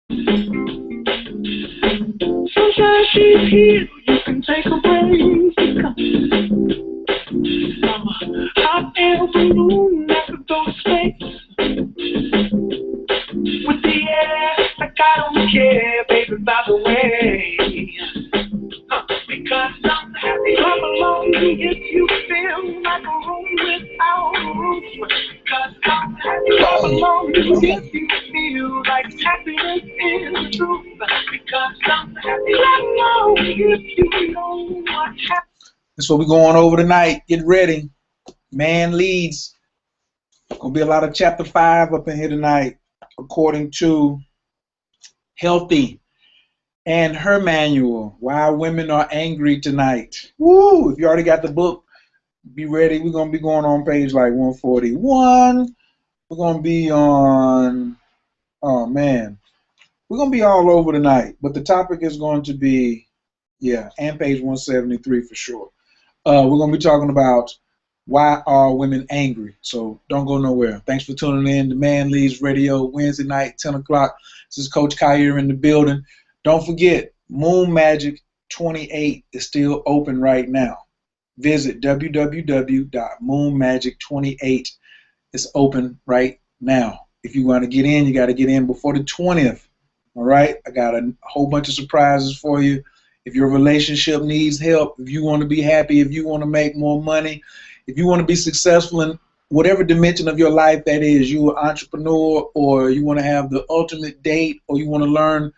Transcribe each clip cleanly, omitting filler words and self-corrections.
Sometimes she's here, you can take a break. I'm a hot air balloon that could go to space. With the air, like I don't care, baby, by the way. Because I'm happy, come along if you feel like a room without a roof. Because I'm happy, come along if you feel like happiness is the truth. Because I'm happy, come along if you know what happens. That's what we're going over tonight. Get ready. Man Leads. Gonna be a lot of chapter 5 up in here tonight, according to Healthy and her manual. Why Women Are Angry Tonight. Woo! If you already got the book, be ready. We're gonna be going on page like 141. We're gonna be on, oh man, we're gonna be all over tonight. But the topic is going to be, yeah, and page 173 for sure. We're gonna be talking about why are women angry. So don't go nowhere. Thanks for tuning in to Man Leads Radio, Wednesday night, 10 o'clock. This is Coach Khayr in the building. Don't forget, Moon Magic 28 is still open right now. Visit www.moonmagic28. It's open right now. If you want to get in, you got to get in before the 20th. All right? I got a whole bunch of surprises for you. If your relationship needs help, if you want to be happy, if you want to make more money, if you want to be successful in whatever dimension of your life that is, you're an entrepreneur, or you want to have the ultimate date, or you want to learn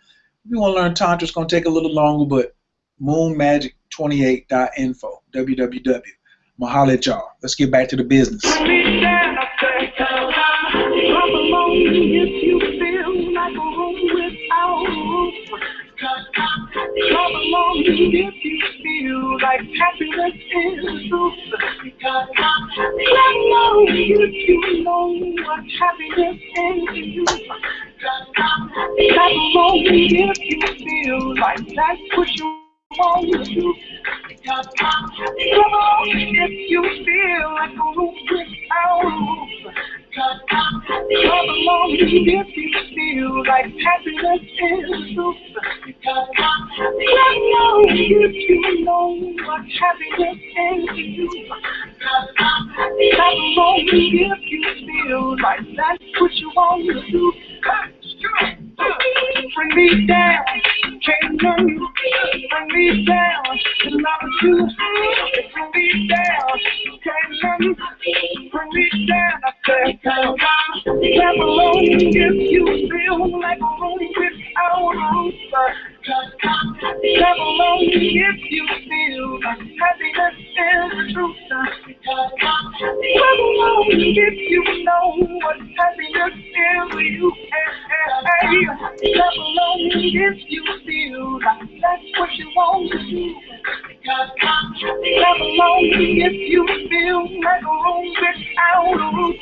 Tantra, it's going to take a little longer, but moonmagic28.info, www. I'm going to holler at y'all. Let's get back to the business. Come along if you feel like happiness is the truth. Because I'm happy. Come along if you know what happiness is to you. Because I'm happy. Come along if you feel like that's what you want to do. Because I'm happy. Come on if you feel like a roof without a roof. Because I'm happy. Come along if you feel like happiness is the truth. Because I'm happy. Come along if you know what happiness is to you. Because I'm happy. Come along if you feel like that's what you want to do. Bring me down, can't none. Bring me down, and love you. Bring me down, can't none. Bring me down, I said, come along if you feel like a room without a roof. Come along if you feel like happiness is the truth. Come along if you know what happiness is to you. Come along if you feel like that's what you want to do. Come along if you feel like a room without a roof.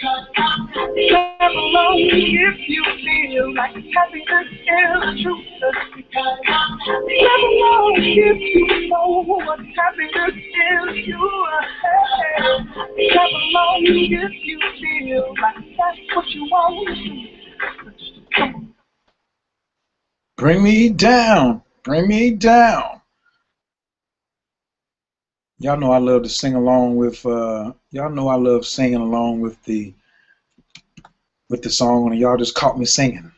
Come along if you feel like happiness is the truth. Come along if you know what happiness is to you. Come along if you feel like that's what you want to do. Bring me down. Bring me down. Y'all know I love to sing along with, y'all know I love singing along with the song, and y'all just caught me singing.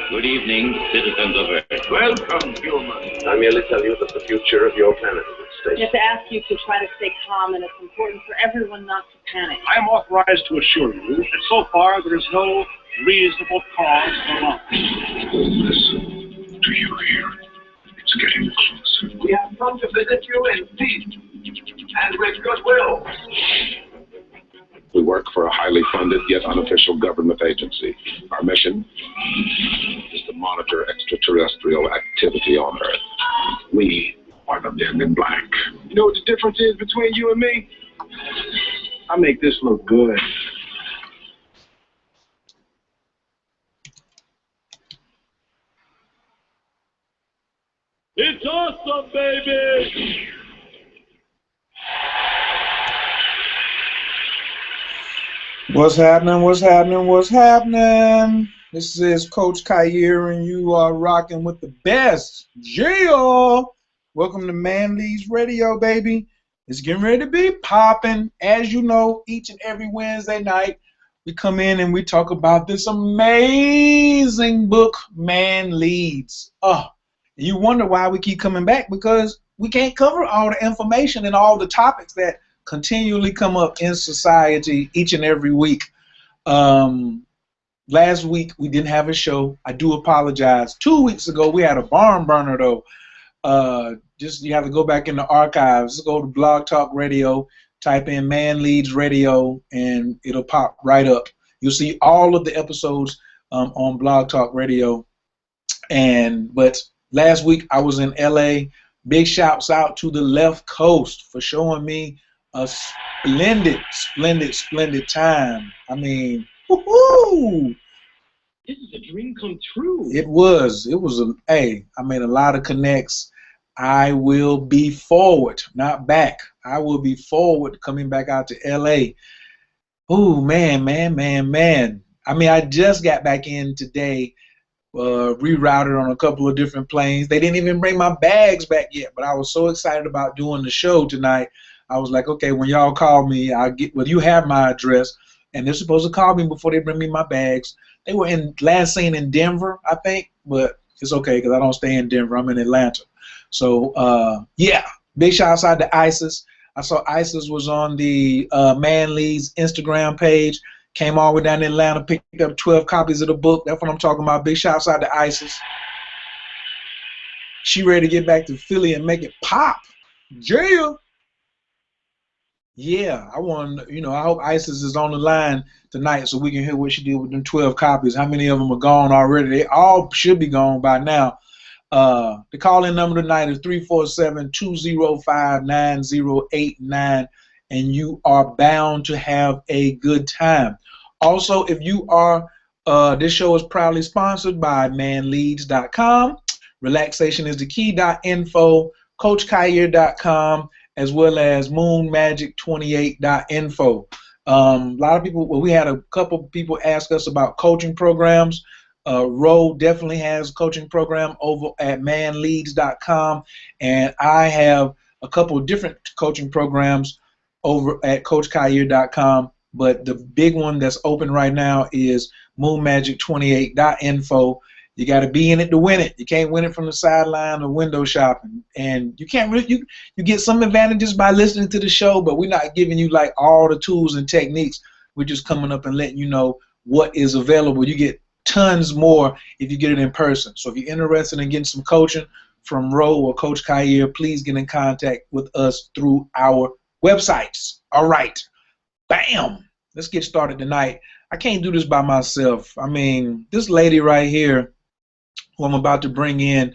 Good evening, citizens of Earth. Welcome, humans. I merely tell you that the future of your planet is at stake. We have to ask you to try to stay calm, and it's important for everyone not to panic. I am authorized to assure you that so far there is no reasonable cause for alarm. Listen, do you hear? It's getting closer. We have come to visit you in peace and with goodwill. We work for a highly funded yet unofficial government agency. Our mission is to monitor extraterrestrial activity on Earth. We are the men in black. You know what the difference is between you and me? I make this look good. It's awesome, baby! What's happening? What's happening? What's happening? This is Coach Khayr, and you are rocking with the best. Yeah! Welcome to Man Leads Radio, baby. It's getting ready to be popping. As you know, each and every Wednesday night, we come in and we talk about this amazing book, Man Leads. You wonder why we keep coming back, because we can't cover all the information and all the topics that continually come up in society each and every week. Last week we didn't have a show. I do apologize. 2 weeks ago we had a barn burner though. Just you have to go back in the archives. Go to Blog Talk Radio, type in Man Leads Radio, and it'll pop right up. You'll see all of the episodes on Blog Talk Radio. But last week I was in LA. Big shouts out to the Left Coast for showing me a splendid time. I mean, woohoo! This is a dream come true. It was. I made a lot of connects. I will be forward, not back. I will be forward coming back out to LA. Oh, man. I mean, I just got back in today, rerouted on a couple of different planes. They didn't even bring my bags back yet, but I was so excited about doing the show tonight. I was like, okay, when y'all call me, you have my address, and they're supposed to call me before they bring me my bags. They were last seen in Denver, I think, but it's okay because I don't stay in Denver. I'm in Atlanta. So, yeah, big shouts out to Isis. I saw Isis was on the Man Leads Instagram page, came all the way down to Atlanta, picked up 12 copies of the book. That's what I'm talking about. Big shouts out to Isis. She ready to get back to Philly and make it pop. Yeah, I hope Isis is on the line tonight so we can hear what she did with them 12 copies. How many of them are gone already? They all should be gone by now. The call-in number tonight is 347-205-9089, and you are bound to have a good time. Also, if you are, this show is proudly sponsored by manleads.com, relaxationisthekey.info, coachkhayr.com, as well as moonmagic28.info. A lot of people, we had a couple people ask us about coaching programs. Ro definitely has a coaching program over at manleads.com, and I have a couple of different coaching programs over at coachkhayr.com, but the big one that's open right now is moonmagic28.info. You got to be in it to win it. You can't win it from the sideline or window shopping. And you can't really, you get some advantages by listening to the show, but we're not giving you like all the tools and techniques. We're just coming up and letting you know what is available. You get tons more if you get it in person. So if you're interested in getting some coaching from Ro or Coach Khayr, please get in contact with us through our websites. All right. Bam. Let's get started tonight. I can't do this by myself. I mean, this lady right here, who I'm about to bring in,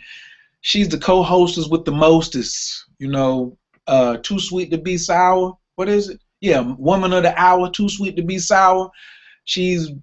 she's the co-hostess with the mostest. Too sweet to be sour. What is it? Yeah, woman of the hour, too sweet to be sour. She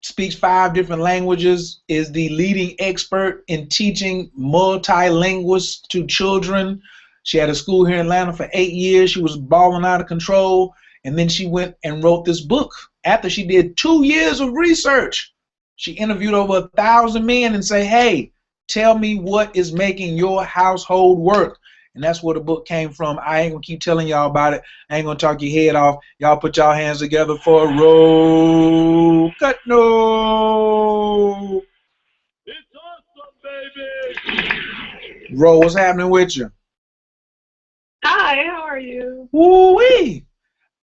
speaks 5 different languages, is the leading expert in teaching multilinguals to children. She had a school here in Atlanta for 8 years. She was balling out of control, and then she went and wrote this book. After she did 2 years of research, she interviewed over 1,000 men and say, hey, tell me what is making your household work. And that's where the book came from. I ain't going to keep telling y'all about it. I ain't going to talk your head off. Y'all put y'all hands together for a roll. Cut no. It's awesome, baby. Ro, what's happening with you? Hi, how are you? Woo-wee.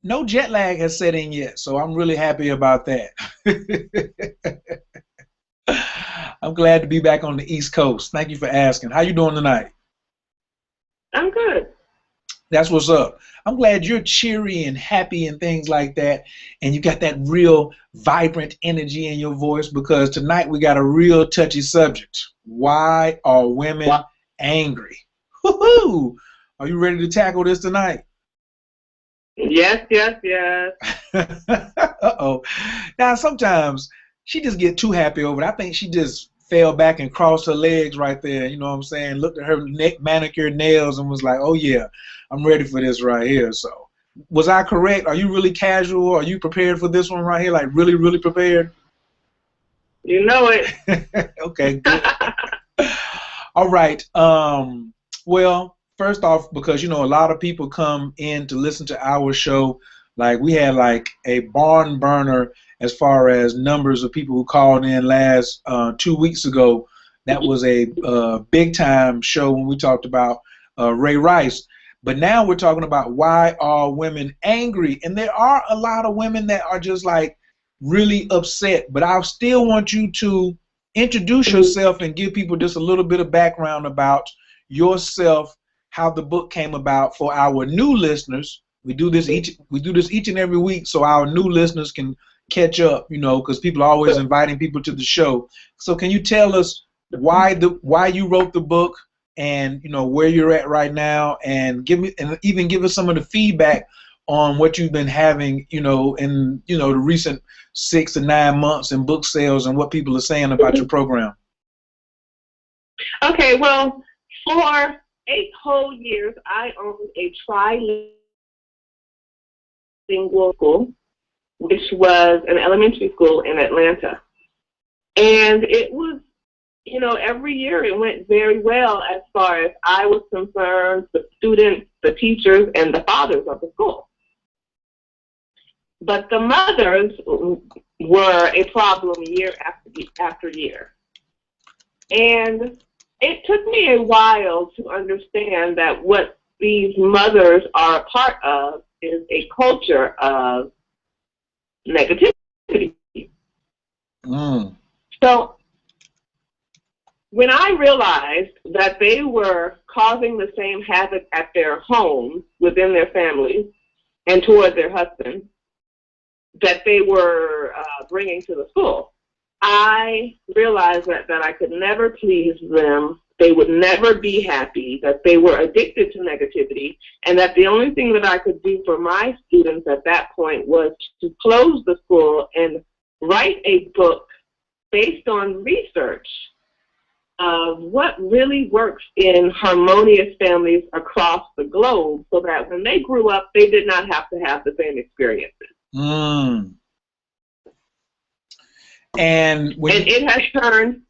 No jet lag has set in yet, so I'm really happy about that. I'm glad to be back on the East Coast. Thank you for asking. How you doing tonight? I'm good. That's what's up. I'm glad you're cheery and happy and things like that, and you got that real vibrant energy in your voice, because tonight we got a real touchy subject. Why are women angry? Woohoo! Are you ready to tackle this tonight? Yes. Uh-oh. Now, sometimes she just get too happy over it. I think she just fell back and crossed her legs right there, you know what I'm saying? Looked at her manicured nails and was like, oh, yeah, I'm ready for this right here. So, was I correct? Are you really casual? Are you prepared for this one right here? Like, really, really prepared? You know it. Okay, good. All right. Well, first off, because a lot of people come in to listen to our show, like we had like a barn burner as far as numbers of people who called in last 2 weeks ago. That was a big time show when we talked about Ray Rice. But now we're talking about why are women angry, and there are a lot of women that are just like really upset. But I still want you to introduce yourself and give people just a little bit of background about yourself, how the book came about for our new listeners. We do this each and every week so our new listeners can catch up, because people are always inviting people to the show. So can you tell us why you wrote the book and where you're at right now, and even give us some of the feedback on what you've been having, in the recent 6 to 9 months in book sales and what people are saying about your program? Okay, well, for 8 whole years, I owned a trilingual school, which was an elementary school in Atlanta. And it was, every year it went very well as far as I was concerned, the students, the teachers, and the fathers of the school. But the mothers were a problem year after year. And it took me a while to understand that what these mothers are a part of is a culture of negativity. So when I realized that they were causing the same havoc at their homes, within their families, and toward their husbands, that they were bringing to the school, I realized that I could never please them. They would never be happy, that they were addicted to negativity, and that the only thing that I could do for my students at that point was to close the school and write a book based on research of what really works in harmonious families across the globe, so that when they grew up, they did not have to have the same experiences. And it has turned,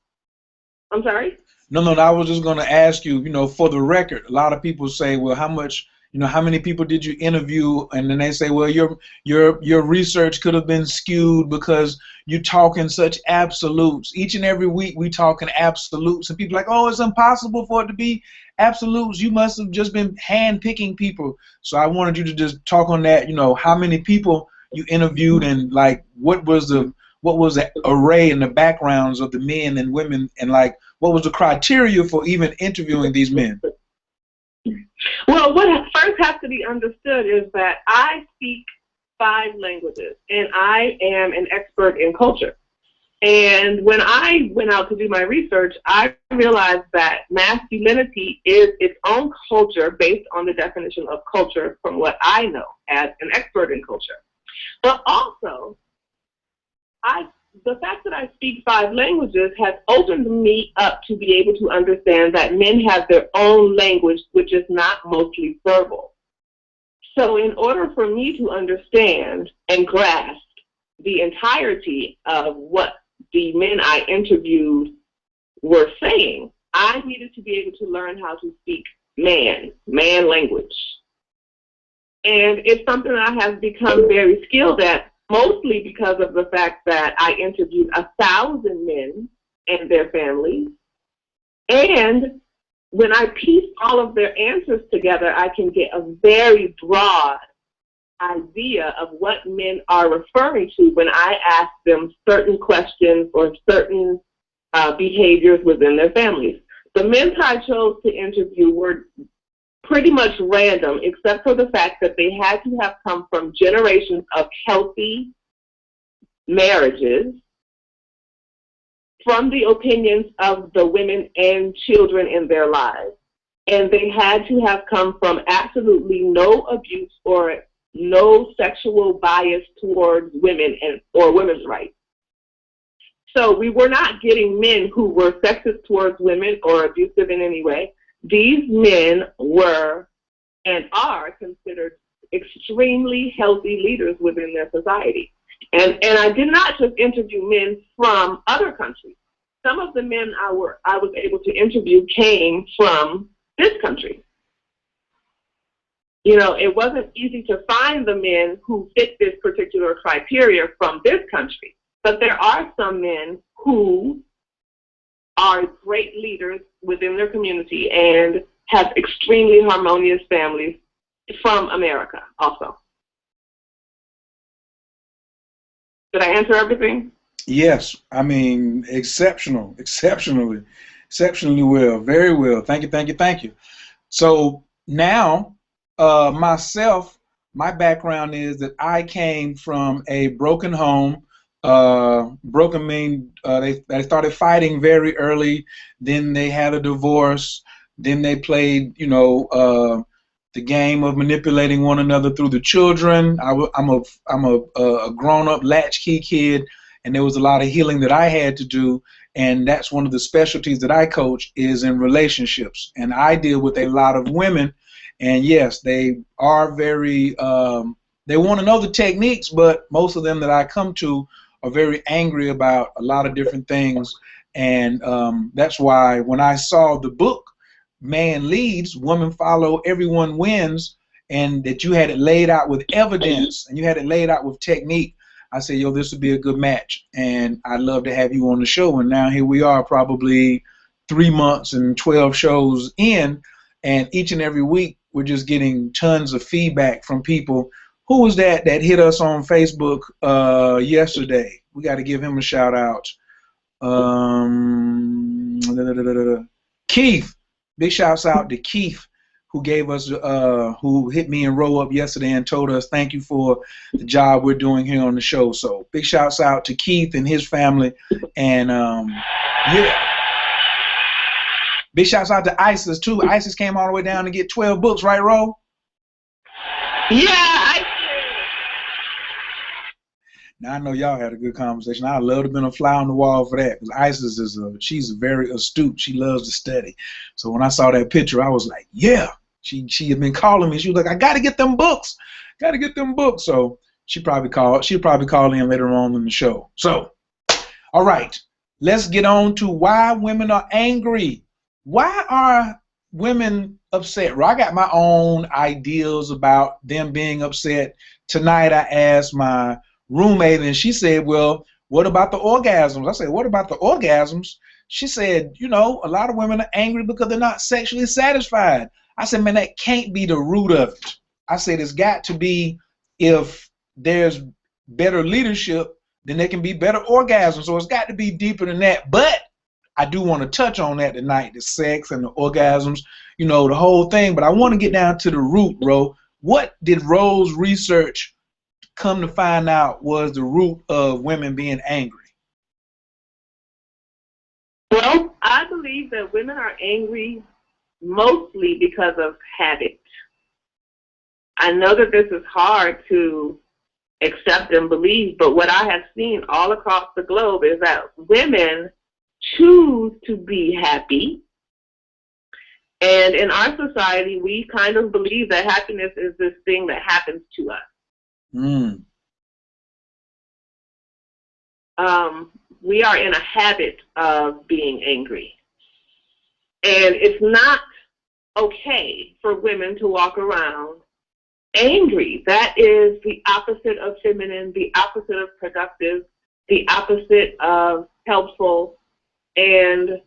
I'm sorry? No, I was just going to ask you, for the record, a lot of people say, well, how many people did you interview? And then they say, well, your research could have been skewed because you talk in such absolutes. Each and every week we talk in absolutes, and people are like, oh, it's impossible for it to be absolutes. You must have just been hand-picking people. So I wanted you to just talk on that, how many people you interviewed, and like what was the array and the backgrounds of the men and women, and like what was the criteria for even interviewing these men? Well, what first has to be understood is that I speak 5 languages, and I am an expert in culture. And when I went out to do my research, I realized that masculinity is its own culture based on the definition of culture from what I know as an expert in culture. But also, the fact that I speak 5 languages has opened me up to be able to understand that men have their own language, which is not mostly verbal. So in order for me to understand and grasp the entirety of what the men I interviewed were saying, I needed to be able to learn how to speak man language. And it's something I have become very skilled at, mostly because of the fact that I interviewed 1,000 men and their families. And when I piece all of their answers together, I can get a very broad idea of what men are referring to when I ask them certain questions or certain behaviors within their families. The men I chose to interview were pretty much random, except for the fact that they had to have come from generations of healthy marriages, from the opinions of the women and children in their lives. And they had to have come from absolutely no abuse or no sexual bias towards women or women's rights. So we were not getting men who were sexist towards women or abusive in any way. These men were and are considered extremely healthy leaders within their society. And I did not just interview men from other countries. Some of the men I was able to interview came from this country. You know, it wasn't easy to find the men who fit this particular criteria from this country. But there are some men who are great leaders within their community and have extremely harmonious families from America also. Did I answer everything? Yes. I mean, exceptionally well. Very well. Thank you, thank you, thank you. So now, myself, my background is that I came from a broken home. Broken mean they started fighting very early. Then they had a divorce. Then they played, you know, the game of manipulating one another through the children. I'm a grown-up latchkey kid, and there was a lot of healing that I had to do. And that's one of the specialties that I coach is in relationships. And I deal with a lot of women. And yes, they are very, they want to know the techniques, but most of them that I come to are very angry about a lot of different things. And that's why when I saw the book, Man Leads, Women Follow, Everyone Wins, and that you had it laid out with evidence and you had it laid out with technique, I said, yo, this would be a good match. And I'd love to have you on the show. And now here we are, probably 3 months and 12 shows in. And each and every week, we're just getting tons of feedback from people. Who was that hit us on Facebook yesterday? We got to give him a shout out. Keith. Big shouts out to Keith, who gave us, who hit me and Row up yesterday and told us thank you for the job we're doing here on the show. So big shouts out to Keith and his family. And yeah. Big shouts out to Isis, too. Isis came all the way down to get 12 books, right, Ro? Yeah, I did. Now, I know y'all had a good conversation. I'd love to have been a fly on the wall for that, because Isis is she's very astute. She loves to study. So when I saw that picture, I was like, yeah. She had been calling me. She was like, I got to get them books. Got to get them books. So she'll probably call in later on in the show. So, all right. Let's get on to why women are angry. Why are women upset? Well, I got my own ideas about them being upset. Tonight I asked my roommate, and she said, well, what about the orgasms? I said, what about the orgasms? She said, you know, a lot of women are angry because they're not sexually satisfied. I said, man, that can't be the root of it. I said, it's got to be, if there's better leadership, then there can be better orgasms. So it's got to be deeper than that. But I do want to touch on that tonight, the sex and the orgasms, you know, the whole thing. But I want to get down to the root, Ro. What did Ro's research come to find out was the root of women being angry? Well, I believe that women are angry mostly because of habit. I know that this is hard to accept and believe, but what I have seen all across the globe is that women choose to be happy. And in our society, we kind of believe that happiness is this thing that happens to us. We are in a habit of being angry. And it's not okay for women to walk around angry. That is the opposite of feminine, the opposite of productive, the opposite of helpful, and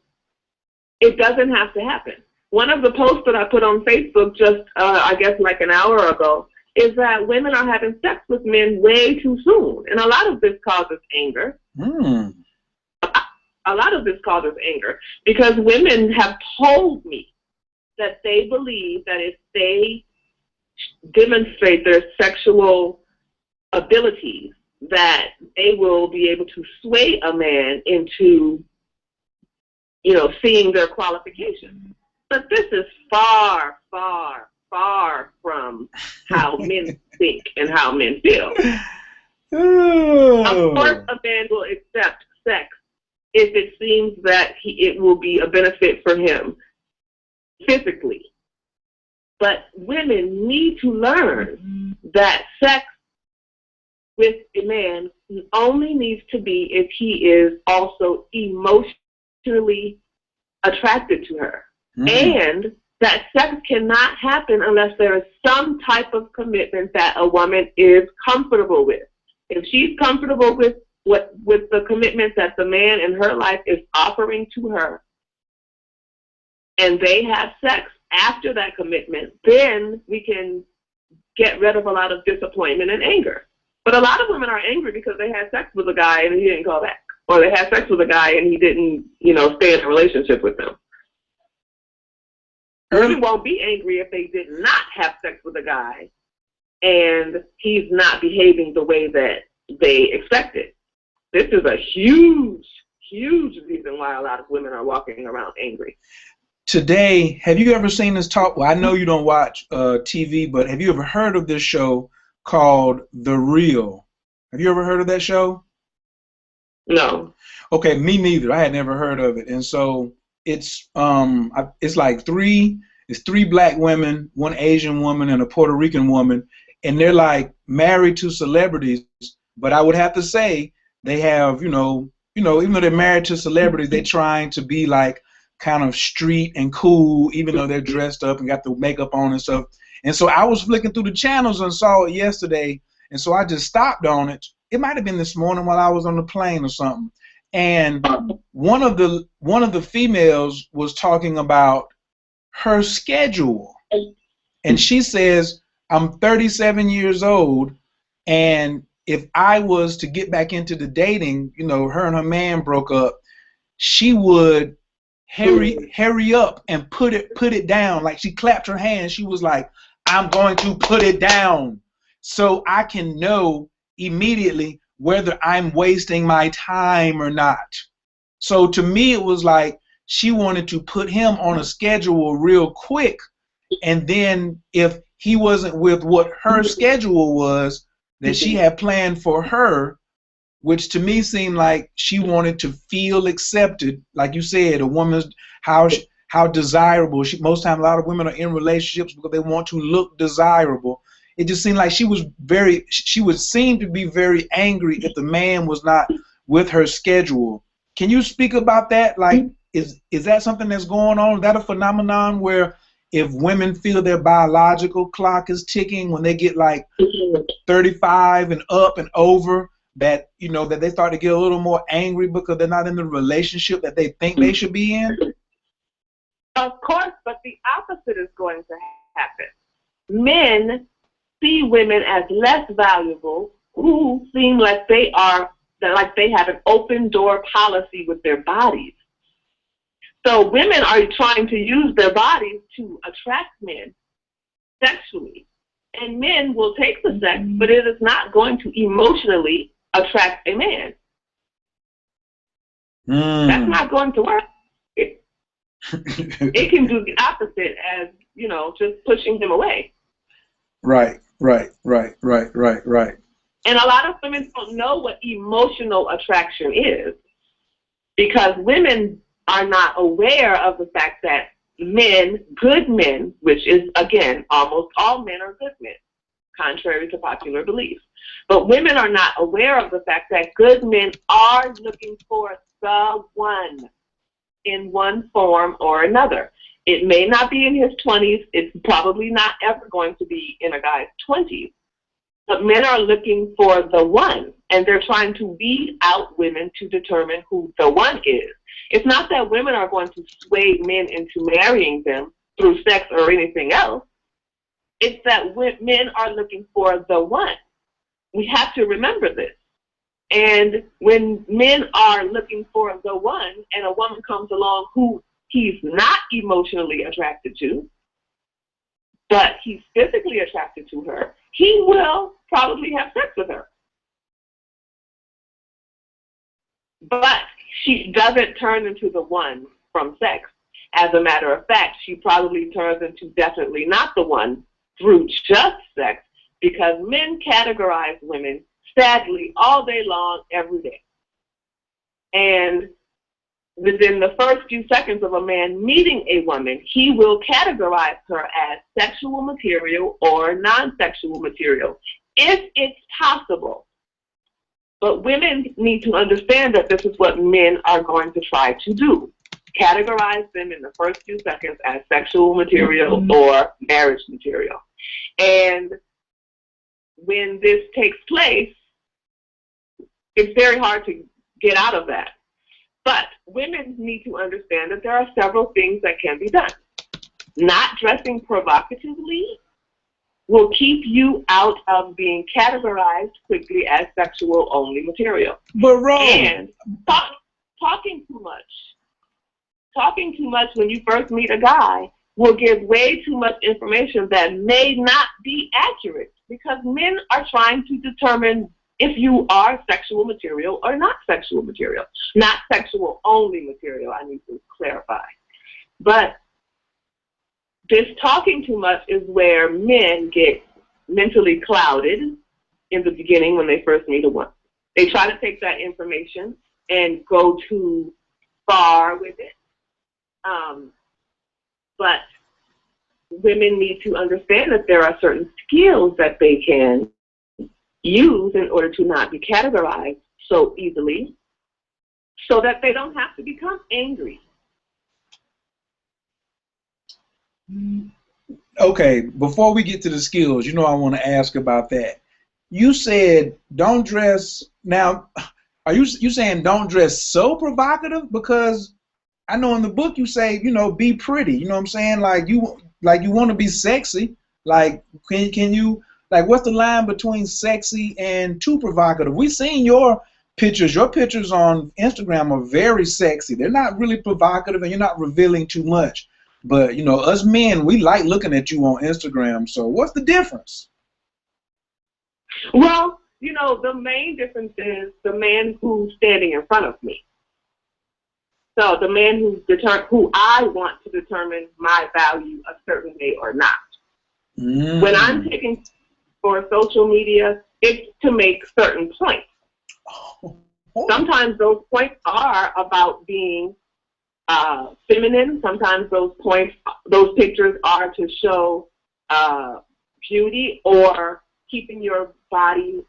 it doesn't have to happen. One of the posts that I put on Facebook just, I guess like an hour ago, is that women are having sex with men way too soon. And a lot of this causes anger. A lot of this causes anger because women have told me that they believe that if they demonstrate their sexual abilities, that they will be able to sway a man into, you know, seeing their qualifications. But this is far, far, far from how men think and how men feel. Of course, a man will accept sex if it seems that it will be a benefit for him physically. But women need to learn that sex with a man only needs to be if he is also emotionally attracted to her. And that sex cannot happen unless there is some type of commitment that a woman is comfortable with. If she's comfortable with the commitment that the man in her life is offering to her, and they have sex after that commitment, then we can get rid of a lot of disappointment and anger. But a lot of women are angry because they had sex with a guy and he didn't call back, or they had sex with a guy and he didn't, stay in a relationship with them. Women won't be angry if they did not have sex with a guy and he's not behaving the way that they expected. This is a huge, huge reason why a lot of women are walking around angry. Today, have you ever seen this talk? Well, I know you don't watch TV, but have you ever heard of this show called The Real? Have you ever heard of that show? No. Okay, me neither. I had never heard of it. And so it's like three black women, one Asian woman, and a Puerto Rican woman, and they're like married to celebrities. But I would have to say they have, even though they're married to celebrities, they're trying to be like kind of street and cool, even though they're dressed up and got the makeup on and stuff. And so I was flicking through the channels and saw it yesterday, and so I just stopped on it. It might have been this morning while I was on the plane or something. And one of the females was talking about her schedule, and she says, I'm 37 years old, and if I was to get back into the dating, her and her man broke up, she would hurry up and put it down. Like, she clapped her hands. She was like, I'm going to put it down so I can know immediately whether I'm wasting my time or not. So to me, it was like she wanted to put him on a schedule real quick, and then if he wasn't with what her schedule was that she had planned for her, which to me seemed like she wanted to feel accepted. Like you said, a woman's how desirable. Most times a lot of women are in relationships because they want to look desirable. It just seemed like she would seem to be very angry if the man was not with her schedule. Can you speak about that? Like, is that something that's going on? Is that a phenomenon where if women feel their biological clock is ticking when they get like 35 and up and over, that that they start to get a little more angry because they're not in the relationship that they think they should be in? Of course, but the opposite is going to happen. Men see women as less valuable who seem like they have an open door policy with their bodies. So women are trying to use their bodies to attract men sexually. And men will take the sex, but it is not going to emotionally attract a man. That's not going to work. It can do the opposite as, just pushing him away. Right. And a lot of women don't know what emotional attraction is because women are not aware of the fact that men, good men, which is, again, almost all men are good men, contrary to popular belief. But women are not aware of the fact that good men are looking for the one in one form or another. It may not be in his 20s. It's probably not ever going to be in a guy's 20s. But men are looking for the one, and they're trying to weed out women to determine who the one is. It's not that women are going to sway men into marrying them through sex or anything else. It's that men are looking for the one. We have to remember this. And when men are looking for the one and a woman comes along who he's not emotionally attracted to, but he's physically attracted to her, he will probably have sex with her. But she doesn't turn into the one from sex. As a matter of fact, she probably turns into definitely not the one through just sex, because men categorize women, sadly, all day long, every day. And within the first few seconds of a man meeting a woman, he will categorize her as sexual material or non-sexual material, if it's possible. But women need to understand that this is what men are going to try to do. Categorize them in the first few seconds as sexual material or marriage material. And when this takes place, it's very hard to get out of that. But women need to understand that there are several things that can be done. Not dressing provocatively will keep you out of being categorized quickly as sexual only material. But Rose, and talking too much when you first meet a guy will give way too much information that may not be accurate, because men are trying to determine if you are sexual material or not sexual material. Not sexual only material, I need to clarify. But this talking too much is where men get mentally clouded in the beginning when they first meet a woman. They try to take that information and go too far with it. But women need to understand that there are certain skills that they can use in order to not be categorized so easily, so that they don't have to become angry. Okay, before we get to the skills, you know I want to ask about that. You said don't dress. Now, are you saying don't dress so provocative? Because I know in the book you say, you know, be pretty. You know what I'm saying? Like you want to be sexy. Like can you, like, what's the line between sexy and too provocative? We've seen your pictures. Your pictures on Instagram are very sexy. They're not really provocative, and you're not revealing too much. But, you know, us men, we like looking at you on Instagram. So what's the difference? Well, you know, the main difference is the man who's standing in front of me. So the man who I want to determine my value a certain way or not. When I'm taking for social media, it's to make certain points. Sometimes those points are about being feminine. Sometimes those pictures are to show beauty or keeping your body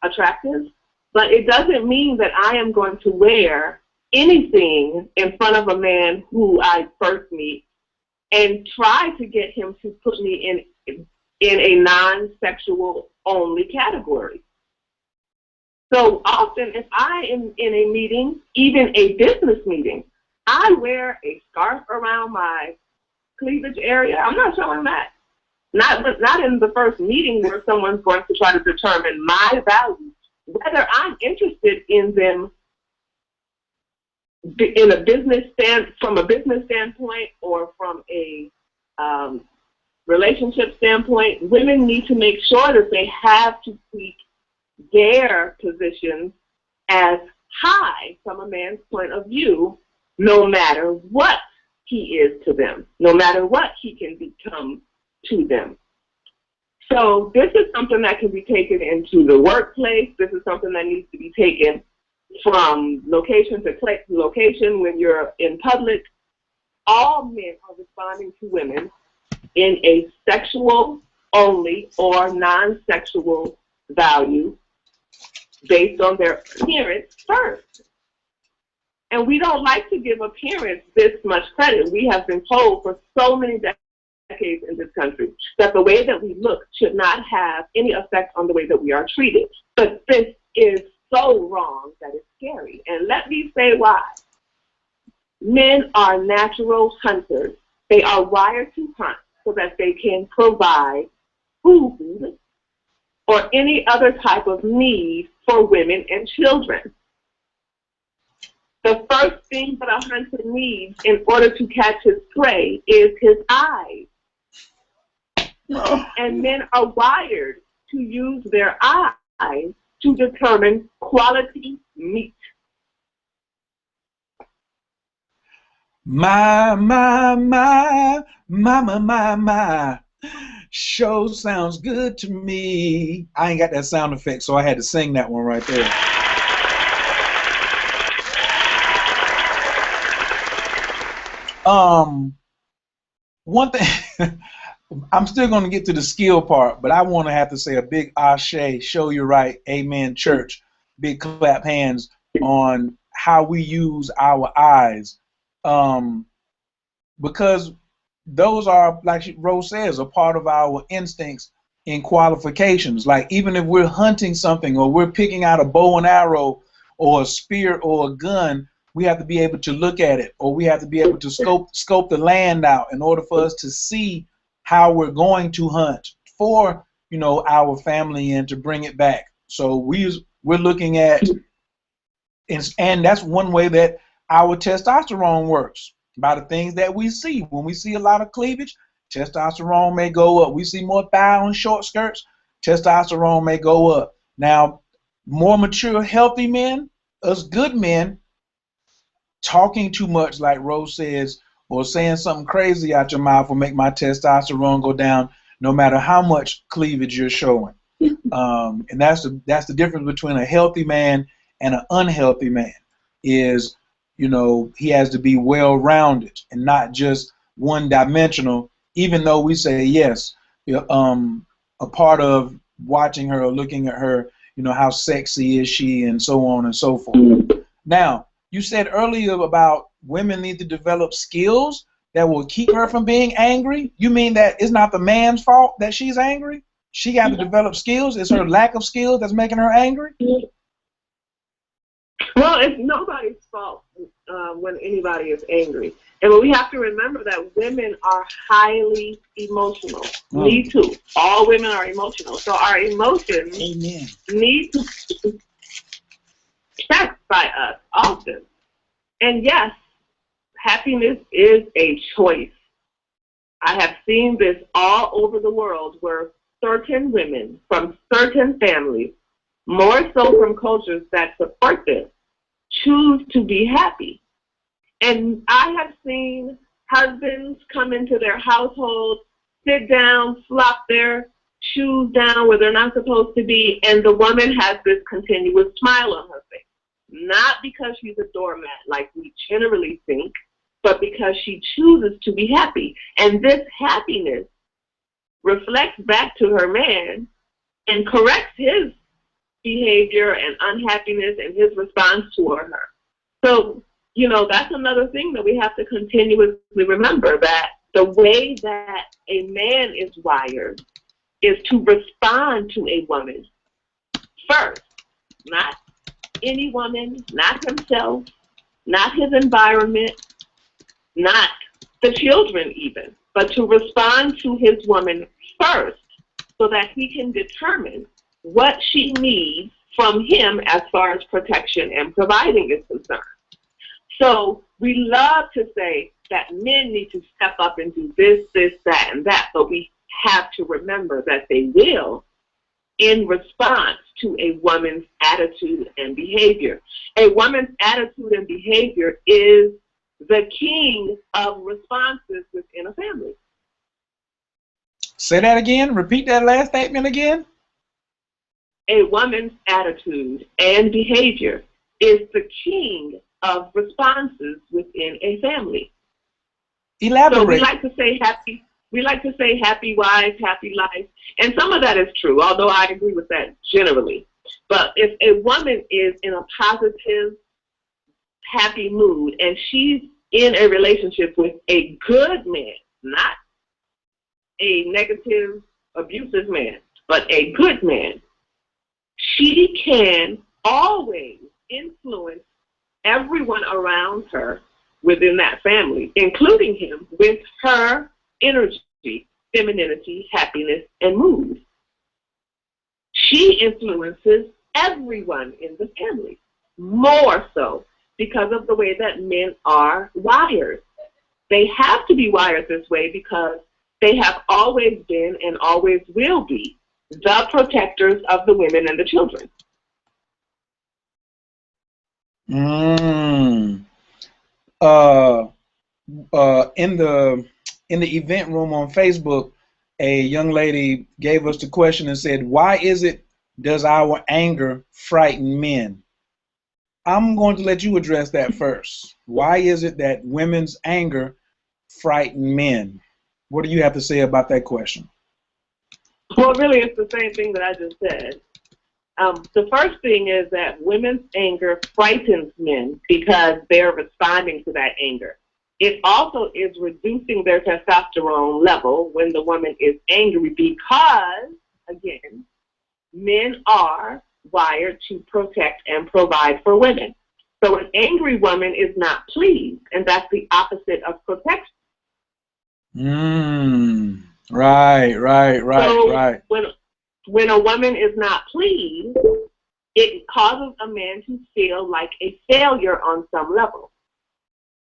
attractive. But it doesn't mean that I am going to wear anything in front of a man who I first meet and try to get him to put me in a non-sexual only category. So often, if I am in a meeting, even a business meeting, I wear a scarf around my cleavage area. I'm not showing that. Not in the first meeting where someone's going to try to determine my value, whether I'm interested in them in from a business standpoint or from a relationship standpoint. Women need to make sure that they have to keep their positions as high from a man's point of view, no matter what he is to them, no matter what he can become to them. So this is something that can be taken into the workplace. This is something that needs to be taken from location to location when you're in public. All men are responding to women in a sexual only or non-sexual value based on their appearance first. And we don't like to give appearance this much credit. We have been told for so many decades in this country that the way that we look should not have any effect on the way that we are treated. But this is so wrong that it's scary. And let me say why. Men are natural hunters. They are wired to hunt so that they can provide food or any other type of need for women and children. The first thing that a hunter needs in order to catch his prey is his eyes. And men are wired to use their eyes to determine quality meat. My. Show sounds good to me. I ain't got that sound effect, so I had to sing that one right there. One thing, I'm still going to get to the skill part, but I want to have to say a big ashe, show you right, amen, church. big clap hands on how we use our eyes, because those are, like Rose says, a part of our instincts in qualifications. Like even if we're hunting something or we're picking out a bow and arrow or a spear or a gun, we have to be able to look at it, or we have to be able to scope the land out in order for us to see how we're going to hunt for, you know, our family and to bring it back. So we're looking at, and that's one way that our testosterone works, by the things that we see. When we see a lot of cleavage, testosterone may go up. We see more thigh on short skirts, testosterone may go up. Now, more mature, healthy men, us good men, talking too much, like Rose says, or saying something crazy out your mouth will make my testosterone go down, no matter how much cleavage you're showing. And that's the difference between a healthy man and an unhealthy man. Is, you know, he has to be well-rounded and not just one-dimensional. Even though we say yes, a part of watching her or looking at her, you know, how sexy is she, and so on and so forth. Now, you said earlier about women need to develop skills that will keep her from being angry. You mean that it's not the man's fault that she's angry? She got to develop skills. It's her lack of skills that's making her angry? Well, it's nobody's fault when anybody is angry. And we have to remember that women are highly emotional. Me too. All women are emotional. So our emotions need to be checked by us often. And yes, happiness is a choice. I have seen this all over the world where certain women from certain families, more so from cultures that support this, choose to be happy. And I have seen husbands come into their household, sit down, flop their shoes down where they're not supposed to be, and the woman has this continuous smile on her face. Not because she's a doormat like we generally think, but because she chooses to be happy. And this happiness reflects back to her man and corrects his behavior and unhappiness and his response toward her. So, you know, that's another thing that we have to continuously remember, that the way that a man is wired is to respond to a woman first, not any woman, not himself, not his environment, not the children even, but to respond to his woman first so that he can determine what she needs from him as far as protection and providing is concerned. So we love to say that men need to step up and do this, this, that, and that, but we have to remember that they will in response to a woman's attitude and behavior. A woman's attitude and behavior is the king of responses within a family. Say that again. Repeat that last statement again. A woman's attitude and behavior is the king of responses within a family. Elaborate. So we like to say happy wife, happy life, and some of that is true, although I agree with that generally. But if a woman is in a positive, happy mood and she's in a relationship with a good man, not a negative, abusive man, but a good man, she can always influence everyone around her within that family, including him, with her energy, femininity, happiness, and mood. She influences everyone in the family, more so because of the way that men are wired. They have to be wired this way because they have always been and always will be the protectors of the women and the children. In the event room on Facebook, a young lady gave us the question and said, why does our anger frighten men? I'm going to let you address that first. Why is it that women's anger frighten men? What do you have to say about that question? Well, really, it's the same thing that I just said. The first thing is that women's anger frightens men because they're responding to that anger. It also is reducing their testosterone level when the woman is angry because, again, men are wired to protect and provide for women. So an angry woman is not pleased, and that's the opposite of protection. Right. When a woman is not pleased, it causes a man to feel like a failure on some level.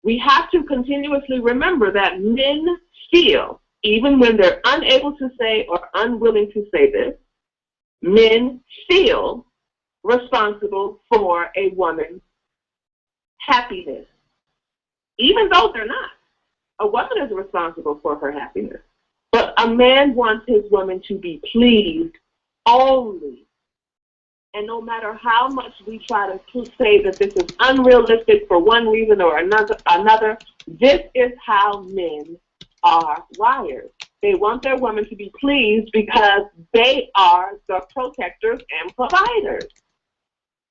We have to continuously remember that men feel, even when they're unable to say or unwilling to say this, men feel responsible for a woman's happiness, even though they're not. A woman is responsible for her happiness. But a man wants his woman to be pleased only. And no matter how much we try to say that this is unrealistic for one reason or another, this is how men are wired. They want their woman to be pleased because they are the protectors and providers.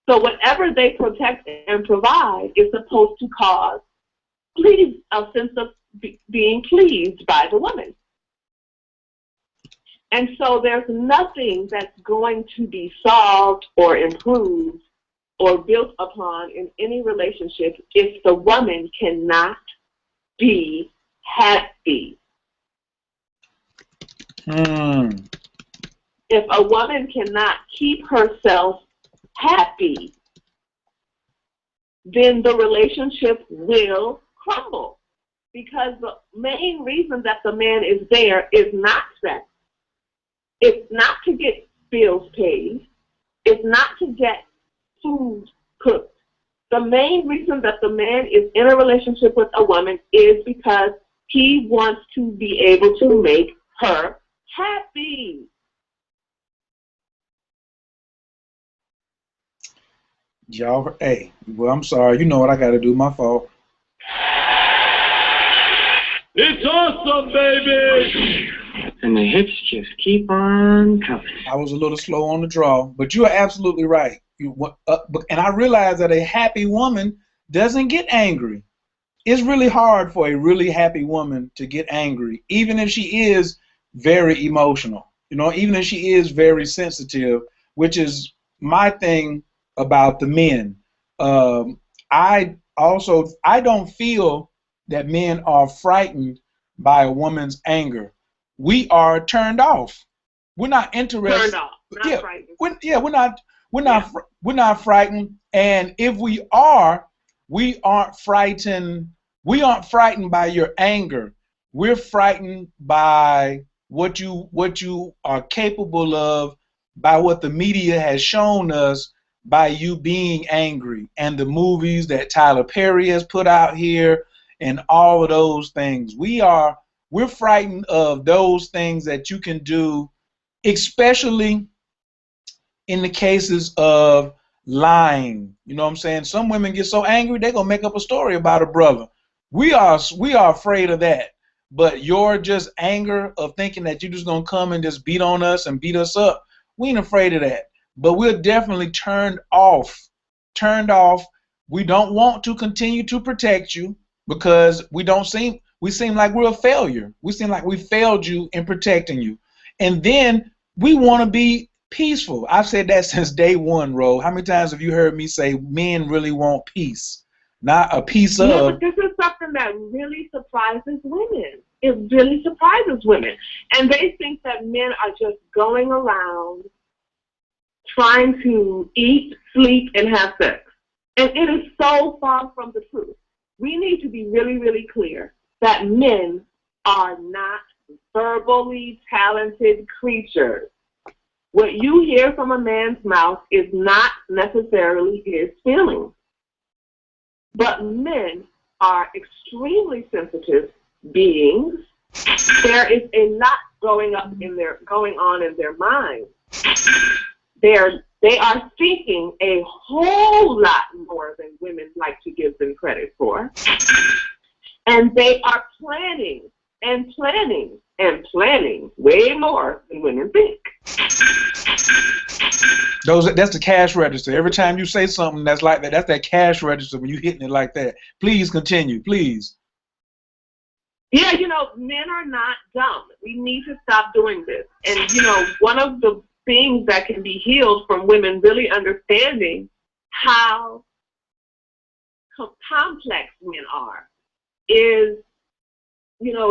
So whatever they protect and provide is supposed to cause a sense of being pleased by the woman. And so there's nothing that's going to be solved or improved or built upon in any relationship if the woman cannot be happy. If a woman cannot keep herself happy, then the relationship will crumble. Because the main reason that the man is there is not sex. It's not to get bills paid. It's not to get food cooked. The main reason that the man is in a relationship with a woman is because he wants to be able to make her happy. Y'all, hey, well, I'm sorry. You know what I got to do. My fault. It's awesome, baby! And the hips just keep on coming. I was a little slow on the draw, but you are absolutely right. And I realize that a happy woman doesn't get angry. It's really hard for a really happy woman to get angry, even if she is very emotional. You know, even if she is very sensitive, which is my thing about the men. I don't feel that men are frightened by a woman's anger. We are turned off. We're not interested. Turned off, not frightened. We're not frightened. And if we are, we aren't frightened. We aren't frightened by your anger. We're frightened by what you are capable of, by what the media has shown us, by you being angry, and the movies that Tyler Perry has put out here, and all of those things. We're frightened of those things that you can do, especially in the cases of lying. You know what I'm saying? Some women get so angry they're gonna make up a story about a brother. We are afraid of that. But your just anger of thinking that you're just gonna come and just beat on us and beat us up, we ain't afraid of that. But we're definitely turned off. We don't want to continue to protect you because we seem like we're a failure. We seem like we failed you in protecting you. And then we want to be peaceful. I've said that since day one, Ro. How many times have you heard me say men really want peace? Not a piece of. Yeah, but this is something that really surprises women. It really surprises women. And they think that men are just going around trying to eat, sleep, and have sex. And it is so far from the truth. We need to be really, really clear that men are not verbally talented creatures. What you hear from a man's mouth is not necessarily his feelings. But men are extremely sensitive beings. There is a lot going on in their minds. They are thinking a whole lot more than women like to give them credit for. And they are planning and planning way more than women think. That's the cash register. Every time you say something that's like that, that's that cash register when you hitting it like that. Please continue, please. Yeah, men are not dumb. We need to stop doing this. And, one of the things that can be healed from women really understanding how complex men are is,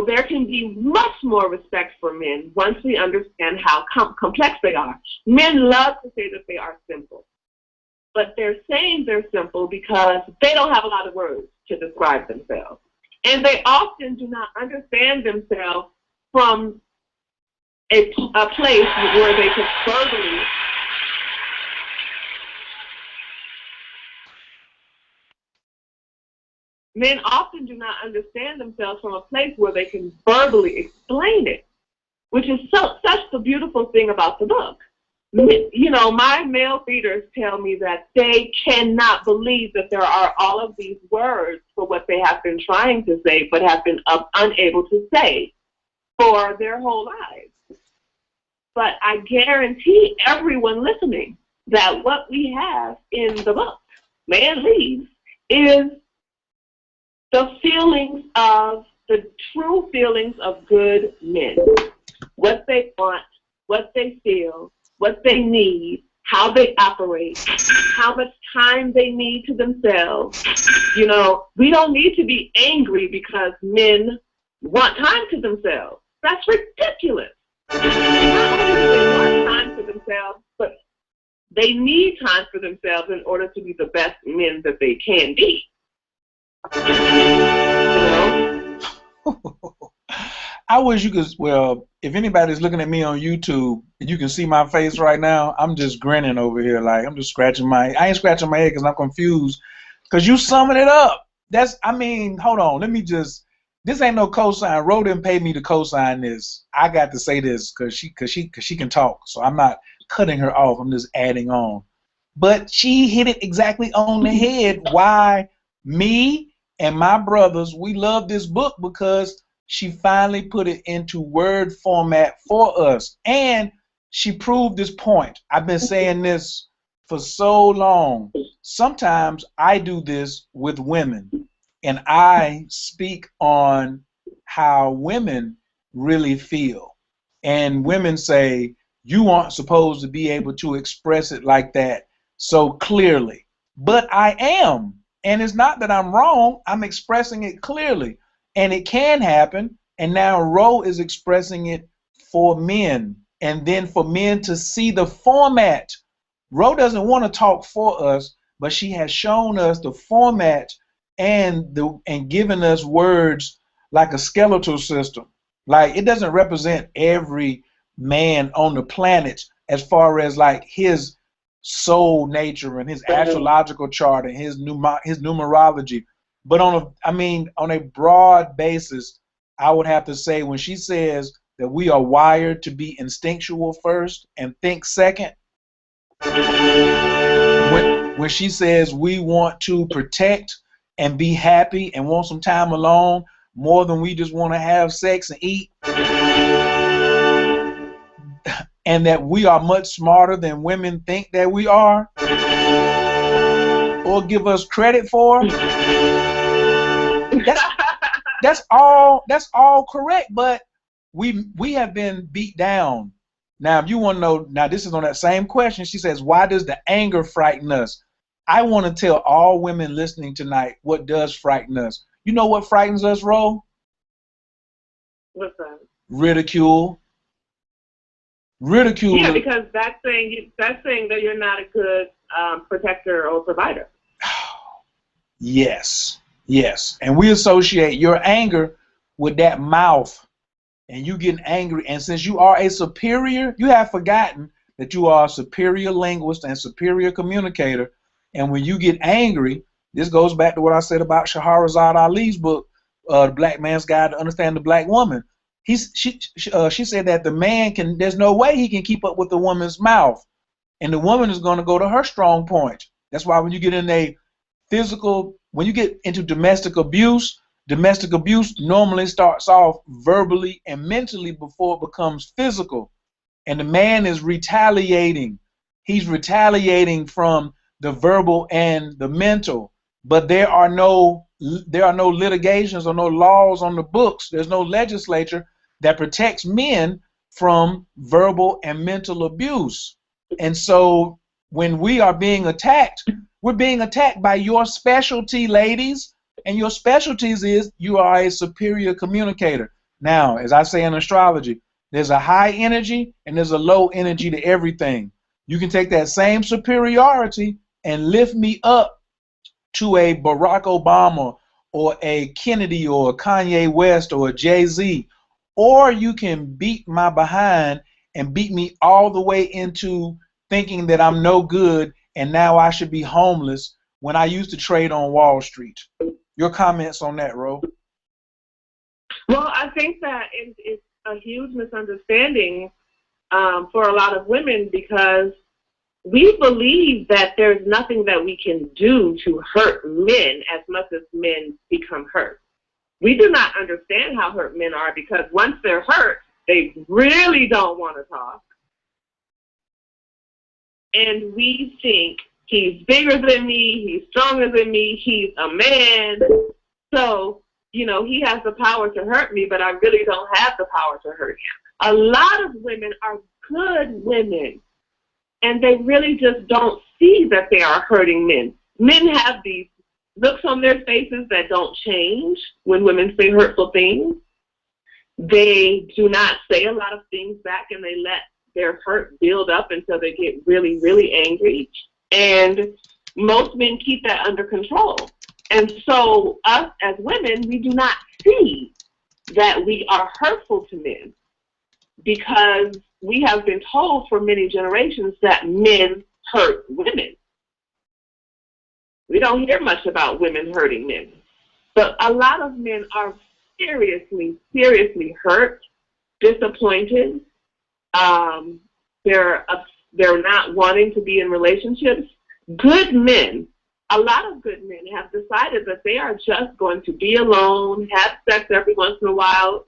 there can be much more respect for men once we understand how complex they are. Men love to say that they are simple, but they're saying they're simple because they don't have a lot of words to describe themselves. And they often do not understand themselves from a place where they can verbally men often do not understand themselves from a place where they can verbally explain it, which is such the beautiful thing about the book. My male readers tell me that they cannot believe that there are all of these words for what they have been trying to say but have been unable to say for their whole lives. But I guarantee everyone listening that what we have in the book, Man Leads, is the true feelings of good men. What they want, what they feel, what they need, how they operate, how much time they need to themselves. We don't need to be angry because men want time to themselves. That's ridiculous. Not only do they want time for themselves, but they need time for themselves in order to be the best men that they can be. I wish you could, if anybody's looking at me on YouTube and you can see my face right now, I'm just grinning over here. Like, I'm just scratching I ain't scratching my head because I'm confused. Because you summing it up. Hold on. This ain't no cosign. Ro didn't pay me to cosign this. I got to say this because she can talk. So I'm not cutting her off. I'm just adding on. But she hit it exactly on the head. Why me and my brothers, we love this book because she finally put it into word format for us. And she proved this point. I've been saying this for so long. Sometimes I do this with women, and I speak on how women really feel. And women say, you aren't supposed to be able to express it like that so clearly. But I am. And it's not that I'm wrong. I'm expressing it clearly. And it can happen. And now Ro is expressing it for men. And then for men to see the format. Ro doesn't want to talk for us, but she has shown us the format and given us words like a skeletal system. Like, it doesn't represent every man on the planet as far as like his soul nature and his astrological chart and his numerology. But on a broad basis, I would have to say when she says that we are wired to be instinctual first and think second, when she says we want to protect and be happy and want some time alone more than we just want to have sex and eat, and that we are much smarter than women think that we are or give us credit for, that's all correct, but we have been beat down. Now, if you want to know, now this is on that same question. She says, why does the anger frighten us? I want to tell all women listening tonight what does frighten us. You know what frightens us, Ro? What's that? Ridicule. Ridicule. Yeah, because that's saying that you're not a good protector or provider. Yes. And we associate your anger with that mouth. And you getting angry, and since you are a superior, you have forgotten that you are a superior linguist and superior communicator. And when you get angry, this goes back to what I said about Shahrazad Ali's book, The Black Man's Guide to Understand the Black Woman. She said that the man there's no way he can keep up with the woman's mouth, and the woman is going to go to her strong point. That's why when you get into domestic abuse, Domestic abuse normally starts off verbally and mentally before it becomes physical. And the man is retaliating. He's retaliating from the verbal and the mental. But there are no litigations or no laws on the books. There's no legislature that protects men from verbal and mental abuse. And so when we are being attacked, we're being attacked by your specialty, ladies. And your specialties is you are a superior communicator. Now, as I say in astrology, there's a high energy and there's a low energy to everything. You can take that same superiority and lift me up to a Barack Obama or a Kennedy or a Kanye West or a Jay-Z, or you can beat my behind and beat me all the way into thinking that I'm no good and now I should be homeless when I used to trade on Wall Street. Your comments on that, Ro? Well, I think that it's a huge misunderstanding for a lot of women, because we believe that there's nothing that we can do to hurt men as much as men become hurt. We do not understand how hurt men are, because once they're hurt, they really don't want to talk. And we think he's bigger than me, he's stronger than me, he's a man. So, you know, he has the power to hurt me, but I really don't have the power to hurt him. A lot of women are good women, and they really just don't see that they are hurting men. Men have these looks on their faces that don't change when women say hurtful things. They do not say a lot of things back, and they let their hurt build up until they get really, really angry. And most men keep that under control. And so us as women, we do not see that we are hurtful to men, because we have been told for many generations that men hurt women. We don't hear much about women hurting men. But a lot of men are seriously, seriously hurt, disappointed. They're not wanting to be in relationships. Good men, a lot of good men have decided that they are just going to be alone, have sex every once in a while,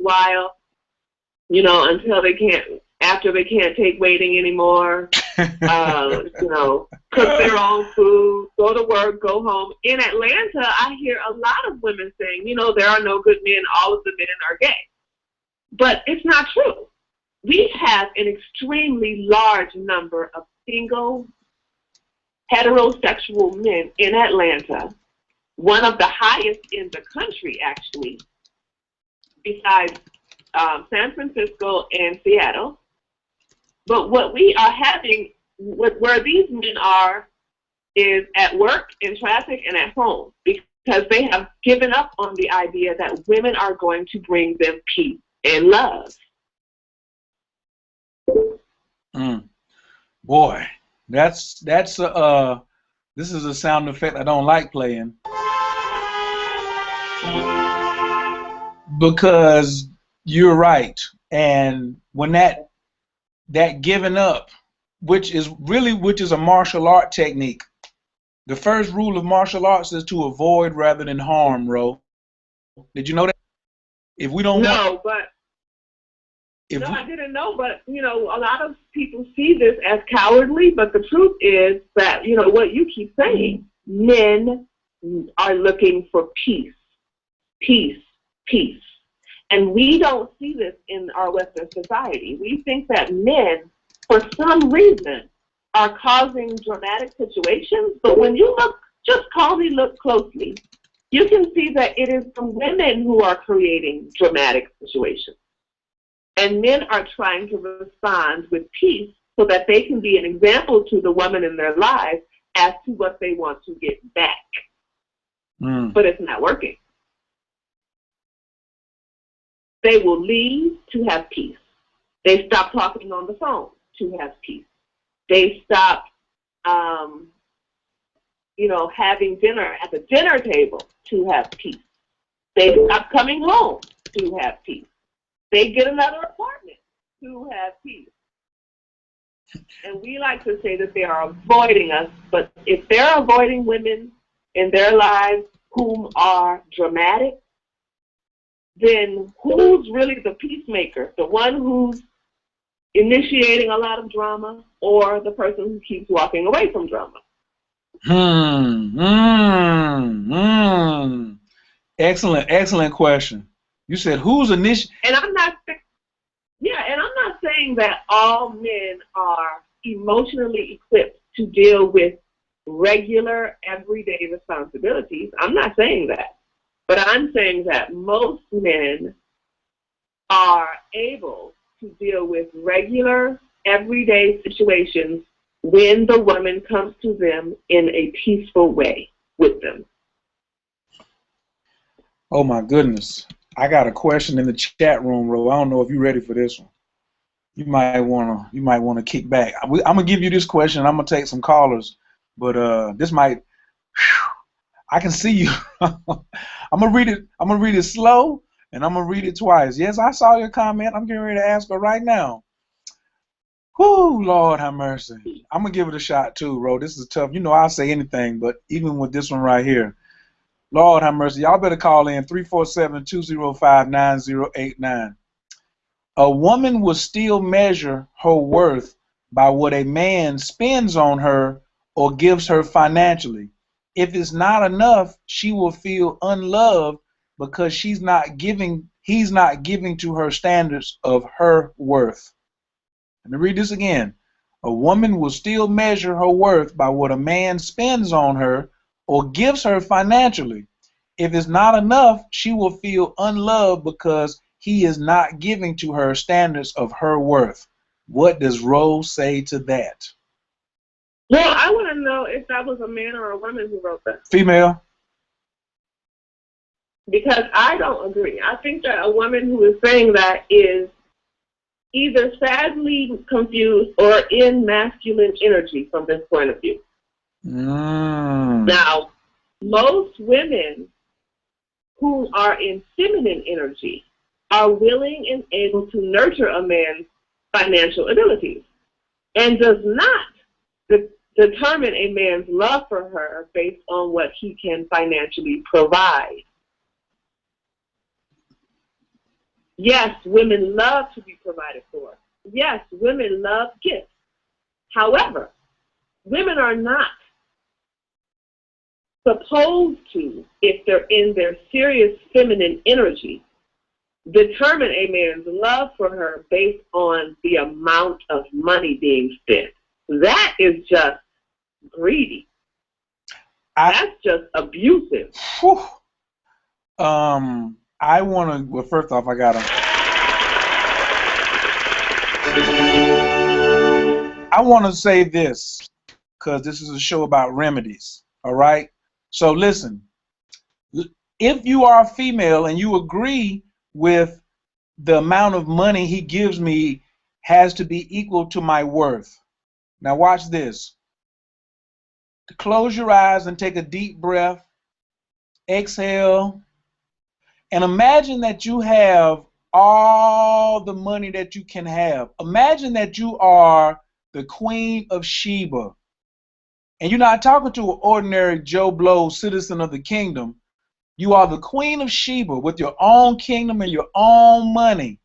you know, until they can't, after they can't take waiting anymore, you know, cook their own food, go to work, go home. In Atlanta, I hear a lot of women saying, you know, there are no good men, all of the men are gay. But it's not true. We have an extremely large number of single heterosexual men in Atlanta, one of the highest in the country, actually, besides San Francisco and Seattle. But what we are having, where these men are, is at work, in traffic, and at home, because they have given up on the idea that women are going to bring them peace and love. Boy, this is a sound effect I don't like playing, because you're right. And when that giving up, which is a martial art technique. The first rule of martial arts is to avoid rather than harm, Ro. Did you know that? If we don't I didn't know, but, you know, a lot of people see this as cowardly, but the truth is that, you know, what you keep saying, men are looking for peace, peace, peace. And we don't see this in our Western society. We think that men, for some reason, are causing dramatic situations, but when you look, just calmly look closely, you can see that it is the women who are creating dramatic situations. And men are trying to respond with peace so that they can be an example to the woman in their lives as to what they want to get back. But it's not working. They will leave to have peace. They stop talking on the phone to have peace. They stop, you know, having dinner at the dinner table to have peace. They stop coming home to have peace. They get another apartment to have peace. And we like to say that they are avoiding us, but if they're avoiding women in their lives whom are dramatic, then who's really the peacemaker? The one who's initiating a lot of drama, or the person who keeps walking away from drama? Excellent question. You said who's initiating? And I'm not saying that all men are emotionally equipped to deal with regular, everyday responsibilities. I'm not saying that. But I'm saying that most men are able to deal with regular, everyday situations when the woman comes to them in a peaceful way with them. Oh my goodness. I got a question in the chat room, Ro. I don't know if you're ready for this one. You might wanna kick back. I'm gonna give you this question. I'm gonna take some callers, but this might. I can see you. I'm gonna read it slow, and I'm gonna read it twice. Yes, I saw your comment. I'm getting ready to ask her right now. Whoo, Lord have mercy. I'm gonna give it a shot too, Ro. This is tough. You know I'll say anything, but even with this one right here, Lord have mercy. Y'all better call in 347-205-9089. A woman will still measure her worth by what a man spends on her or gives her financially. If it's not enough, she will feel unloved because he's not giving to her standards of her worth. Let me read this again. A woman will still measure her worth by what a man spends on her or gives her financially. If it's not enough, she will feel unloved because he is not giving to her standards of her worth. What does Rose say to that? Well, I want to know if that was a man or a woman who wrote that. Female. Because I don't agree. I think that a woman who is saying that is either sadly confused or in masculine energy from this point of view. Now, most women who are in feminine energy are willing and able to nurture a man's financial abilities and does not determine a man's love for her based on what he can financially provide. Yes, women love to be provided for. Yes, women love gifts. However, women are not supposed to, if they're in their serious feminine energy, determine a man's love for her based on the amount of money being spent. That is just greedy. That's just abusive. I want to, well, first off, I want to say this, because this is a show about remedies, all right? So listen, if you are a female and you agree with the amount of money he gives me has to be equal to my worth. Now watch this. Close your eyes and take a deep breath. Exhale. And imagine that you have all the money that you can have. Imagine that you are the Queen of Sheba. And you're not talking to an ordinary Joe Blow citizen of the kingdom. You are the Queen of Sheba with your own kingdom and your own money.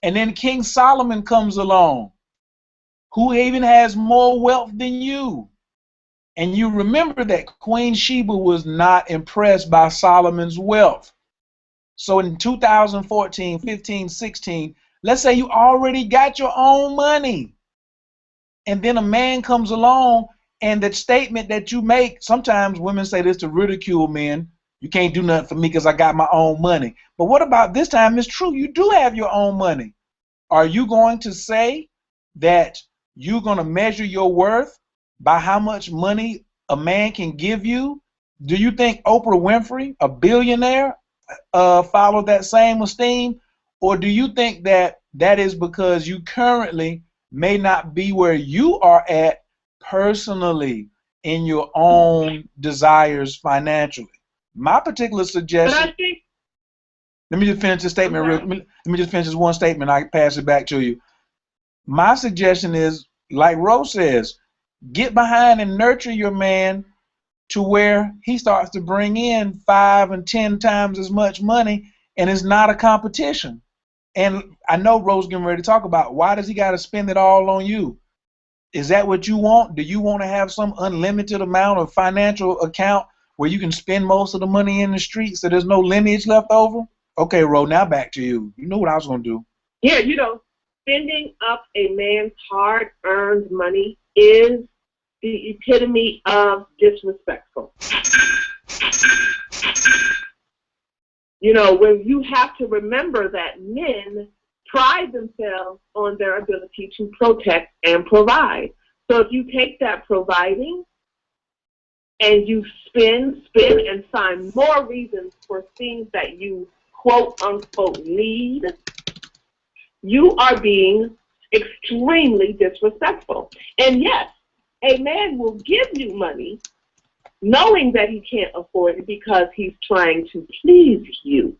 And then King Solomon comes along, who even has more wealth than you. And you remember that Queen Sheba was not impressed by Solomon's wealth. So in 2014, 15, 16, let's say you already got your own money. And then a man comes along, and that statement that you make, sometimes women say this to ridicule men. You can't do nothing for me because I got my own money. But what about this time? It's true. You do have your own money. Are you going to say that you're going to measure your worth by how much money a man can give you? Do you think Oprah Winfrey, a billionaire, followed that same esteem? Or do you think that that is because you currently may not be where you are at personally in your own desires financially? My particular suggestion, let me just finish this statement. Let me just finish this one statement. I pass it back to you. My suggestion is, like Rose says, get behind and nurture your man to where he starts to bring in 5 and 10 times as much money, and it's not a competition. And I know Rose getting ready to talk about, why does he got to spend it all on you? Is that what you want? Do you want to have some unlimited amount of financial account where you can spend most of the money in the streets so there's no lineage left over? Okay, Rose, now back to you. You know what I was going to do. Yeah, spending up a man's hard-earned money is the epitome of disrespectful. When you have to remember that men pride themselves on their ability to protect and provide. So if you take that providing and you spin and find more reasons for things that you quote unquote need, you are being extremely disrespectful. And yes, a man will give you money knowing that he can't afford it because he's trying to please you.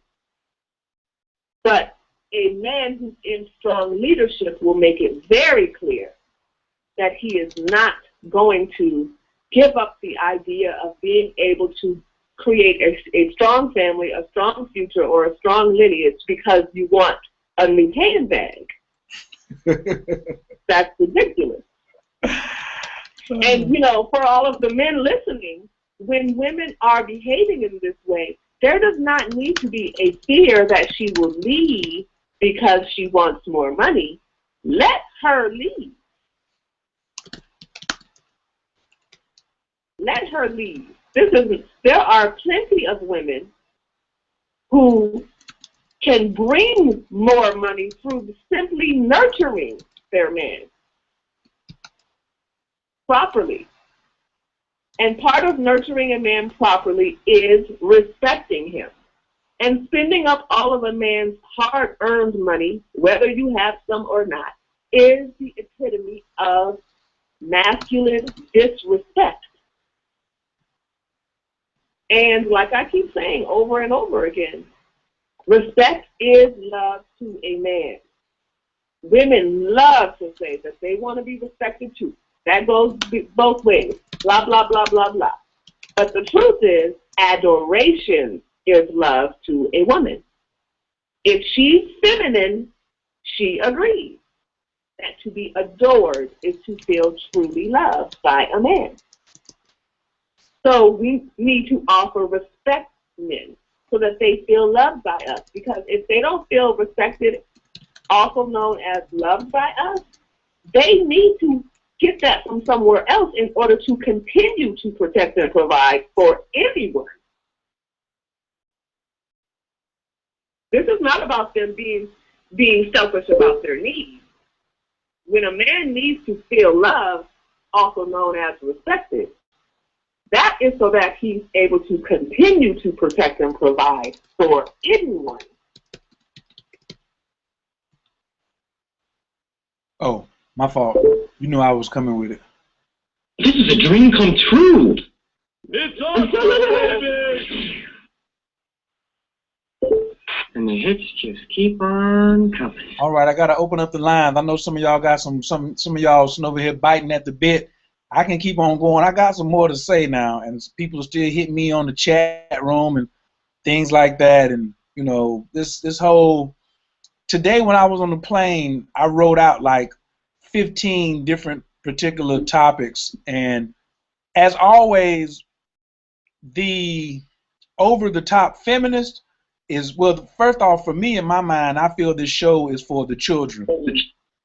But a man who's in strong leadership will make it very clear that he is not going to give up the idea of being able to create a strong family, a strong future, or a strong lineage because you want a new handbag. That's ridiculous. And, for all of the men listening, when women are behaving in this way, there does not need to be a fear that she will leave because she wants more money. Let her leave. Let her leave. There are plenty of women who can bring more money through simply nurturing their man properly. And part of nurturing a man properly is respecting him. And spending up all of a man's hard-earned money, whether you have some or not, is the epitome of masculine disrespect. And like I keep saying over and over again, respect is love to a man. Women love to say that they want to be respected too. That goes both ways. Blah, blah, blah, blah, blah. But the truth is, adoration is love to a woman. If she's feminine, she agrees that to be adored is to feel truly loved by a man. So we need to offer respect to men so that they feel loved by us. Because if they don't feel respected, also known as loved by us, they need to get that from somewhere else in order to continue to protect and provide for anyone. This is not about them being selfish about their needs. When a man needs to feel loved, also known as respected, that is so that he's able to continue to protect and provide for anyone. Oh, my fault. You knew I was coming with it. This is a dream come true. It's awesome, baby! And the hits just keep on coming. All right, I gotta open up the lines. I know some of y'all got some of y'all sitting over here biting at the bit. I can keep on going. I got some more to say now, and people are still hitting me on the chat room and things like that. And this whole today when I was on the plane, I wrote out like 15 different particular topics, and as always, the over-the-top feminist is, well, first off, for me in my mind, I feel this show is for the children,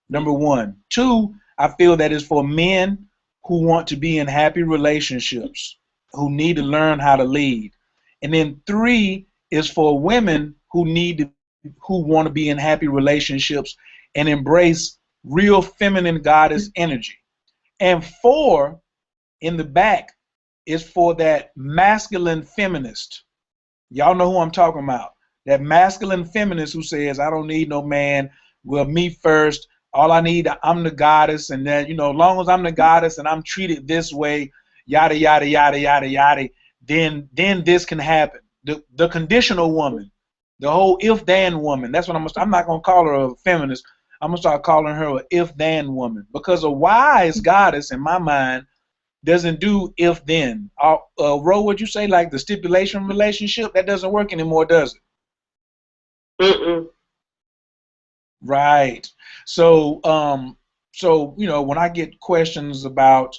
number one. Two, I feel that it's for men who want to be in happy relationships, who need to learn how to lead. And then three is for women who want to be in happy relationships and embrace real feminine goddess energy. And four, in the back, is for that masculine feminist. Y'all know who I'm talking about. That masculine feminist who says, I don't need no man, well, me first, all I need, I'm the goddess, and then, as long as I'm the goddess and I'm treated this way, yada, yada, yada, yada, yada, then this can happen. The conditional woman, the whole if-then woman, that's what I'm not going to call her a feminist. I'm going to start calling her a if-then woman, because a wise goddess, in my mind, doesn't do if-then. Ro, would you say like the stipulation relationship? That doesn't work anymore, does it? Right. So, so when I get questions about,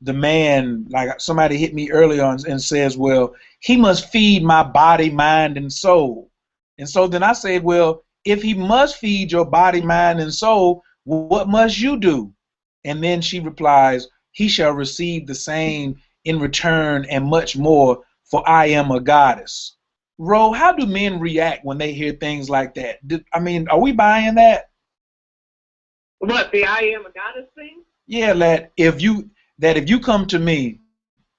the man, like somebody hit me earlier on and says, well, he must feed my body, mind, and soul. And so then I said, well, if he must feed your body, mind, and soul, what must you do? And then she replies, he shall receive the same in return and much more, for I am a goddess. Ro, how do men react when they hear things like that? Are we buying that? What, the I am a goddess thing? Yeah, that if you come to me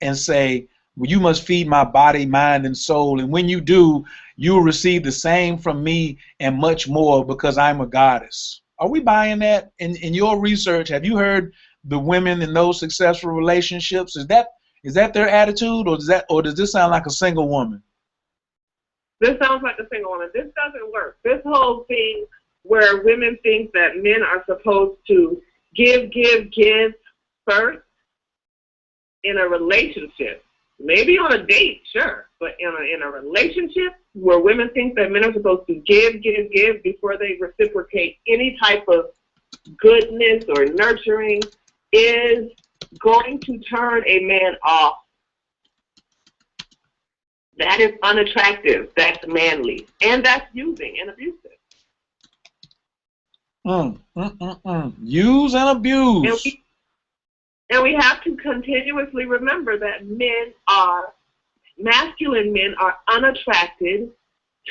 and say, well, you must feed my body, mind, and soul, and when you do, you'll receive the same from me and much more because I'm a goddess. Are we buying that? In your research, have you heard the women in those successful relationships? Is that their attitude, or does this sound like a single woman? This sounds like a single woman. This doesn't work. This whole thing where women think that men are supposed to give first in a relationship. Maybe on a date, sure, but in a relationship where women think that men are supposed to give before they reciprocate any type of goodness or nurturing is going to turn a man off. That is unattractive. That's manly. And that's using and abusive. Use and abuse. And we have to continuously remember that masculine men are unattracted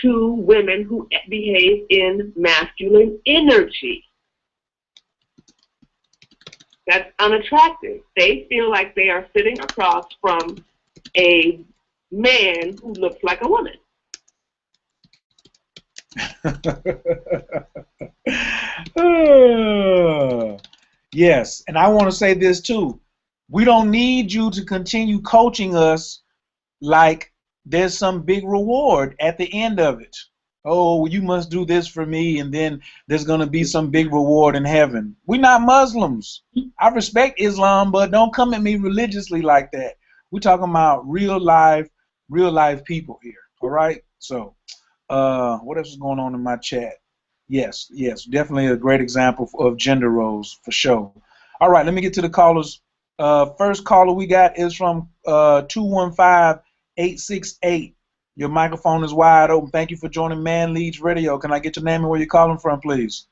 to women who behave in masculine energy. That's unattractive. They feel like they are sitting across from a man who looks like a woman. Yes, and I want to say this too. We don't need you to continue coaching us like there's some big reward at the end of it. Oh, you must do this for me, and then there's going to be some big reward in heaven. We're not Muslims. I respect Islam, but don't come at me religiously like that. We're talking about real life people here. All right? So, what else is going on in my chat? Yes, definitely a great example of gender roles for sure. All right, let me get to the callers. First caller we got is from 215-868. Your microphone is wide open. Thank you for joining Man Leads Radio. Can I get your name and where you're calling from, please?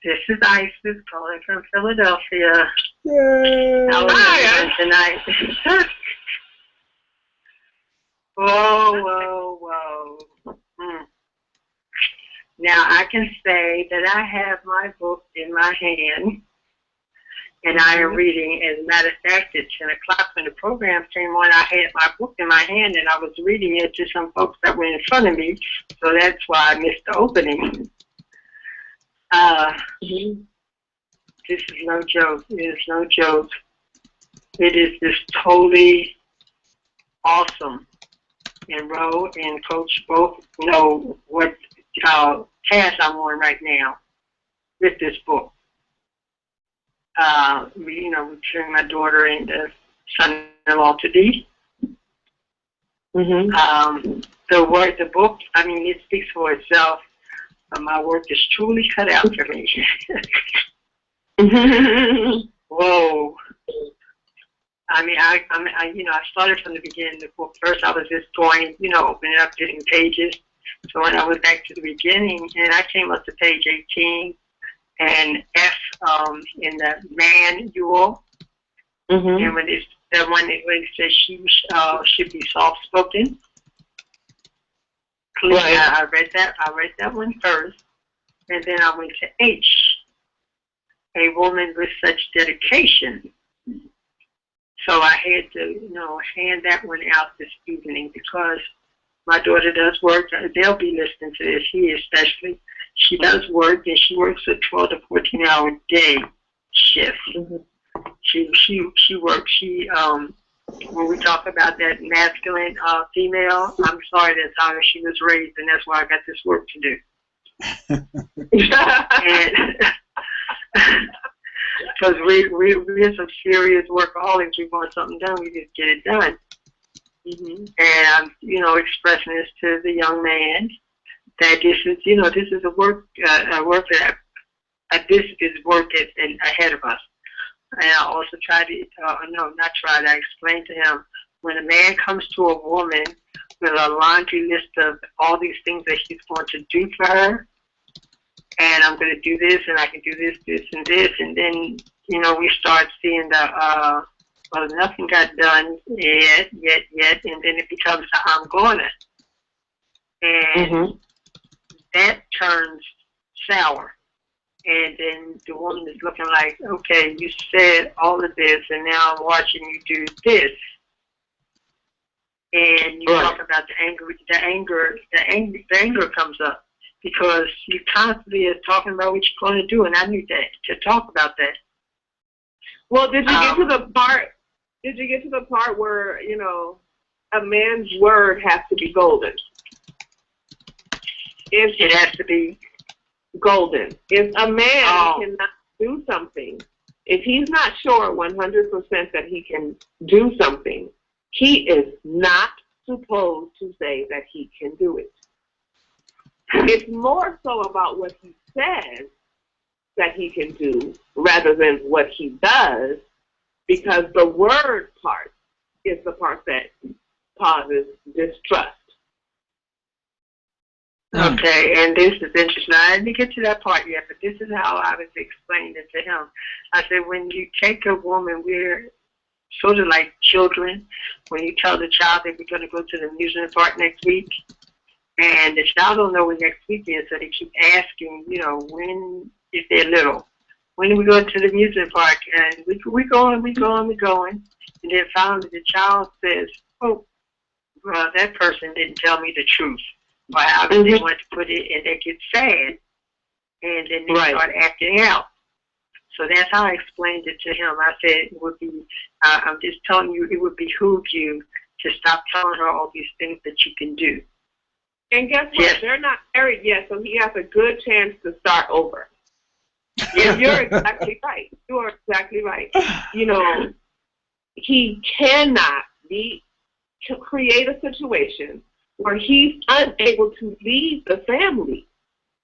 This is Isis calling from Philadelphia. Yay! How are you doing tonight? Whoa. Now, I can say that I have my book in my hand, and I am reading. As a matter of fact, at 10 o'clock when the program came on, I had my book in my hand, and I was reading it to some folks that were in front of me, so that's why I missed the opening. This is no joke. It is no joke. It is just totally awesome. And Ro and Coach both know what task I'm on right now with this book. We turn my daughter into son-in-law to be. The book, it speaks for itself. My work is truly cut out for me. Whoa. I started from the beginning of the book. First, I was just going, opening up, getting pages. So when I went back to the beginning, and I came up to page 18, and F in the manual, and when it says she should be soft-spoken, right. I read that one first, and then I went to H, a woman with such dedication. So I had to, hand that one out this evening because my daughter does work. They'll be listening to this, she especially. She does work, and she works a 12 to 14-hour day shift. She works. When we talk about that masculine female, I'm sorry, that's how she was raised, and that's why I got this work to do. Because we're some serious workaholics. We want something done, we just get it done. Mm-hmm. And I'm, expressing this to the young man that this is a work that this is work ahead of us. And I also try to, I explain to him, when a man comes to a woman with a laundry list of all these things that he's going to do for her, and I'm going to do this, and I can do this, this, and this, and then, we start seeing well, nothing got done yet, and then it becomes I'm gonna. And that turns sour. And then the woman is looking like, okay, you said all of this, and now I'm watching you do this. And you talk about the anger comes up because you constantly are talking about what you're going to do, and I need to talk about that. Well, did you get to the part? Did you get to the part where a man's word has to be golden? It has to be golden. If a man cannot do something, if he's not sure 100% that he can do something, he is not supposed to say that he can do it. It's more so about what he says that he can do rather than what he does, because the word part is the part that causes distrust. Okay, and this is interesting. I didn't get to that part yet, but this is how I was explaining it to him. I said, when you take a woman, we're sort of like children. When you tell the child that we're going to go to the amusement park next week, and the child don't know when next week is, so they keep asking, when, if they're little, when are we going to the amusement park? And we're going. And then finally the child says, oh, well, that person didn't tell me the truth. Or however they want to put it, and they get sad, and then they start acting out. So that's how I explained it to him. I said it would be, I'm just telling you, it would behoove you to stop telling her all these things that you can do. And guess what? Yes. They're not married yet, so he has a good chance to start over. Yes, you're exactly right. You are exactly right. He cannot create a situation where he's unable to leave the family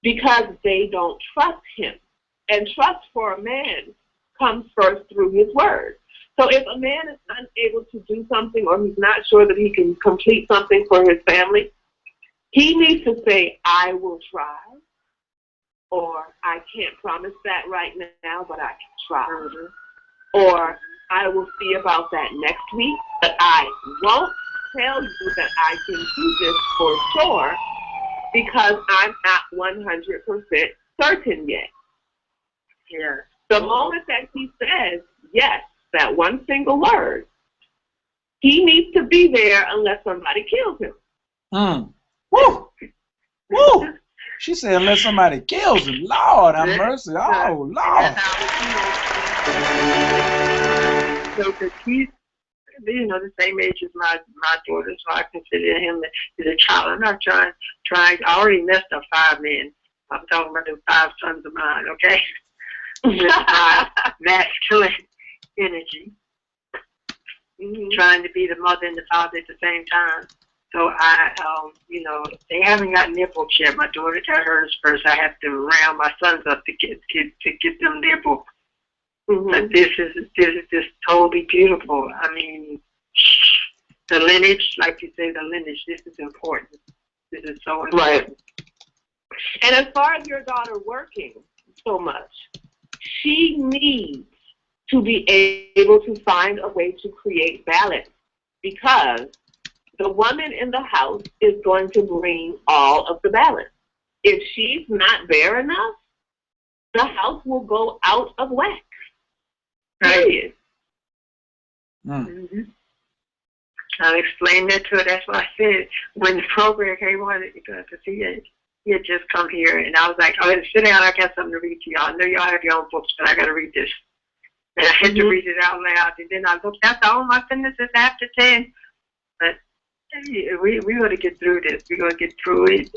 because they don't trust him. And trust for a man comes first through his word. So if a man is unable to do something, or he's not sure that he can complete something for his family, he needs to say, I will try, or I can't promise that right now, but I can try. Or I will see about that next week, but I won't tell you that I can do this for sure because I'm not 100% certain yet. Yeah. The moment that he says yes, that one single word, he needs to be there unless somebody kills him. Woo! Woo! She said unless somebody kills him. Lord have mercy. Oh, Lord. So because he's, the same age as my daughter, so I consider him as a child. I'm not trying. I already messed up 5 men. I'm talking about the 5 sons of mine, okay? With my masculine energy. Trying to be the mother and the father at the same time. So they haven't got nipples yet. My daughter got hers first. I have to round my sons up to get them nipples. But this is just totally beautiful. I mean, the lineage, like you say, the lineage. This is important. This is so important. Right. And as far as your daughter working so much, she needs to be able to find a way to create balance, because the woman in the house is going to bring all of the balance. If she's not there enough, the house will go out of whack. Period. I explained that to her. That's what I said when the program came on, because he had just come here, and I was like, "Oh, sit down. I got something to read to y'all. I know y'all have your own books, but I got to read this." And I had to read it out loud, and then I looked at all my goodness, it's after 10. But we're going to get through this. We're going to get through it.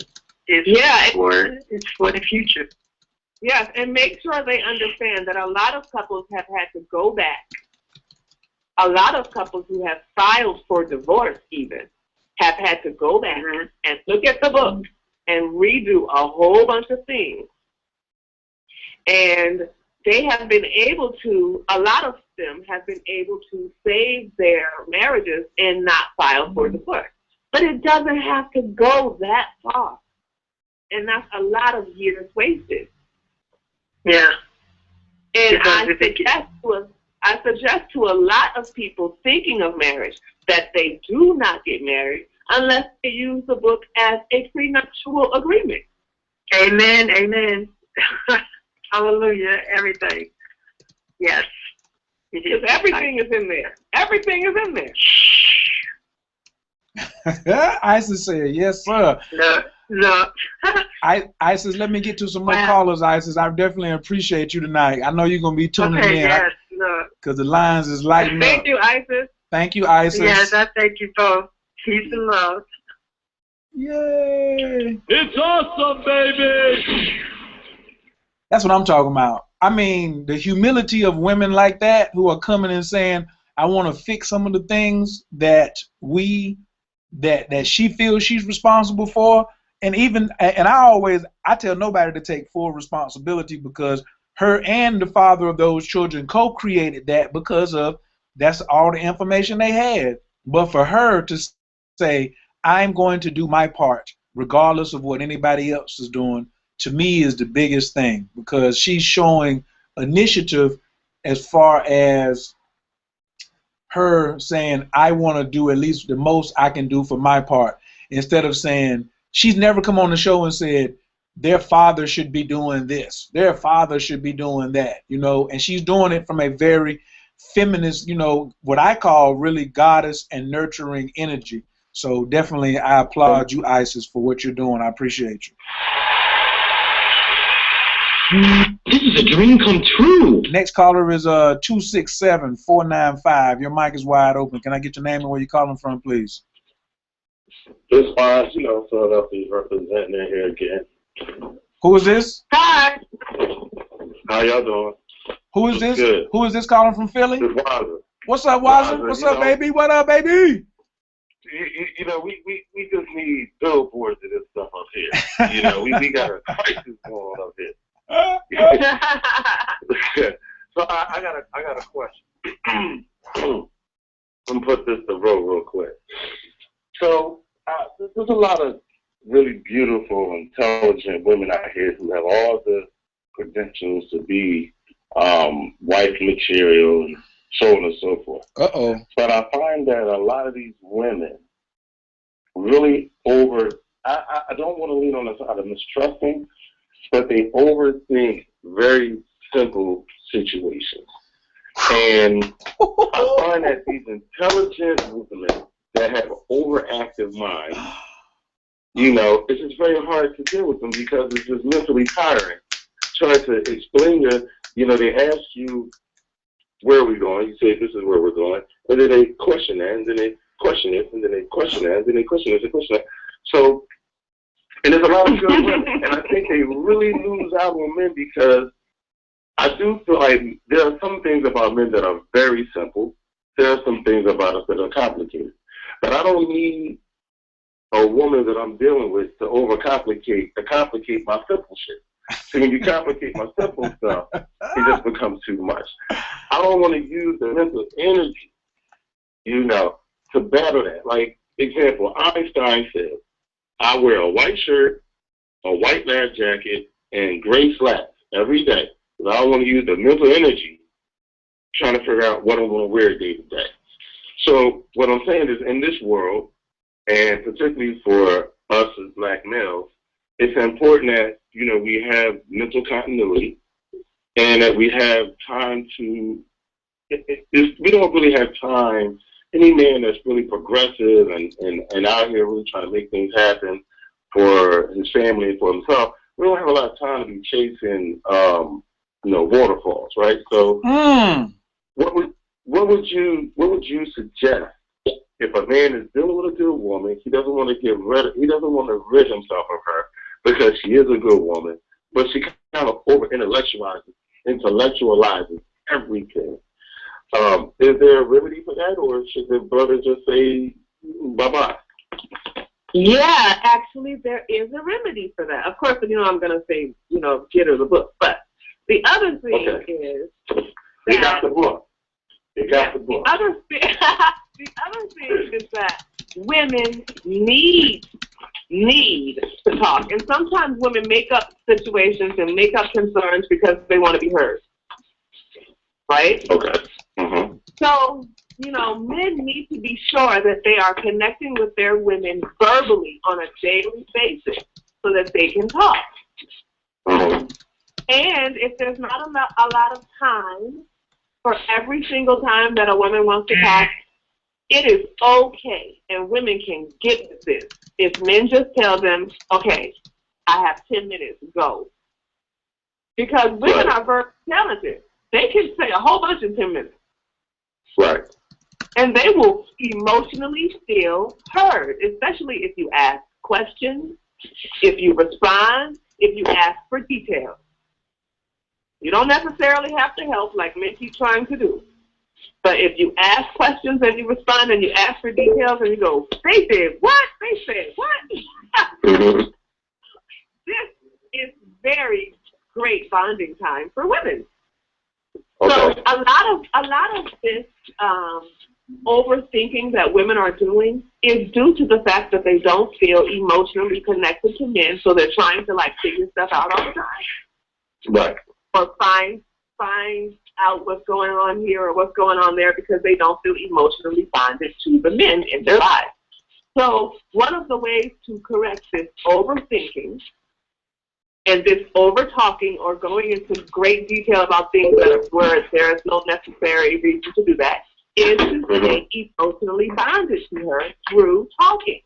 It's for the future. Yes, and make sure they understand that a lot of couples have had to go back a lot of couples who have filed for divorce even have had to go back and look at the book and redo a whole bunch of things. And they have been able to, a lot of them have been able to save their marriages and not file for divorce. But it doesn't have to go that far. And that's a lot of years wasted. Yeah. And I suggest to a lot of people thinking of marriage that they do not get married unless they use the book as a prenuptial agreement. Amen, amen. Hallelujah, everything. Yes. Because everything is in there. Everything is in there. Isis said, yes, sir. No. Isis, let me get to some more callers, Isis. I definitely appreciate you tonight. I know you're going to be tuning in. Yes, because the lines is lighting up. Thank you, Isis. Thank you, Isis. Yes, I thank you both. Peace and love. Yay. It's awesome, baby. That's what I'm talking about. I mean, the humility of women like that who are coming and saying, I want to fix some of the things that that she feels she's responsible for. And I tell nobody to take full responsibility because her and the father of those children co-created that because that's all the information they had. But for her to say, I'm going to do my part, regardless of what anybody else is doing, to me is the biggest thing, because she's showing initiative as far as her saying, I want to do at least the most I can do for my part, instead of saying, she's never come on the show and said, their father should be doing this, their father should be doing that, and she's doing it from a very feminist, what I call really goddess and nurturing energy. So definitely I applaud you, Isis, for what you're doing. I appreciate you. This is a dream come true. Next caller is 267-495. Your mic is wide open. Can I get your name and where you're calling from, please? This wise, Philadelphia representing it here again. Who is this? Hi. How y'all doing? Who is this? Good. Who is this calling from Philly? This Wiser. What's up, Wiser? What's up, baby? What up, baby? We just need billboards of this stuff up here. We got a crisis going on up here. So I got a question. I'm gonna put this to roll real quick. So there's a lot of really beautiful, intelligent women out here who have all the credentials to be wife material and so on and so forth. But I find that a lot of these women really I don't want to lean on the side of mistrusting, but they overthink very simple situations. And I find that these intelligent women that have an overactive mind, it's just very hard to deal with them because it's just mentally tiring. Trying to explain they ask you, where are we going? You say, this is where we're going. And then they question that, and then they question it, and then they question that, and then they question it, and question that. So, and there's a lot of good women, and I think they really lose out on men because I do feel like there are some things about men that are very simple. There are some things about us that are complicated. But I don't need a woman that I'm dealing with to complicate my simple shit. So when you complicate my simple stuff, it just becomes too much. I don't want to use the mental energy, to battle that. Like, example, Einstein said, I wear a white shirt, a white lab jacket, and gray slacks every day. Because I don't want to use the mental energy trying to figure out what I'm going to wear day to day. So what I'm saying is, in this world, and particularly for us as black males, it's important that, we have mental continuity and that we have time to, we don't really have time. Any man that's really progressive and out here really trying to make things happen for his family and for himself, we don't have a lot of time to be chasing, waterfalls, right? So, what would you suggest if a man is dealing with a good woman? He doesn't want to rid himself of her because she is a good woman, but she kind of over intellectualizes everything. Is there a remedy for that, or should the brother just say bye-bye? Yeah, actually, there is a remedy for that. Of course, I'm going to say, get her the book. But the other thing is that You got the book. You got the book. The other thing is that women need to talk. And sometimes women make up situations and make up concerns because they want to be heard. Right? Okay. Mm-hmm. So, men need to be sure that they are connecting with their women verbally on a daily basis so that they can talk. Mm-hmm. And if there's not a lot of time for every single time that a woman wants to talk, it is okay, and women can get with this. If men just tell them, okay, I have 10 minutes, go. Because women are very talented. They can say a whole bunch in 10 minutes. Right. And they will emotionally feel heard, especially if you ask questions, if you respond, if you ask for details. You don't necessarily have to help like men keep trying to do. But if you ask questions and you respond and you ask for details and you go, they did what? They said what? This is very great bonding time for women. Okay. So a lot of this overthinking that women are doing is due to the fact that they don't feel emotionally connected to men, so they're trying to figure stuff out all the time. Right. Or find out what's going on here or what's going on there because they don't feel emotionally bonded to the men in their lives. So one of the ways to correct this overthinking and this over-talking or going into great detail about things where there is no necessary reason to do that is to stay emotionally bonded to her through talking.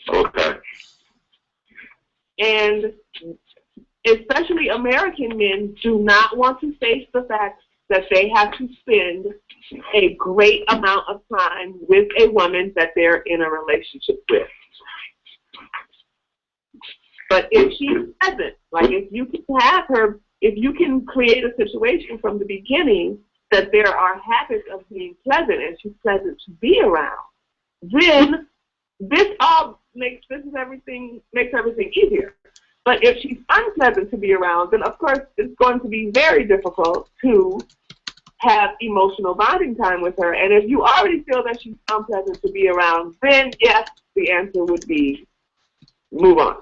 Okay. And especially American men do not want to face the fact that they have to spend a great amount of time with a woman that they're in a relationship with. But if she's present, if you can have her, if you can create a situation from the beginning that there are habits of being pleasant and she's pleasant to be around, then this makes everything easier. But if she's unpleasant to be around, then of course it's going to be very difficult to have emotional bonding time with her. And if you already feel that she's unpleasant to be around, then yes, the answer would be move on.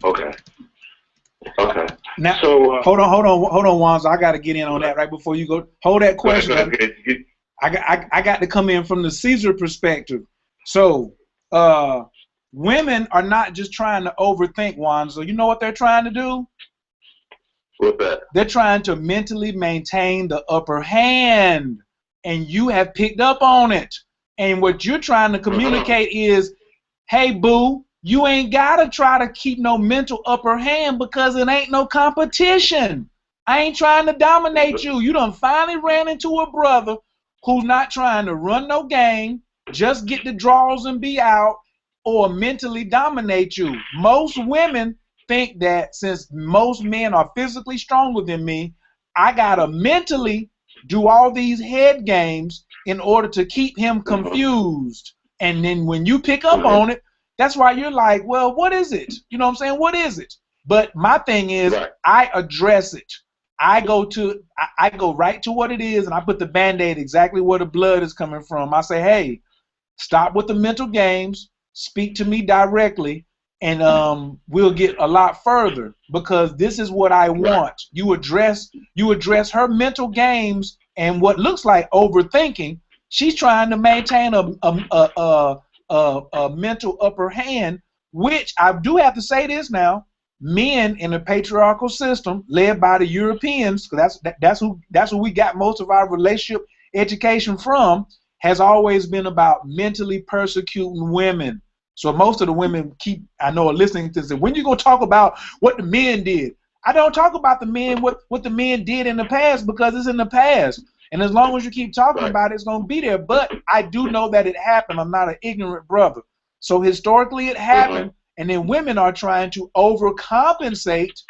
Okay. Okay. Now, so hold on, Wanza. I got to get in on that right before you go. Hold that question. I got to come in from the Caesar perspective. So, women are not just trying to overthink, Wanza. You know what they're trying to do? What's that? They're trying to mentally maintain the upper hand, and you have picked up on it. And what you're trying to communicate is, hey, boo, you ain't got to try to keep no mental upper hand because it ain't no competition. I ain't trying to dominate you. You done finally ran into a brother who's not trying to run no game, just get the draws and be out, or mentally dominate you. Most women think that since most men are physically stronger than me, I got to mentally do all these head games in order to keep him confused. And then when you pick up on it, that's why you're like, well, what is it? You know what I'm saying? What is it? But my thing is, I address it. I go right to what it is, and I put the Band-Aid exactly where the blood is coming from. I say, hey, stop with the mental games. Speak to me directly, and we'll get a lot further, because this is what I want. You address her mental games and what looks like overthinking. She's trying to maintain a mental upper hand, which I do have to say this now. Men in a patriarchal system led by the Europeans, because that's who we got most of our relationship education from, has always been about mentally persecuting women. So most of the women are listening to this. When you go talk about what the men did, I don't talk about the men, what the men did in the past, because it's in the past. And as long as you keep talking about it, it's going to be there. But I do know that it happened. I'm not an ignorant brother. So historically it happened, and then women are trying to overcompensate,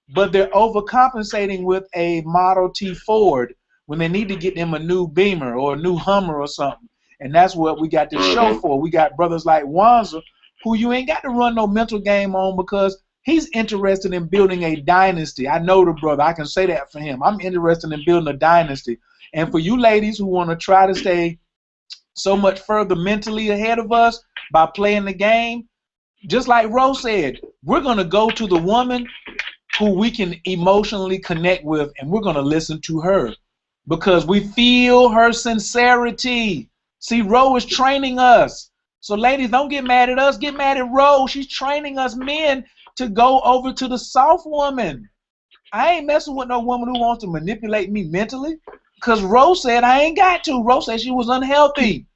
but they're overcompensating with a Model T Ford, when they need to get them a new Beamer or a new Hummer or something. And that's what we got this show for. We got brothers like Wanza, who you ain't got to run no mental game on because he's interested in building a dynasty. I know the brother. I can say that for him. I'm interested in building a dynasty. And for you ladies who want to try to stay so much further mentally ahead of us by playing the game, just like Rose said, we're going to go to the woman who we can emotionally connect with, and we're going to listen to her because we feel her sincerity. See, Rose is training us. So ladies, don't get mad at us. Get mad at Rose. She's training us men to go over to the soft woman. I ain't messing with no woman who wants to manipulate me mentally because Rose said I ain't got to. Rose said she was unhealthy.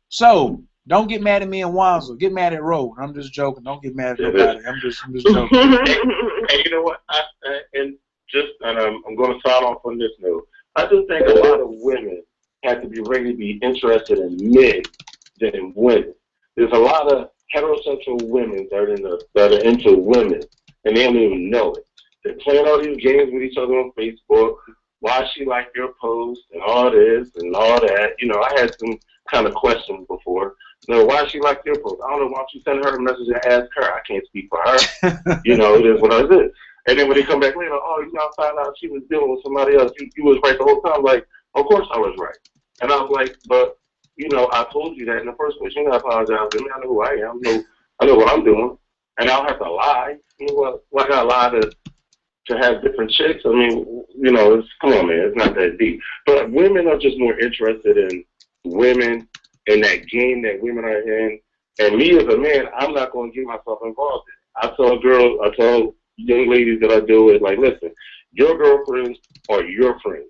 So don't get mad at me and Wanza. Get mad at Rose. I'm just joking. Don't get mad at nobody. I'm just joking. And you know what? I'm going to sign off on this note. I just think a lot of women have to be ready to be interested in men than women. There's a lot of heterosexual women that are into women, and they don't even know it. They're playing all these games with each other on Facebook. Why she like your post and all this and all that. You know, I had some kind of questions before. You know, why she like your post? I don't know. Why don't you send her a message and ask her? I can't speak for her. You know, it is what it is. And then when they come back later, oh, you know, I found out she was dealing with somebody else. You was right the whole time. Like, of course I was right. And I was like, but, you know, I told you that in the first place. You know, I apologize to me. I know who I am. I know what I'm doing. And I don't have to lie. You know what? Why gotta lie to have different chicks? I mean, you know, come on, man. It's not that deep. But women are just more interested in women and that game that women are in. And me as a man, I'm not going to get myself involved in it. I tell young ladies that I deal with, like, listen, your girlfriends are your friends.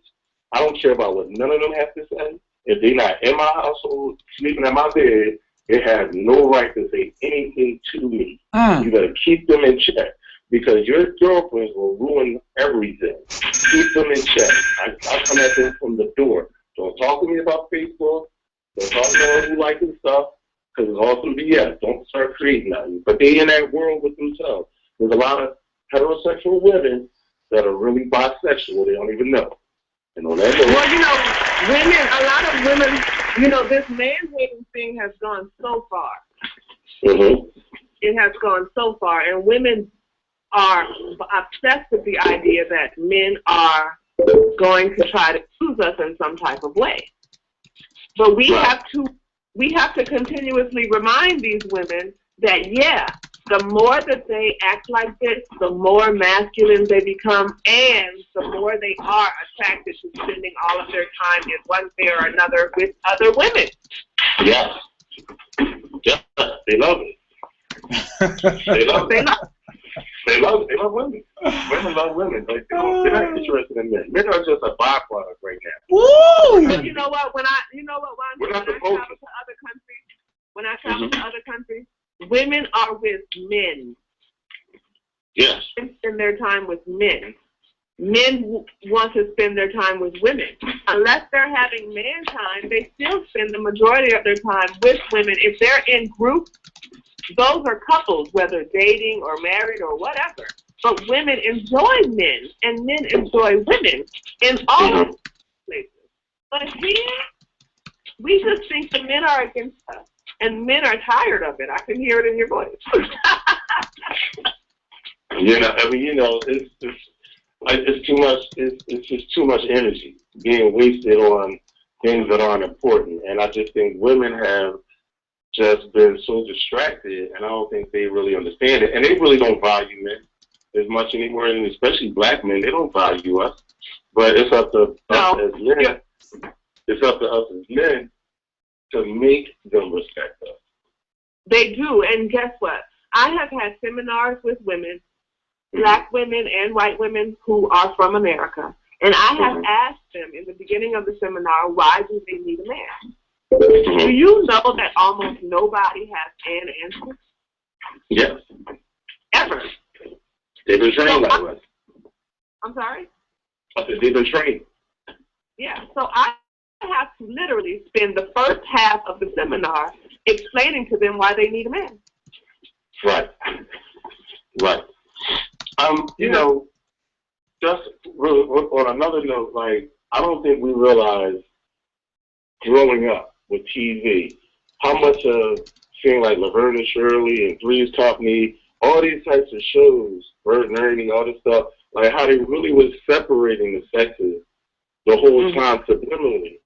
I don't care about what none of them have to say. If they're not in my household, sleeping in my bed, they have no right to say anything to me. You better keep them in check because your girlfriends will ruin everything. Keep them in check. I come at them from the door. Don't talk to me about Facebook. Don't talk to me who like this stuff because it's all through BS. Don't start creating nothing. But they in that world with themselves. There's a lot of heterosexual women that are really bisexual. They don't even know. And on that well, you know, women, a lot of women, you know, this man-hating thing has gone so far. It has gone so far. And women are obsessed with the idea that men are going to try to use us in some type of way. But we have to continuously remind these women that, yeah, the more that they act like this, the more masculine they become, and the more they are attracted to spending all of their time in one way or another with other women. Yeah. Yeah, they love it. They love it. They love women. Women love women. They're not interested in men. Men are just a byproduct right now. Woo! So you know what? When I travel to other countries, women are with men. Yes. They spend their time with men. Men want to spend their time with women. Unless they're having man time, they still spend the majority of their time with women. If they're in groups, those are couples, whether dating or married or whatever. But women enjoy men, and men enjoy women in all places. But here, we just think the men are against us, and men are tired of it. I can hear it in your voice. You know, I mean, you know, it's too much. It's just too much energy being wasted on things that aren't important. And I just think women have just been so distracted, and I don't think they really understand it. And they really don't value men as much anymore, and especially black men. They don't value us. But it's up to us as men. It's up to us as men to make them respect us. They do, and guess what? I have had seminars with women, black women and white women who are from America, and I have asked them in the beginning of the seminar, why do they need a man? Do you know that almost nobody has an answer? Yes. Ever. They've been trained that way. I'm sorry? I said they've been trained. Yeah, so I have to literally spend the first half of the seminar explaining to them why they need a man. Right. You know, just really, on another note, like, I don't think we realize growing up with TV how much of seeing like Laverne and Shirley and Three's Company, all these types of shows, Bert and Ernie, all this stuff, like how they really was separating the sexes the whole time subliminally.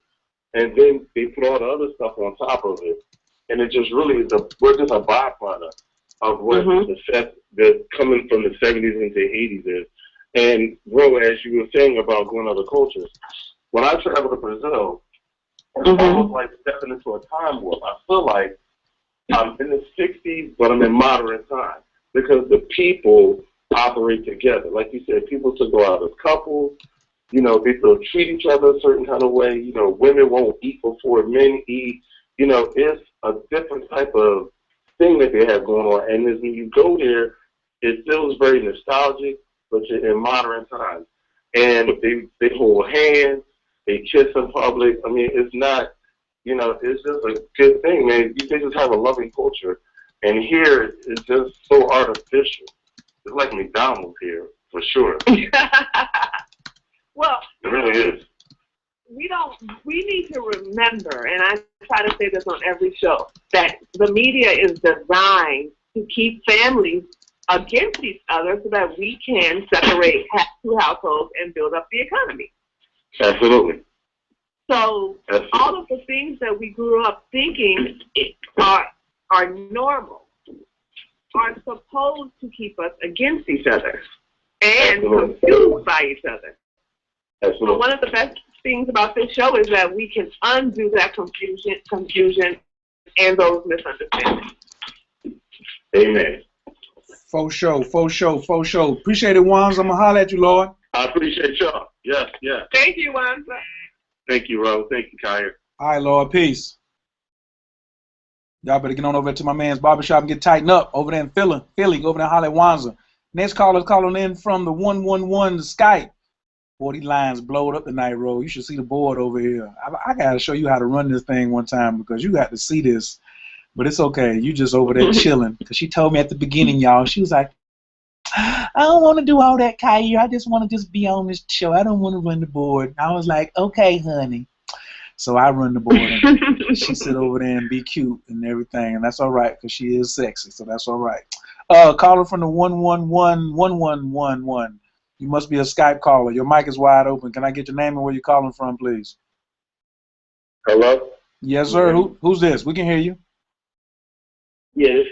And then they put all the other stuff on top of it. And it just really is we're just a byproduct of what the coming from the 70s into the 80s is. And, bro, as you were saying about going to other cultures, when I travel to Brazil, it's almost like stepping into a time warp. I feel like I'm in the 60s, but I'm in modern time because the people operate together. Like you said, people still go out as couples. You know, they still treat each other a certain kind of way. You know, women won't eat before men eat. You know, it's a different type of thing that they have going on. And when you go there, it feels very nostalgic, but you're in modern times. And they hold hands, they kiss in public. I mean, it's not, you know, it's just a good thing, man. They just have a loving culture. And here, it's just so artificial. It's like McDonald's here, for sure. Well, it really is. We need to remember, and I try to say this on every show, that the media is designed to keep families against each other so that we can separate two households and build up the economy. Absolutely. So all of the things that we grew up thinking are normal are supposed to keep us against each other and confused by each other. Absolutely. So one of the best things about this show is that we can undo that confusion and those misunderstandings. Amen. Faux show. Appreciate it, Wanza. I'm going to holler at you, Lord. I appreciate y'all. Yes. Thank you, Wanza. Thank you, Rose. Thank you, Kyer. All right, Lord. Peace. Y'all better get on over to my man's barbershop and get tightened up over there in Philly. Go over there and holler at Wanza. Next caller's calling in from the 111 Skype. Boy, these lines blowed up tonight, Ro. You should see the board over here. I got to show you how to run this thing one time because you got to see this. But it's okay. You just over there chilling. Because she told me at the beginning, y'all, she was like, I don't want to do all that, Kyer. I just want to just be on this show. I don't want to run the board. I was like, okay, honey. So I run the board. And she sit over there and be cute and everything. And that's all right because she is sexy. So that's all right. Caller from the 111. You must be a Skype caller. Your mic is wide open. Can I get your name and where you're calling from, please? Hello? Yes, sir. Who's this? We can hear you. Yeah, this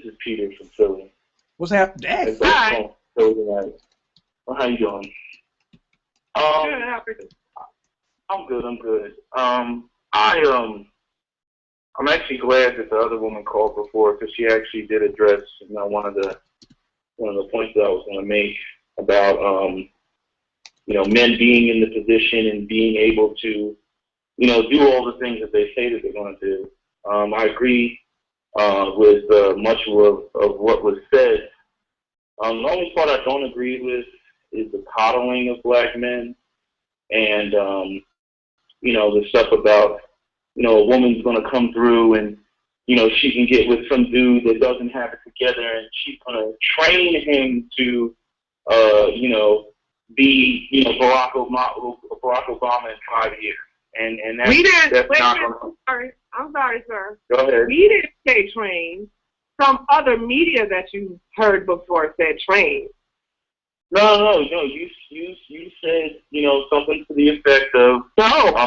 is Peter from Philly. What's happening? Hi. Well, how you doing? I'm good. I'm actually glad that the other woman called before because she actually did address, you know, one of the points that I was going to make about you know, men being in the position and being able to, you know, do all the things that they say that they're going to do. I agree with much of what was said. The only part I don't agree with is the coddling of black men and, you know, the stuff about, you know, a woman's going to come through and, you know, she can get with some dude that doesn't have it together and she's going to train him to, you know, be, you know, Barack Obama in 5 years. And that's not I'm sorry, sir. Go ahead. We didn't say train. Some other media that you heard before said train. No. You said, you know, something to the effect of I will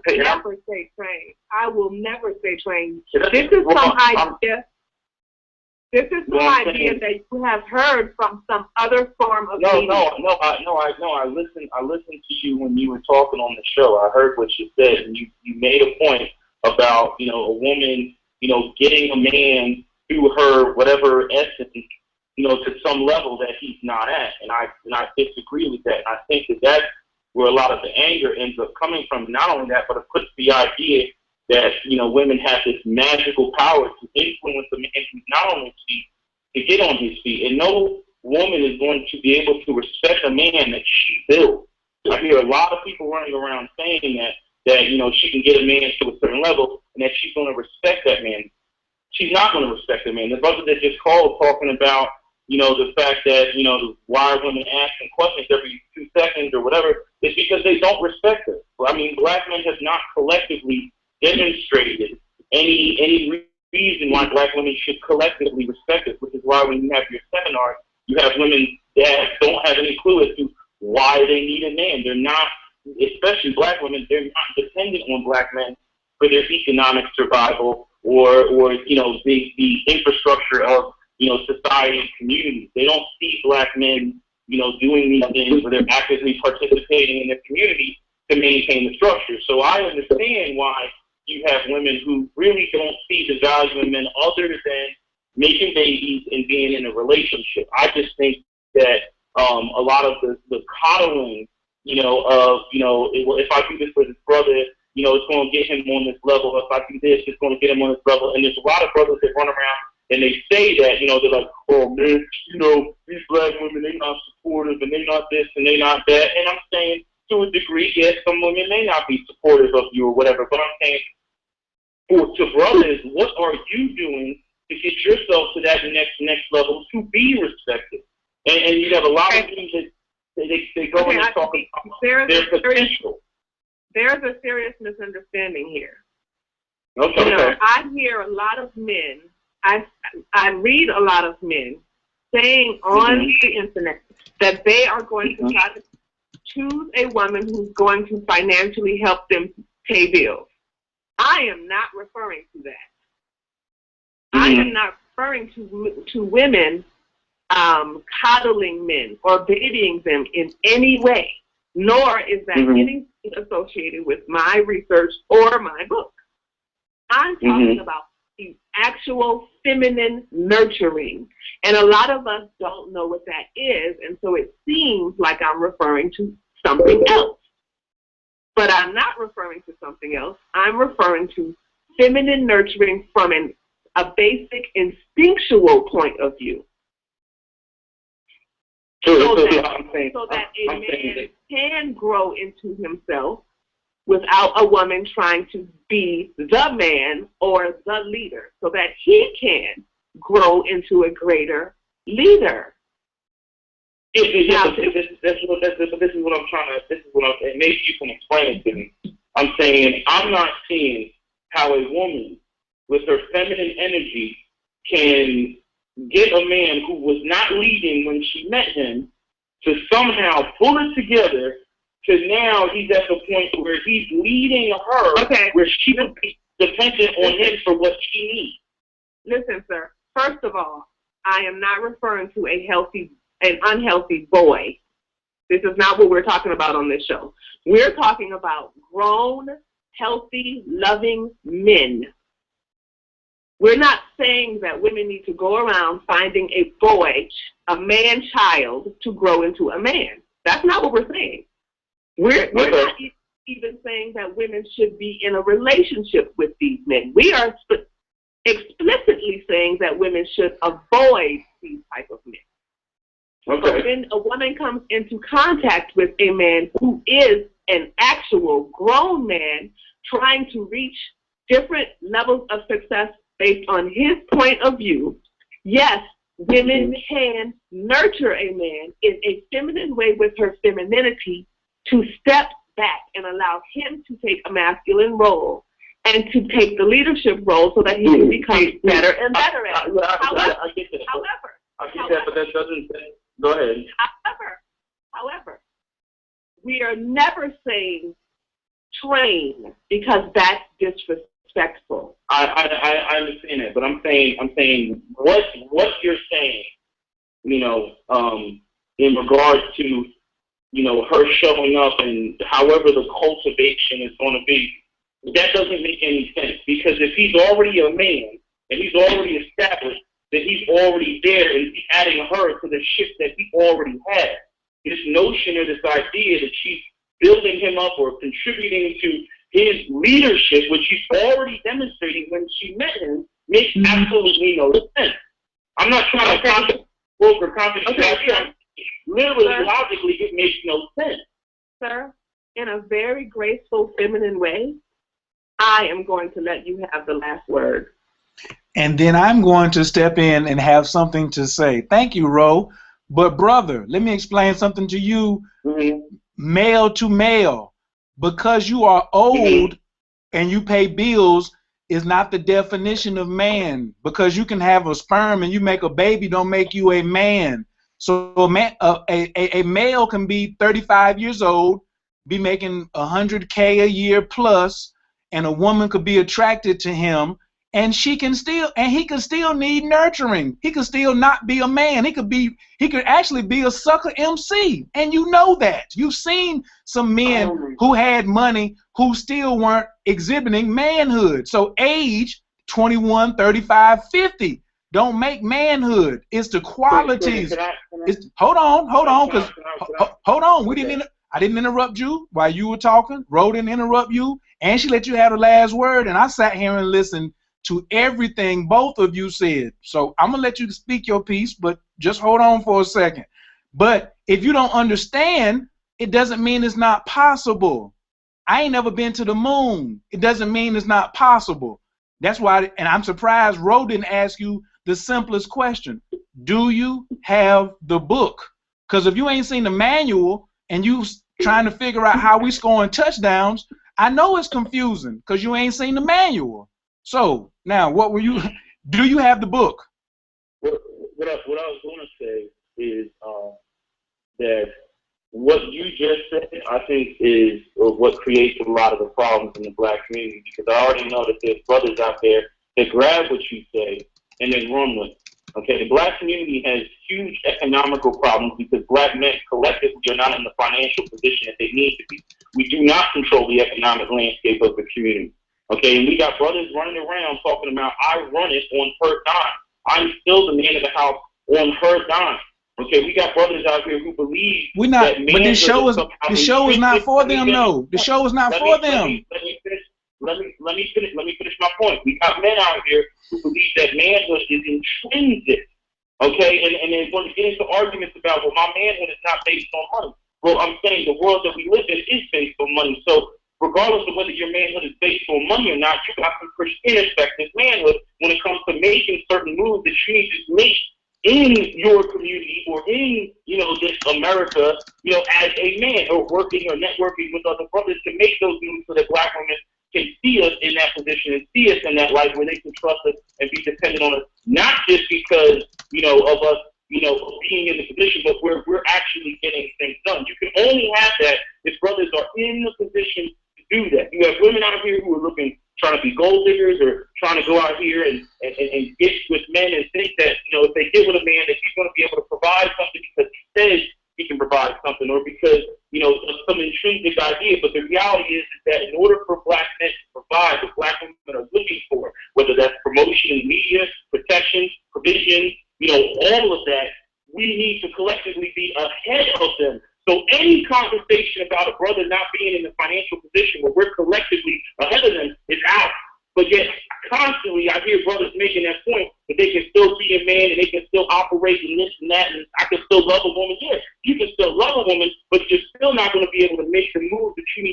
never say train. I will never say train. This is some idea. This is some idea that you have heard from some other form of media. No. I listened to you when you were talking on the show. I heard what you said, and you made a point about, you know, a woman, you know, getting a man through her whatever essence, you know, to some level that he's not at, and I disagree with that. I think that's where a lot of the anger ends up coming from. Not only that, but it puts the idea that, you know, women have this magical power to influence a man who's not on his feet to get on his feet. And no woman is going to be able to respect a man that she built. I hear a lot of people running around saying that, you know, she can get a man to a certain level and that she's going to respect that man. She's not going to respect a man. The brother that just called talking about, the fact that, why are women asking questions every 2 seconds or whatever, is because they don't respect us. I mean, black men have not collectively demonstrated any reason why black women should collectively respect us, which is why when you have your seminars, you have women that don't have any clue as to why they need a man. They're not, especially black women, they're not dependent on black men for their economic survival or the infrastructure of, society and community. They don't see black men, doing these things where they're actively participating in the community to maintain the structure. So I understand why you have women who really don't see the value in men other than making babies and being in a relationship. I just think that a lot of the coddling, if I do this for this brother, it's going to get him on this level. If I do this, it's going to get him on this level. And there's a lot of brothers that run around and they say that, they're like, oh man, these black women, they're not supportive and they're not this and they're not that. And I'm saying, to a degree, yes, some women may not be supportive of you or whatever, but I'm saying, to brothers, what are you doing to get yourself to that next level to be respected? And you have a lot of things that they go and talk about their potential. There's a serious misunderstanding here. Okay. I hear a lot of men, I read a lot of men saying on the internet that they are going to try to choose a woman who's going to financially help them pay bills. I am not referring to that. I am not referring to women coddling men or babying them in any way, nor is that anything associated with my research or my book. I'm talking about the actual feminine nurturing, and a lot of us don't know what that is, and so it seems like I'm referring to something else. But I'm not referring to something else. I'm referring to feminine nurturing from a basic instinctual point of view. So that a man can grow into himself without a woman trying to be the man or the leader, so that he can grow into a greater leader. This is what I'm trying to, and maybe you can explain it to me. I'm saying I'm not seeing how a woman with her feminine energy can get a man who was not leading when she met him to somehow pull it together to now he's at the point where he's leading her, where she would be dependent on him for what she needs. Listen, sir, first of all, I am not referring to an unhealthy boy. This is not what we're talking about on this show. We're talking about grown, healthy, loving men. We're not saying that women need to go around finding a boy, a man-child, to grow into a man. That's not what we're saying. We're not even saying that women should be in a relationship with these men. We are explicitly saying that women should avoid these type of men. But when a woman comes into contact with a man who is an actual grown man trying to reach different levels of success based on his point of view, yes, women can nurture a man in a feminine way with her femininity to step back and allow him to take a masculine role and to take the leadership role so that he can become better and better at it. I get that, but that doesn't. Go ahead. However, we are never saying train because that's disrespectful. I understand that, but I'm saying what you're saying, in regards to, her showing up and however the cultivation is going to be, that doesn't make any sense, because if he's already a man and he's already established, that he's already there and he's adding her to the ship that he already has. This notion or this idea that she's building him up or contributing to his leadership, which he's already demonstrating when she met him, makes absolutely no sense. I'm not trying to contradict. Literally, logically, it makes no sense. Sir, in a very graceful, feminine way, I am going to let you have the last word. and then I'm going to step in and have something to say. Thank you, Ro. But brother, let me explain something to you, male to male. Because you are old and you pay bills is not the definition of man. Because you can have a sperm and you make a baby don't make you a man. So a male can be 35 years old, be making $100K a year plus, and a woman could be attracted to him, and he can still need nurturing. He could still not be a man. He could actually be a sucker MC, and you know that. You've seen some men who had money who still weren't exhibiting manhood. So age 21, 35, 50 don't make manhood. It's the qualities. Hold on, because I didn't interrupt you while you were talking. Ro didn't interrupt you, and she let you have the last word, and I sat here and listened to everything both of you said. So I'm gonna let you speak your piece, but just hold on for a second. But if you don't understand, it doesn't mean it's not possible. I ain't never been to the moon. It doesn't mean it's not possible. That's why, and I'm surprised Ro didn't ask you the simplest question. Do you have the book? Because if you ain't seen the manual and you trying to figure out how we scoring touchdowns, I know it's confusing because you ain't seen the manual. So now, what were you? Do you have the book? What I was going to say is that what you just said, I think, is what creates a lot of the problems in the black community. Because I already know that there's brothers out there that grab what you say and then run with it. Okay, the black community has huge economical problems because black men collectively are not in the financial position that they need to be. We do not control the economic landscape of the community. Okay, and we got brothers running around talking about, I run it on her dime. I'm still the man of the house on her dime. Okay, we got brothers out here who believe we're not, that but the show is not for them, no. The show is not for them. Let me finish my point. We got men out here who believe that manhood is intrinsic. Okay, and then when we get into arguments about, well, my manhood is not based on money. Well, I'm saying the world that we live in is based on money. So regardless of whether your manhood is based on money or not, you got some pretty ineffective manhood when it comes to making certain moves that you need to make in your community or in, this America, as a man, or working or networking with other brothers to make those moves so that black women can see us in that position and see us in that light where they can trust us and be dependent on us, not just because, of us, being in the position, but we're actually getting things done. You can only have that if brothers are in the position to do that. You have women out here who are trying to be gold diggers or trying to go out here and get with men and think that, if they get with a man that he's going to be able to provide something because he says he can provide something or because, of some intrinsic idea. But the reality is that in order for black men to provide what black women are looking for, whether that's promotion in media, protection, provision, all of that, we need to collectively be ahead of them. So any conversation about a brother not being in a financial position where we're collectively ahead of them is out. But yet, constantly, I hear brothers making that point that they can still be a man and they can still operate in this and that, and I can still love a woman. Yes, you can still love a woman, but you're still not going to be able to make the moves that you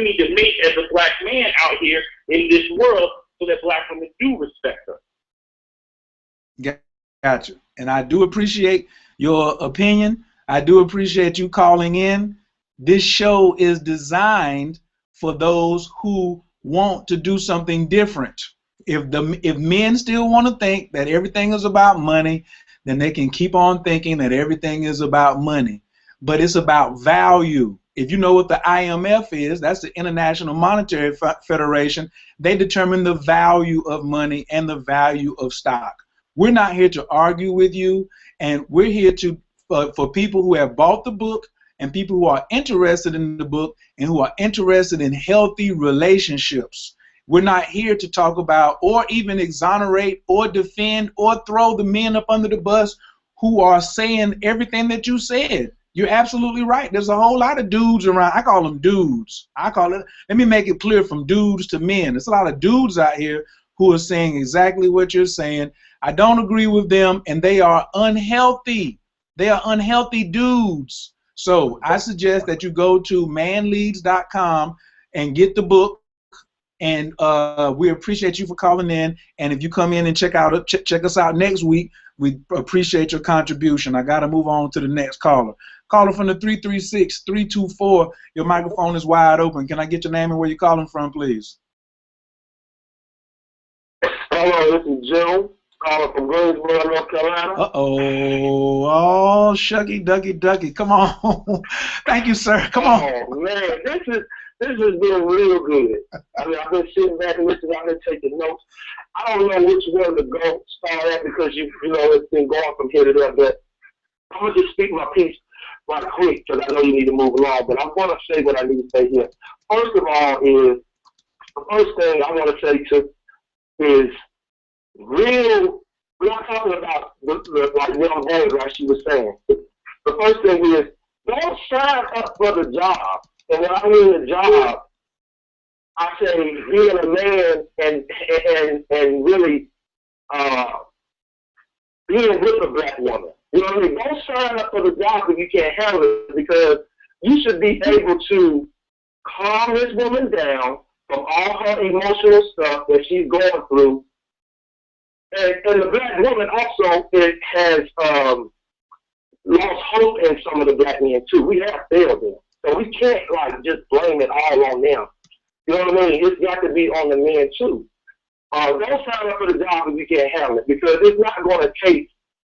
need to make as a black man out here in this world, so that black women do respect her. Gotcha. And I do appreciate your opinion. I do appreciate you calling in. This show is designed for those who want to do something different. If men still want to think that everything is about money, then they can keep on thinking that everything is about money. But it's about value. If you know what the IMF is, that's the International Monetary Federation. They determine the value of money and the value of stock. We're not here to argue with you, and we're here to for people who have bought the book and people who are interested in the book and who are interested in healthy relationships. We're not here to talk about or even exonerate or defend or throw the men up under the bus who are saying everything that you said. You're absolutely right. There's a whole lot of dudes around. I call them dudes. Let me make it clear, from dudes to men. There's a lot of dudes out here who are saying exactly what you're saying. I don't agree with them, and they are unhealthy. They are unhealthy dudes. So I suggest that you go to manleads.com and get the book. And we appreciate you for calling in. And if you come in and check us out next week, we appreciate your contribution. I got to move on to the next caller. Caller from the 336-324. Your microphone is wide open. Can I get your name and where you're calling from, please? Hello, this is Joe, calling from Greensboro, North Carolina. Uh-oh. Oh, Shucky Ducky. Come on. Thank you, sir. Come on. Oh, man, this has been real good. I mean, I've been sitting back and listening. I've been taking notes. I don't know which one to go start at because, you know, it's been going from here to there. But I'm going to just speak my piece right quick because I know you need to move along. But I'm going to say what I need to say here. First of all the first thing I want to say is real. We're not talking about like young boys, like she was saying. The first thing is don't sign up for the job. And when I mean the job, I say being a man and really being with a black woman. You know what I mean? Don't sign up for the job if you can't handle it, because you should be able to calm this woman down from all her emotional stuff that she's going through. And the black woman also has lost hope in some of the black men too. We have failed them. So we can't like just blame it all on them. You know what I mean? It's got to be on the men too. Don't sign up for the job if you can't handle it, because it's not going to take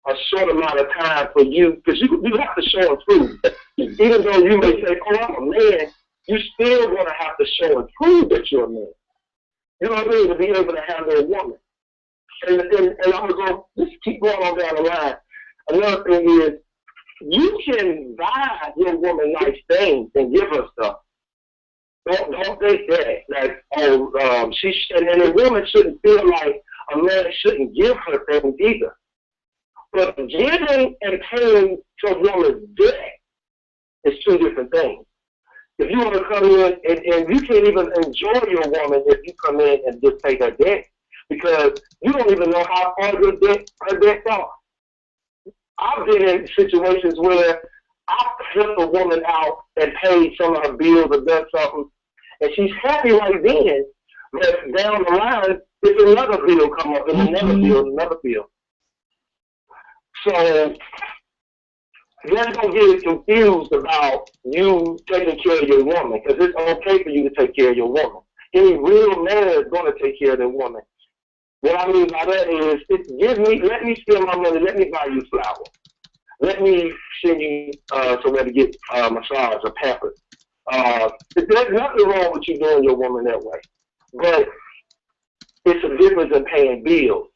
a short amount of time for you, because you have to show and prove. Even though you may say, oh, I'm a man, you still going to have to show and prove that you're a man. You know what I mean? To be able to handle a woman. And I'm going to go, just keep going on down the line. Another thing is, you can buy your woman nice things and give her stuff. Don't think that. Like, and a woman shouldn't feel like a man shouldn't give her things either. But giving and paying to a woman's debt is two different things. If you want to come in and you can't even enjoy your woman if you come in and just pay her debt, because you don't even know how far her debts are. I've been in situations where I helped a woman out and paid some of her bills or done something, and she's happy right then, but down the line, if another bill come up, and another bill. So then don't get confused about you taking care of your woman, because it's okay for you to take care of your woman. Any real man is going to take care of their woman. What I mean by that is, let me spend my money, let me buy you flowers. Let me send you somewhere to get a massage or pampered. There's nothing wrong with you doing your woman that way. But it's a difference in paying bills.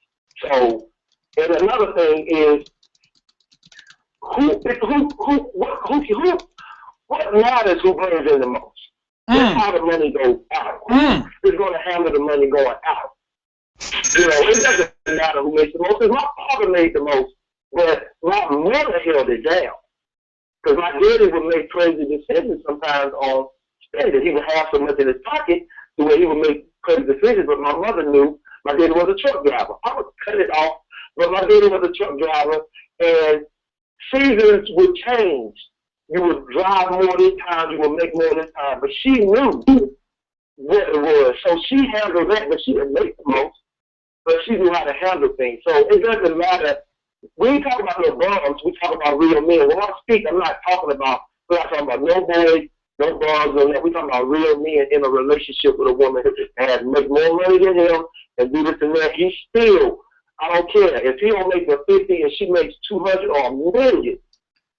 So, and another thing is, what matters who brings in the most? That's how the money goes out. Who's going to handle the money going out? You know, it doesn't matter who makes the most. Because my father made the most, but my mother held it down. Because my daddy would make crazy decisions sometimes on spending. He would have so much in his pocket the way he would make crazy decisions, but my mother knew my daddy was a truck driver. I would cut it off, but my daddy was a truck driver, and seasons would change. You would drive more this time, you would make more this time, but she knew what it was. So she handled that, but she didn't make the most, but she knew how to handle things. So it doesn't matter. We ain't talking about no bums, we talk about real men. When I speak, we're not talking about no boys, no bums, no that. We're talking about real men in a relationship with a woman and make more money than him and do this and that. He still, I don't care. If he don't make the 50 and she makes 200 or a million,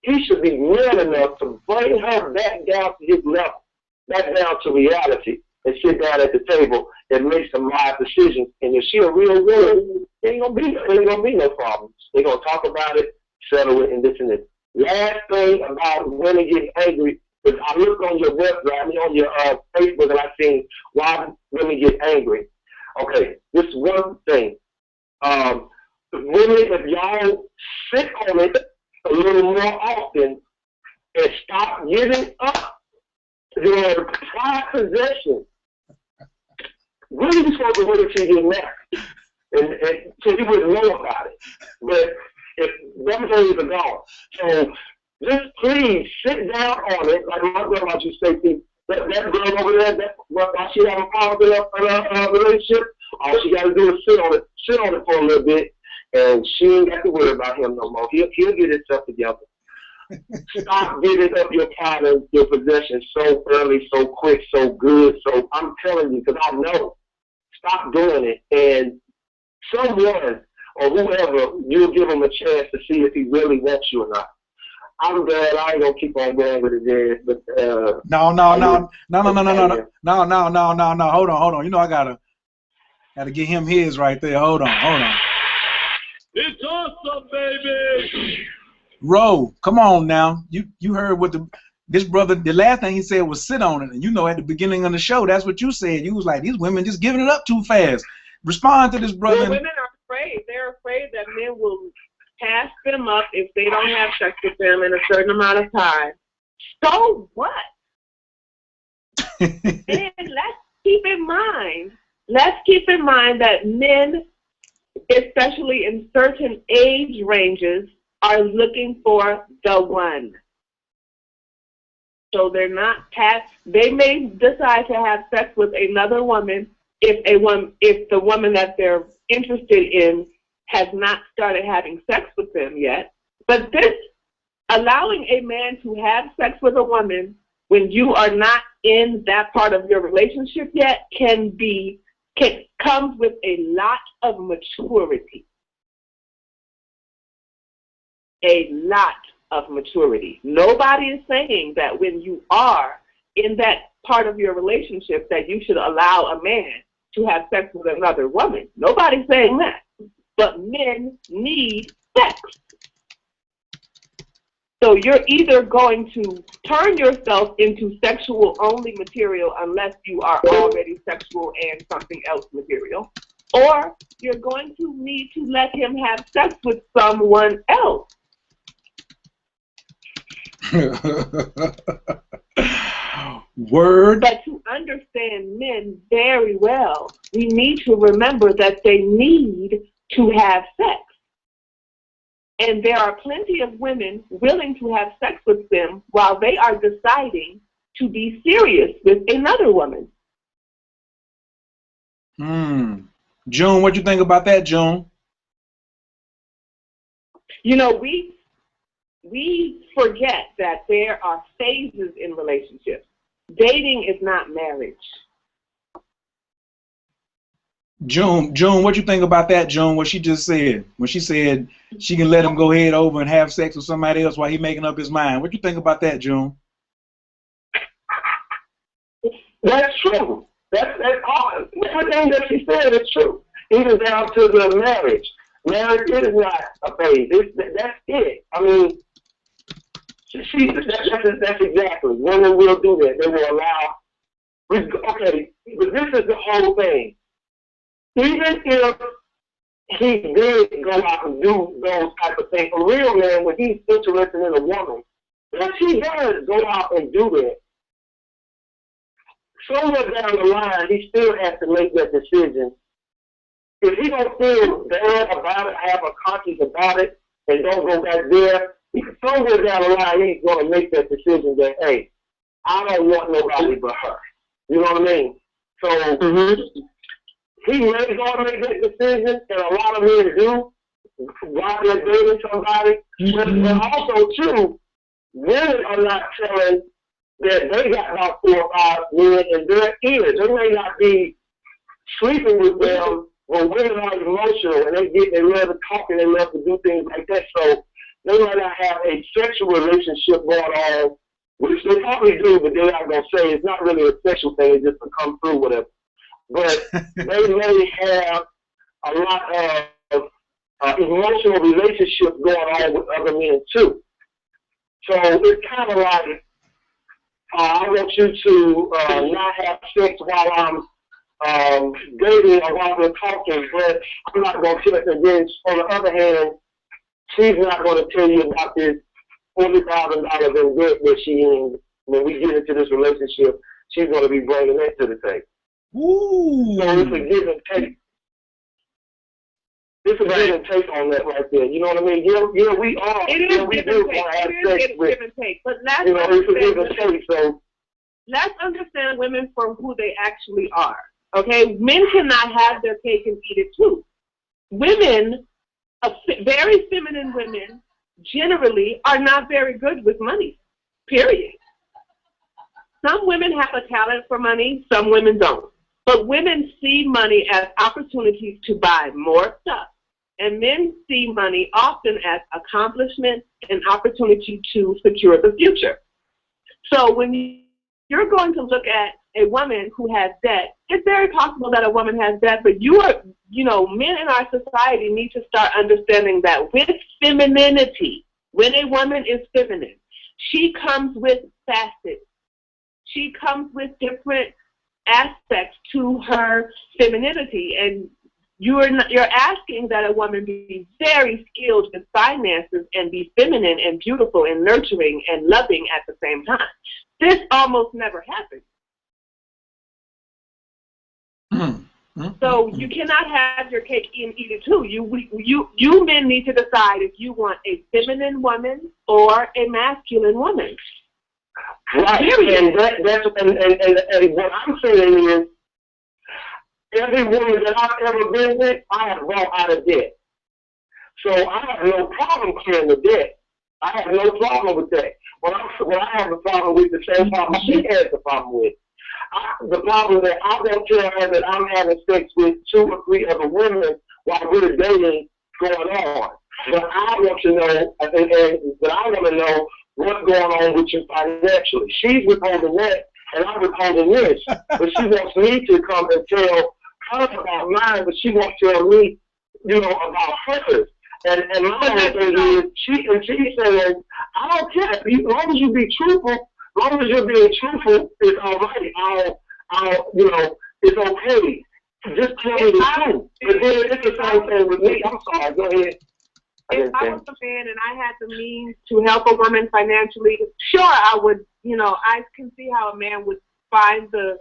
he should be man enough to bring her back down to his level, back down to reality, and sit down at the table and make some live decisions. And if she a real woman, ain't gonna be no problems. They're gonna talk about it, settle it, and this and this. Last thing about women getting angry is I looked on your website, I mean on your Facebook, and I seen why women get angry. Okay, this is one thing. Women, if y'all sit on it a little more often and stop giving up their pride possession, what are you supposed to wait until you get married? And so you wouldn't know about it. But if them days are gone. So just please sit down on it, like my grandma used to say, That girl over there, while she having problems in her relationship, all she got to do is sit on it for a little bit, and she ain't got to worry about him no more. He'll get himself together. Stop giving up your pride and your possessions so early, so quick, so good. So I'm telling you, because I know. Stop doing it, and someone or whoever, you'll give him a chance to see if he really wants you or not. I'm glad I ain't gonna keep on going with it, there, but No. Hold on. You know I gotta get him his right there. Hold on. It's awesome, baby. Ro, come on now. You heard what this brother, the last thing he said was sit on it, and you know at the beginning of the show that's what you said. You was like, these women just giving it up too fast. Respond to this brother. Well, women are afraid. They're afraid that men will pass them up if they don't have sex with them in a certain amount of time. So what? And let's keep in mind that men, especially in certain age ranges, are looking for the one. So they're not they may decide to have sex with another woman if the woman that they're interested in has not started having sex with them yet. But this, allowing a man to have sex with a woman when you are not in that part of your relationship yet comes with a lot of maturity. A lot of maturity. Nobody is saying that when you are in that part of your relationship that you should allow a man to have sex with another woman. Nobody's saying that. But men need sex. So you're either going to turn yourself into sexual only material unless you are already sexual and something else material, or you're going to need to let him have sex with someone else. Word. But to understand men very well, we need to remember that they need to have sex. And there are plenty of women willing to have sex with them while they are deciding to be serious with another woman. June, what you think about that, June? You know, we forget that there are phases in relationships. Dating is not marriage. June, what you think about that, June? What she just said, when she said she can let him go head over and have sex with somebody else while he making up his mind. What you think about that, June? That's true. That's all. Everything that she said is true. Even down to the marriage. Marriage is not a phase. That's it. I mean, that's exactly. Women will do that. They will allow. Okay, but this is the whole thing. Even if he did go out and do those type of things, a real man, when he's interested in a woman, if he does go out and do that, somewhere down the line, he still has to make that decision. If he don't feel bad about it, have a conscience about it, and don't go back there, somewhere down the line, he's going to make that decision that, hey, I don't want nobody but her. You know what I mean? So he may go and make that decision, and a lot of men do while they're dating somebody. But also, too, women are not telling that they got about 4 or 5 men in their ears. They may not be sleeping with them, but women are emotional, and they love to talk and they love to do things like that. So they might not have a sexual relationship going on, which they probably do, but they're not going to say it's not really a sexual thing, it's just to come through, whatever. But they may have a lot of emotional relationships going on with other men, too. So it's kind of like, I want you to not have sex while I'm dating or while we're talking, but I'm not going to tell it. And then on the other hand, she's not going to tell you about this $40,000 in debt that she in. When we get into this relationship, she's going to be bringing that to the table. Ooh. So it's a give and take. It's a give and take on that right there. You know what I mean? Yeah, we are. It is we give do and take. want to have It is sex with. give and take. But last You know, it's a give and take. So let's understand women for who they actually are. Okay, men cannot have their cake and eat it too. Women, very feminine women, generally are not very good with money. Period. Some women have a talent for money, some women don't. But women see money as opportunities to buy more stuff. And men see money often as accomplishment and opportunity to secure the future. So when you're going to look at a woman who has debt, it's very possible that a woman has debt, but men in our society need to start understanding that with femininity, when a woman is feminine, she comes with facets. She comes with different aspects to her femininity, and you're asking that a woman be very skilled with finances and be feminine and beautiful and nurturing and loving at the same time. This almost never happens. So you cannot have your cake and eat it too. You men need to decide if you want a feminine woman or a masculine woman. Right, and and what I'm saying is, every woman that I've ever been with, I have brought out of debt. So I have no problem clearing the debt. I have no problem with that. What I have a problem with, the same problem she has a problem with. The problem that I don't tell her that I'm having sex with 2 or 3 other women while we're dating going on. But I want to know, but I want to know what's going on with you financially. She's withholding that, and I'm withholding this. But she wants me to come and tell her about mine, but she won't tell me, about hers. And my whole thing is, she's saying, I don't care. As long as you be truthful, as long as you're being truthful, it's all right. It's okay. Just tell me the truth. But then it's the same thing with me. I'm sorry, go ahead. If I was a man and I had the means to help a woman financially, sure, I would, I can see how a man would find the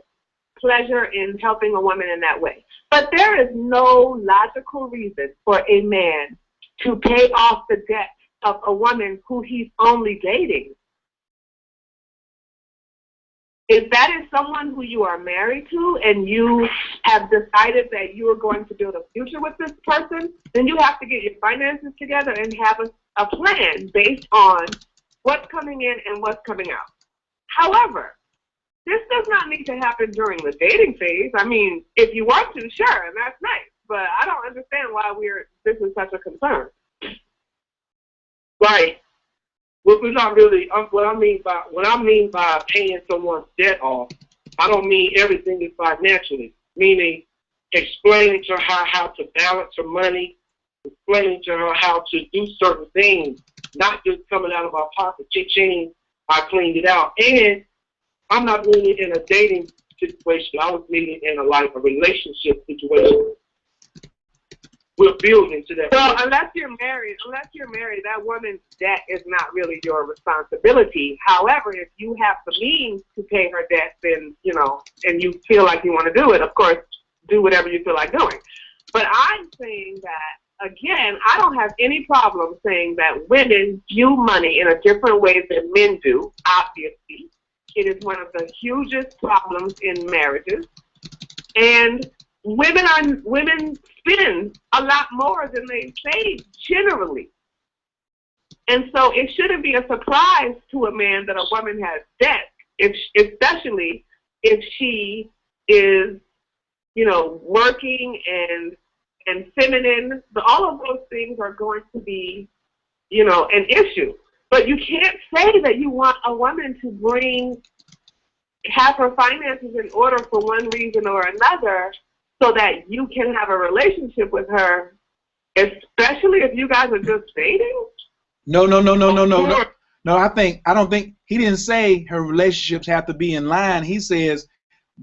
pleasure in helping a woman in that way. But there is no logical reason for a man to pay off the debt of a woman who he's only dating. If that is someone who you are married to and you have decided that you are going to build a future with this person, then you have to get your finances together and have a plan based on what's coming in and what's coming out. However, this does not need to happen during the dating phase. I mean, if you want to, sure, and that's nice. But I don't understand why this is such a concern. Right. We're not really. What I mean by paying someone's debt off, I don't mean everything is financially. Meaning, explaining to her how to balance her money, explaining to her how to do certain things, not just coming out of our pocket. Cha-ching, I cleaned it out. And I'm not doing it in a dating situation. I was meaning in a relationship situation. We're building to that. Well, unless you're married, that woman's debt is not really your responsibility. However, if you have the means to pay her debt, then, and you feel like you want to do it, of course, do whatever you feel like doing. But I'm saying that, again, I don't have any problem saying that women view money in a different way than men do, obviously. It is one of the hugest problems in marriages. And women spend a lot more than they save generally. And so it shouldn't be a surprise to a man that a woman has debt, especially if she is, working and feminine. All of those things are going to be, an issue. But you can't say that you want a woman to have her finances in order for one reason or another, so that you can have a relationship with her, especially if you guys are just dating? No. No, I don't think he didn't say her relationships have to be in line. He says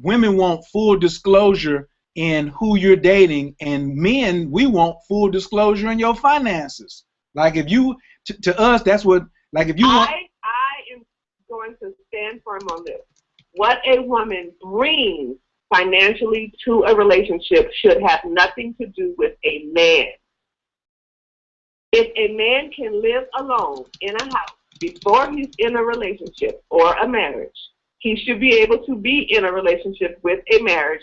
women want full disclosure in who you're dating, and men, we want full disclosure in your finances. Like if you, to us, that's what, like if you want. I am going to stand firm on this. What a woman brings financially to a relationship should have nothing to do with a man. If a man can live alone in a house before he's in a relationship or a marriage, he should be able to be in a relationship with a marriage,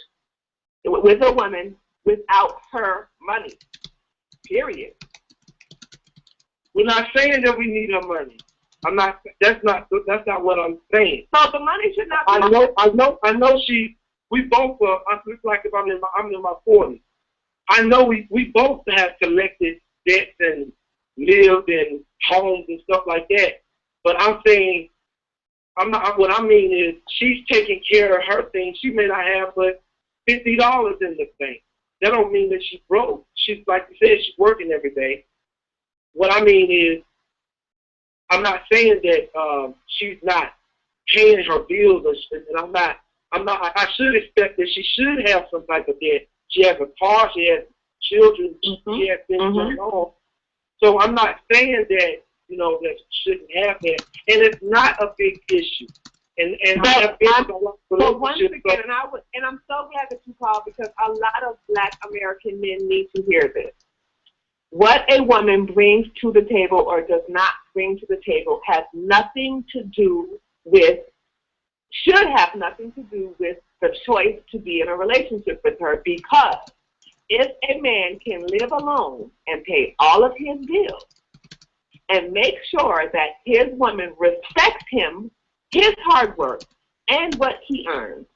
with a woman, without her money. Period. We're not saying that we need her money. I'm not. That's not what I'm saying. So the money should not. I know. We both are. It's like if I'm in my 40s. I know we both have collected debts and lived in homes and stuff like that. But I'm saying, I'm not. What I mean is, she's taking care of her things. She may not have but $50 in the bank. That don't mean that she's broke. She's, like you said, she's working every day. What I mean is, I'm not saying that she's not paying her bills, and I should expect that she should have some type of debt. She has a car, she has children, she has things going on. So I'm not saying that, that she shouldn't have that. And it's not a big issue. But once again, and I'm so glad that you called, because a lot of Black American men need to hear this. What a woman brings to the table or does not bring to the table has nothing to do with, should have nothing to do with the choice to be in a relationship with her, because if a man can live alone and pay all of his bills and make sure that his woman respects him, his hard work, and what he earns,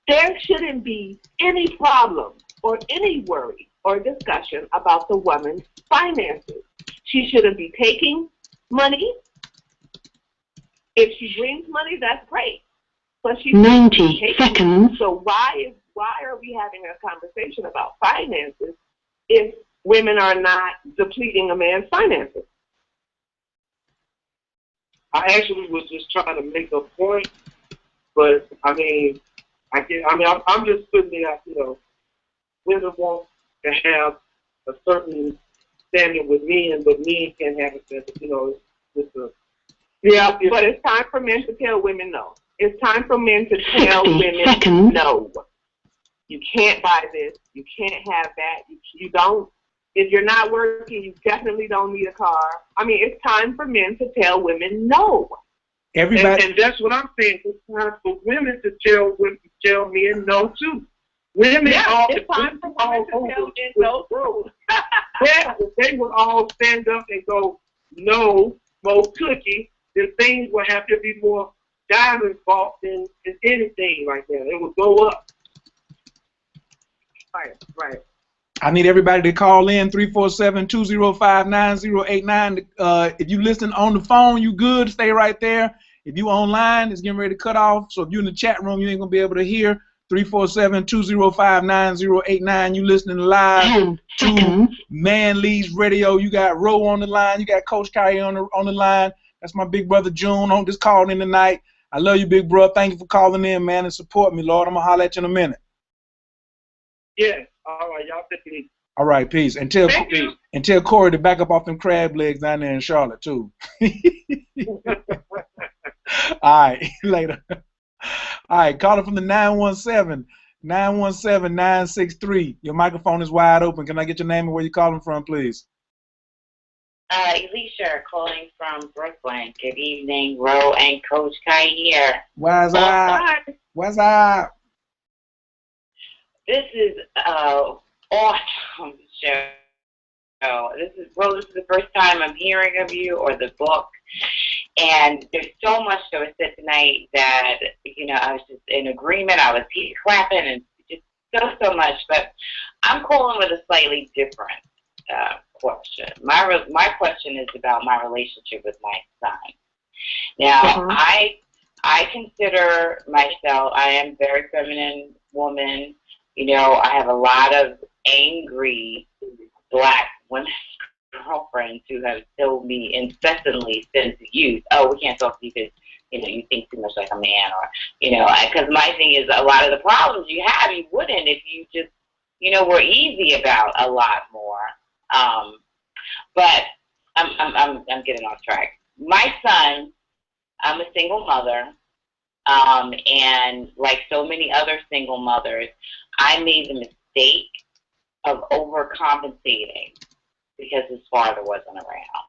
there shouldn't be any problem or any worry or discussion about the woman's finances. She shouldn't be taking money. If she brings money, that's great. But she's 90 seconds. So why are we having a conversation about finances if women are not depleting a man's finances? I actually was just trying to make a point, but I'm just putting it out. Women want to have a certain standard with men, but men can't have a standard. Yeah, but it's time for men to tell women no. It's time for men to tell women no. You can't buy this. You can't have that. You don't. If you're not working, you definitely don't need a car. I mean, it's time for men to tell women no. Everybody, and that's what I'm saying. It's time for women to tell men no too. It's time for women to tell men no too. Yeah, if they would all stand up and go, no, more cookie, then things would have to be more diamond fault than anything like that. It would go up. Right. I need everybody to call in 347-205-9089. If you listen on the phone, you good. Stay right there. If you online, it's getting ready to cut off. So if you're in the chat room, you ain't gonna be able to hear. 347-205-9089. You listening live to Man Leads Radio. You got Ro on the line. You got Coach Kyrie on the line. That's my big brother June on just calling in tonight. I love you, big bro. Thank you for calling in, man, and support me, Lord. I'm gonna holler at you in a minute. Yeah. All right, y'all take it easy. All right, peace. And tell Corey to back up off them crab legs down there in Charlotte too. All right, later. All right, calling from the 917-963. Your microphone is wide open. Can I get your name and where you're calling from, please? Elisha, calling from Brooklyn. Good evening, Ro and Coach Kai here. What's up? What's up? This is awesome show. This is the first time I'm hearing of you or the book, and there's so much that was said tonight that I was just in agreement. I was clapping and just so much. But I'm calling with a slightly different question. My question is about my relationship with my son. Now, I consider myself. I am a very feminine woman. I have a lot of angry Black women girlfriends who have told me incessantly since youth, oh, we can't talk to you because, you think too much like a man, or, because my thing is a lot of the problems you have, you wouldn't if you just, were easy about a lot more. But I'm getting off track. My son, I'm a single mother, and like so many other single mothers, I made the mistake of overcompensating because his father wasn't around.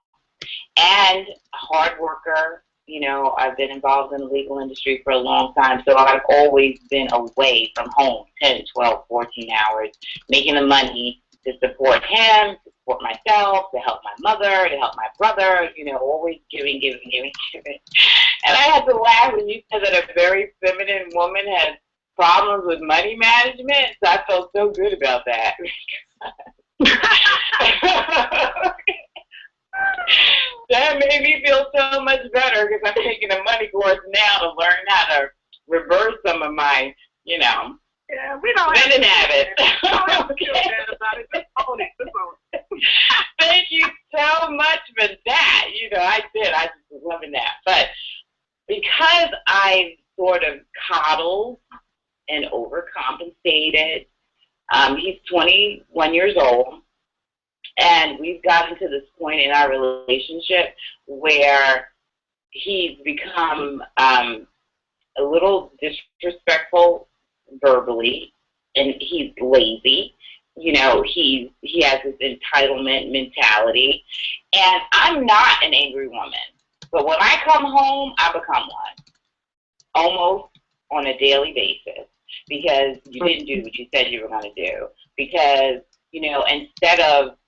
And a hard worker, You know, I've been involved in the legal industry for a long time, so I've always been away from home 10, 12, 14 hours, making the money to support him, to support myself, to help my mother, to help my brother, you know, always giving. And I had to laugh when you said that a very feminine woman has problems with money management, so I felt so good about that. That made me feel so much better because I'm taking a money course now to learn how to reverse some of my, you know, we don't spending habits. We don't have to feel bad about it. Just own it. Just own it. Thank you so much for that. You know, I did. I just was loving that. But because I sort of coddled and overcompensated, he's 21 years old. And we've gotten to this point in our relationship where he's become a little disrespectful verbally, and he's lazy. You know, he has this entitlement mentality. And I'm not an angry woman. But when I come home, I become one. Almost on a daily basis. Because you didn't do what you said you were going to do. Because, you know, instead of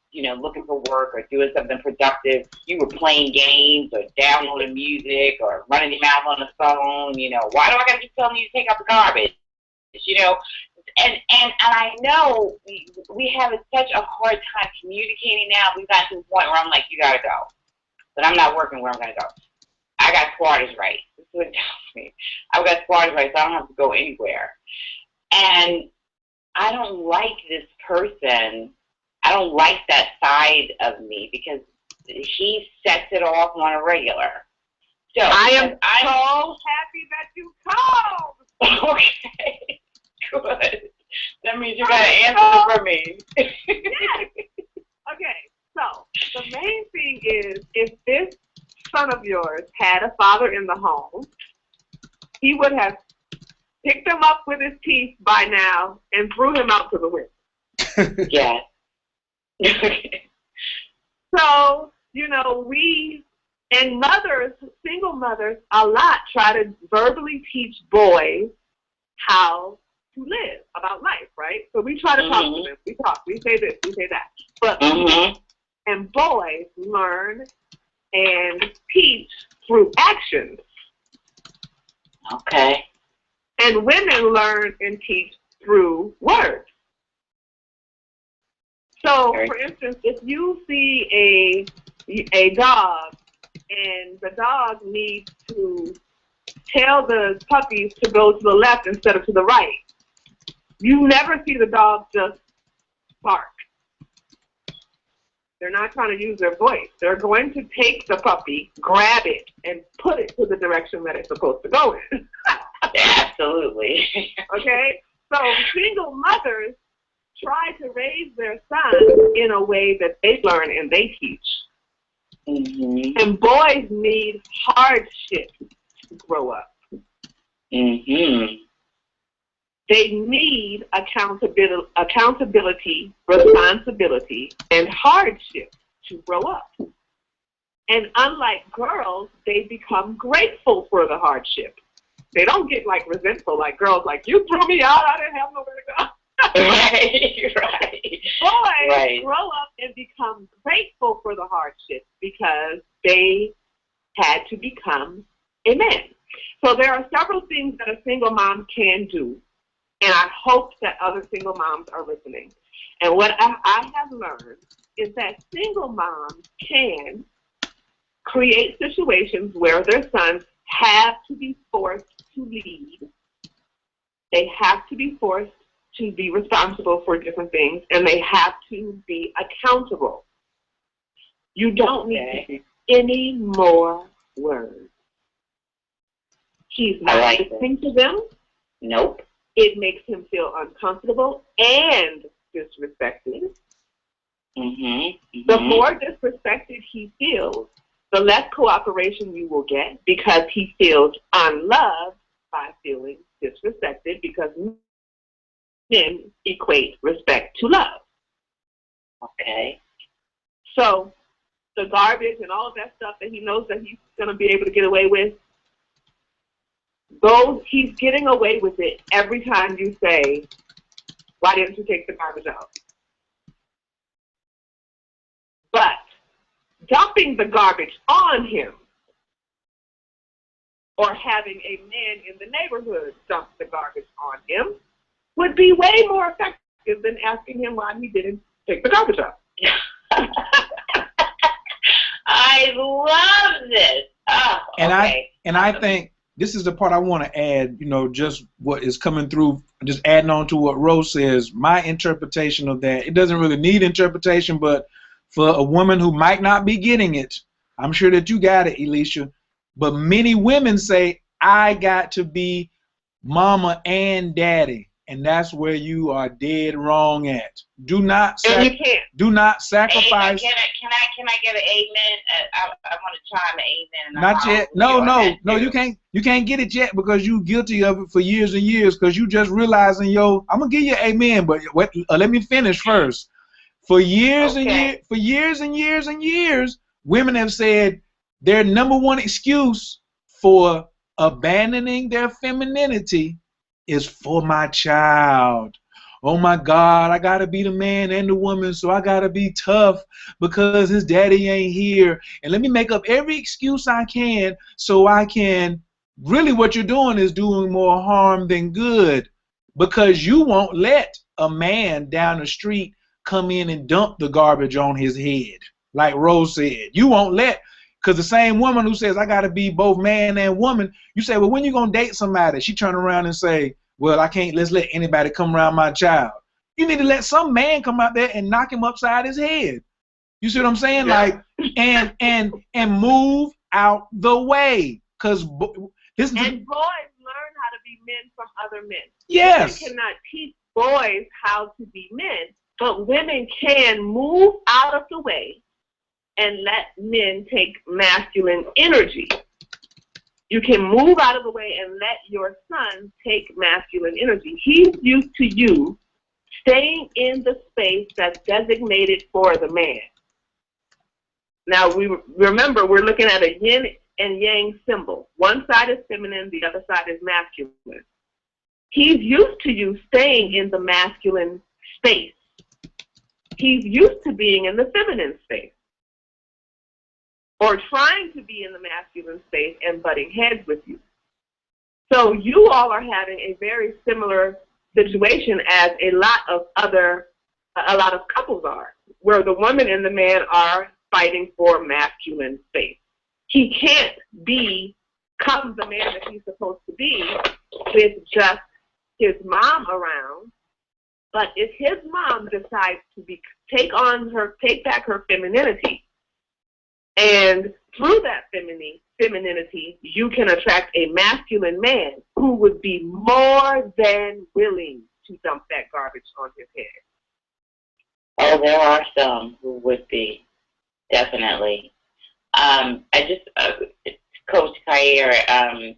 looking for work or doing something productive, you were playing games or downloading music or running your mouth on the phone. You know, why do I got to keep telling you to take out the garbage? You know, and I know we have such a hard time communicating now. We've gotten to the point where I'm like, you got to go. But I'm not working where I'm going to go. I got squatters' rights. This is what it tells me. I've got squatters' rights, so I don't have to go anywhere. And I don't like this person. I don't like that side of me because he sets it off on a regular. So I'm so happy that you called. Okay, good. That means you got an answer for me. Yes. Okay, so the main thing is, if this son of yours had a father in the home, he would have picked him up with his teeth by now and threw him out to the window. Yes. So, you know, we and mothers, single mothers, a lot try to verbally teach boys how to live, about life, right? So we try to talk to them. We talk. We say this. We say that. But and boys learn and teach through actions. Okay. And women learn and teach through words. So, for instance, if you see a dog and the dog needs to tell the puppies to go to the left instead of to the right, you never see the dog just bark. They're not trying to use their voice. They're going to take the puppy, grab it, and put it to the direction that it's supposed to go in. Absolutely. Okay? So single mothers try to raise their sons in a way that they learn and they teach. And boys need hardship to grow up. They need accountability, responsibility, and hardship to grow up. And unlike girls, they become grateful for the hardship. They don't get like resentful like girls, like, you threw me out, I didn't have nowhere to go. Right. Boys grow up and become grateful for the hardship because they had to become a man. So there are several things that a single mom can do, and I hope that other single moms are listening. And what I have learned is that single moms can create situations where their sons have to be forced to lead. They have to be forced to be responsible for different things, and they have to be accountable. You don't need to say any more words. He's not listening to them. Nope. It makes him feel uncomfortable and disrespected. The more disrespected he feels, the less cooperation you will get because he feels unloved by feeling disrespected, because men equate respect to love. Okay. So the garbage and all of that stuff that he knows that he's going to be able to get away with, he's getting away with it every time you say, why didn't you take the garbage out? But dumping the garbage on him or having a man in the neighborhood dump the garbage on him would be way more effective than asking him why he didn't take the garbage out. I love this. Oh, and okay. I think this is the part I want to add, you know, just what is coming through, just adding on to what Rose says, my interpretation of that. It doesn't really need interpretation, but for a woman who might not be getting it, I'm sure that you got it, Elisha, but many women say, I got to be mama and daddy. And that's where you are dead wrong at. Do not do not sacrifice. Can I get an amen? I want to chime an amen. Not yet. No, you can't. You can't get it yet because you guilty of it for years and years. Because you just realizing, I'm gonna give you an amen, but let me finish first. For years and years, women have said their number one excuse for abandoning their femininity is for my child. Oh my God, I gotta be the man and the woman, so I gotta be tough because his daddy ain't here. And let me make up every excuse I can so I can. Really what you're doing is doing more harm than good, because you won't let a man down the street come in and dump the garbage on his head. Like Rose said, you won't let, because the same woman who says, I got to be both man and woman, you say, well, when you going to date somebody? She turn around and say, well, I can't, let's let anybody come around my child. You need to let some man come out there and knock him upside his head. You see what I'm saying? Yeah. Like, and move out the way. Because this is. And boys learn how to be men from other men. Yes. Women cannot teach boys how to be men, but women can move out of the way and let men take masculine energy. You can move out of the way and let your son take masculine energy. He's used to you staying in the space that's designated for the man. Now, remember, we're looking at a yin and yang symbol. One side is feminine, the other side is masculine. He's used to you staying in the masculine space. He's used to being in the feminine space, or trying to be in the masculine space and butting heads with you. So you all are having a very similar situation as a lot of couples are, where the woman and the man are fighting for masculine space. He can't become the man that he's supposed to be with just his mom around. But if his mom decides to take back her femininity, and through that femininity, you can attract a masculine man who would be more than willing to dump that garbage on his head. Oh, there are some who would be, definitely. Coach Khayr,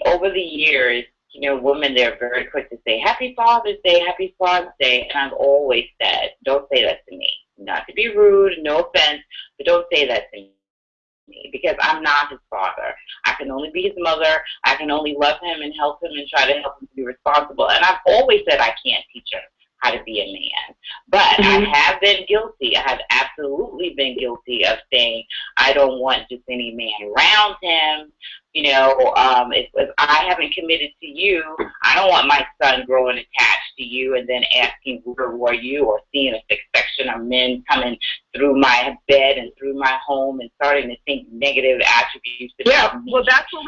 over the years, women, they're very quick to say, Happy Father's Day, Happy Father's Day. And I've always said, don't say that to me. Not to be rude, no offense, but don't say that to me, because I'm not his father. I can only be his mother. I can only love him and help him and try to help him to be responsible. And I've always said I can't teach him how to be a man. But I have been guilty. I have absolutely been guilty of saying I don't want just any man around him. If I haven't committed to you, I don't want my son growing attached to you and then asking where were you, or seeing a thick section of men coming through my bed and through my home and starting to think negative attributes about me. Well, that's where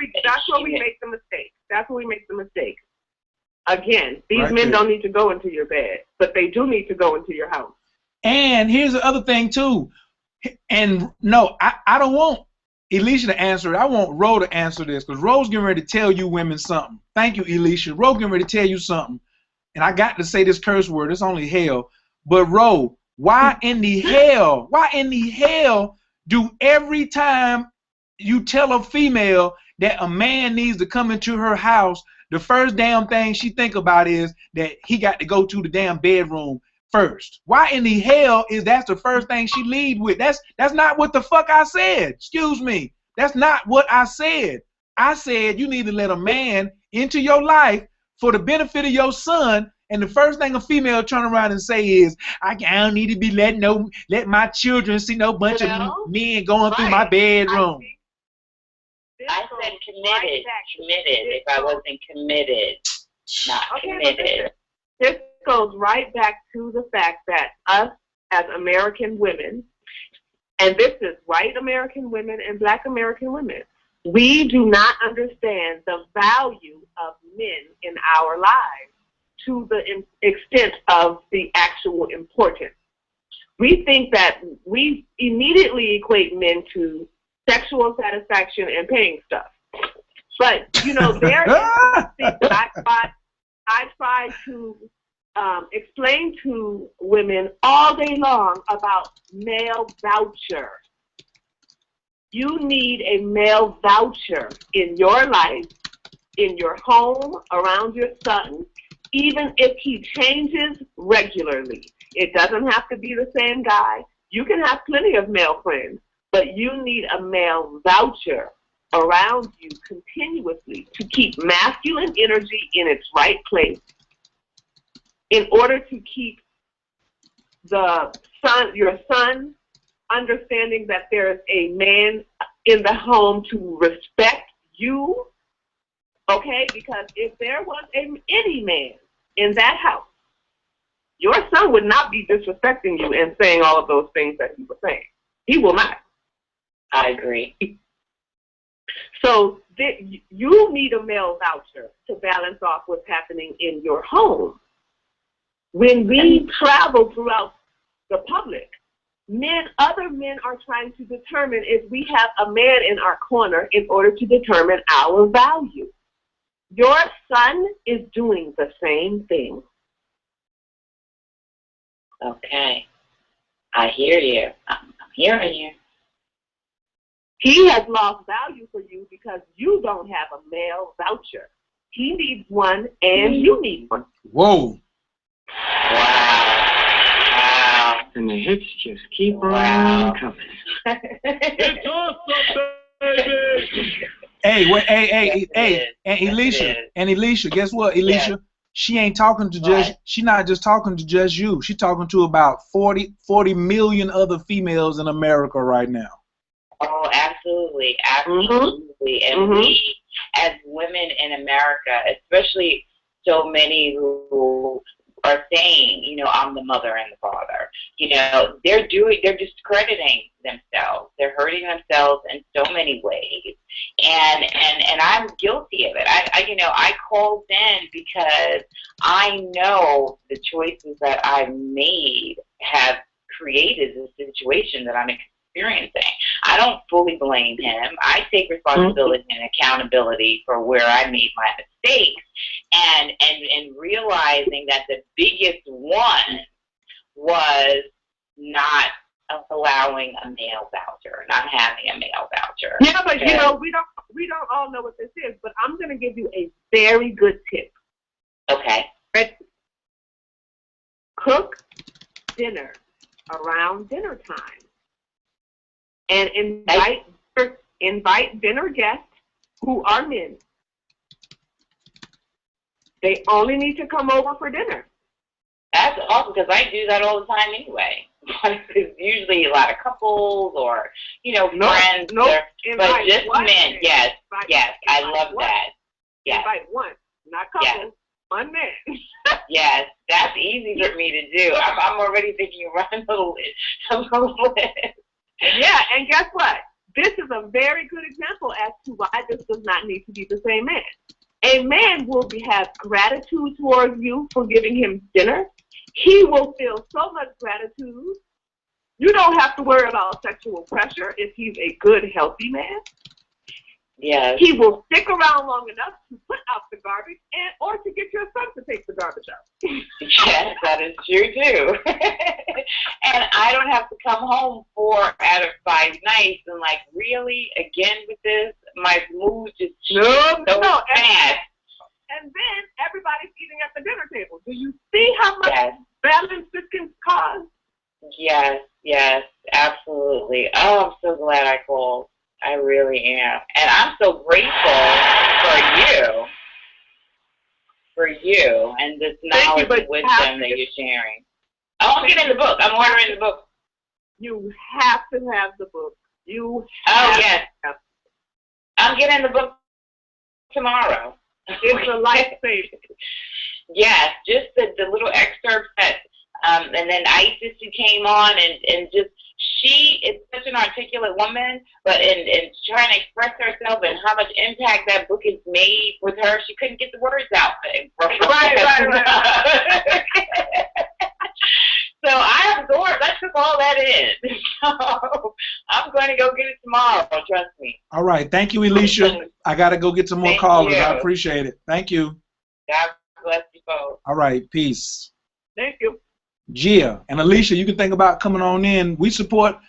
we make the mistake. That's where we make the mistake. Again, these men don't need to go into your bed, but they do need to go into your house. And here's the other thing too. And no, I don't want Elisha to answer it. I want Ro to answer this, because Ro's getting ready to tell you women something. Thank you, Elisha. Ro getting ready to tell you something. And I got to say this curse word. It's only hell. But Ro, why in the hell do every time you tell a female that a man needs to come into her house, the first damn thing she think about is that he got to go to the damn bedroom? first? Why in the hell is that the first thing she lead with? That's not what the fuck I said. Excuse me. That's not what I said. I said you need to let a man into your life for the benefit of your son, and the first thing a female turn around and say is, I don't need to be let my children see no bunch of men going through my bedroom. I said committed, if I wasn't committed, not committed. This goes right back to the fact that us as American women, and this is white American women and black American women, we do not understand the value of men in our lives to the extent of the actual importance. We think that we immediately equate men to sexual satisfaction and paying stuff. But, you know, there is something that I try to explain to women all day long about male voucher. You need a male voucher in your life, in your home, around your son, even if he changes regularly. It doesn't have to be the same guy. You can have plenty of male friends, but you need a male voucher around you continuously to keep masculine energy in its right place in order to keep your son understanding that there is a man in the home to respect you, okay? Because if there was any man in that house, your son would not be disrespecting you and saying all of those things that he was saying. He will not. I agree. So you need a male voucher to balance off what's happening in your home. When we travel throughout the public, other men are trying to determine if we have a man in our corner in order to determine our value. Your son is doing the same thing. Okay. I hear you. I'm hearing you. He has lost value for you because you don't have a male voucher. He needs one and you need one. Whoa. Wow. And the hits just keep on coming. It's awesome, baby. Hey, and Elisha, guess what, Elisha? Yeah. She ain't talking to just, she not just talking to just you. She talking to about 40 million other females in America right now. Oh, absolutely, absolutely. And we, as women in America, especially so many who are saying, you know, I'm the mother and the father, you know, they're discrediting themselves. They're hurting themselves in so many ways. And I'm guilty of it. I called in because I know the choices that I've made have created the situation that I'm experiencing. I don't fully blame him. I take responsibility and accountability for where I made my mistakes, and realizing that the biggest one was not allowing a male voucher, not having a male voucher. Yeah, but you know, we don't all know what this is, but I'm going to give you a very good tip. Okay. Cook dinner around dinner time. And invite dinner guests who are men. They only need to come over for dinner. That's awesome because I do that all the time anyway. It's usually a lot of couples or, you know, friends. But just men. Yes, I love that. Yes. Invite one, not couples. One man. Yes, that's easy for me to do. I'm already thinking running a little bit. Yeah, and guess what? This is a very good example as to why this does not need to be the same man. A man will have gratitude towards you for giving him dinner. He will feel so much gratitude. You don't have to worry about sexual pressure if he's a good, healthy man. Yes. He will stick around long enough to put out the garbage or to get your son to take the garbage out. Yes, that is true too. And I don't have to come home 4 out of 5 nights and like, really, again with this? My mood just so fast. And then everybody's eating at the dinner table. Do you see how much balance this can Yes, yes, absolutely. Oh, I'm so glad I called. I really am. And I'm so grateful for you and this knowledge and wisdom that you're sharing. I'm getting the book. I'm ordering the book. You have to have the book. You have yes. I'm getting the book tomorrow. It's a lifesaver. Yes, just the little excerpts that, and then Isis who came on and just, she is such an articulate woman, but in trying to express herself and how much impact that book has made with her, she couldn't get the words out. Right. So I absorbed, I took all that in. So I'm going to go get it tomorrow, trust me. All right. Thank you, Alicia. I got to go get some more callers. I appreciate it. Thank you. God bless you both. All right. Peace. Thank you. Gia and Alicia, you can think about coming on in. We support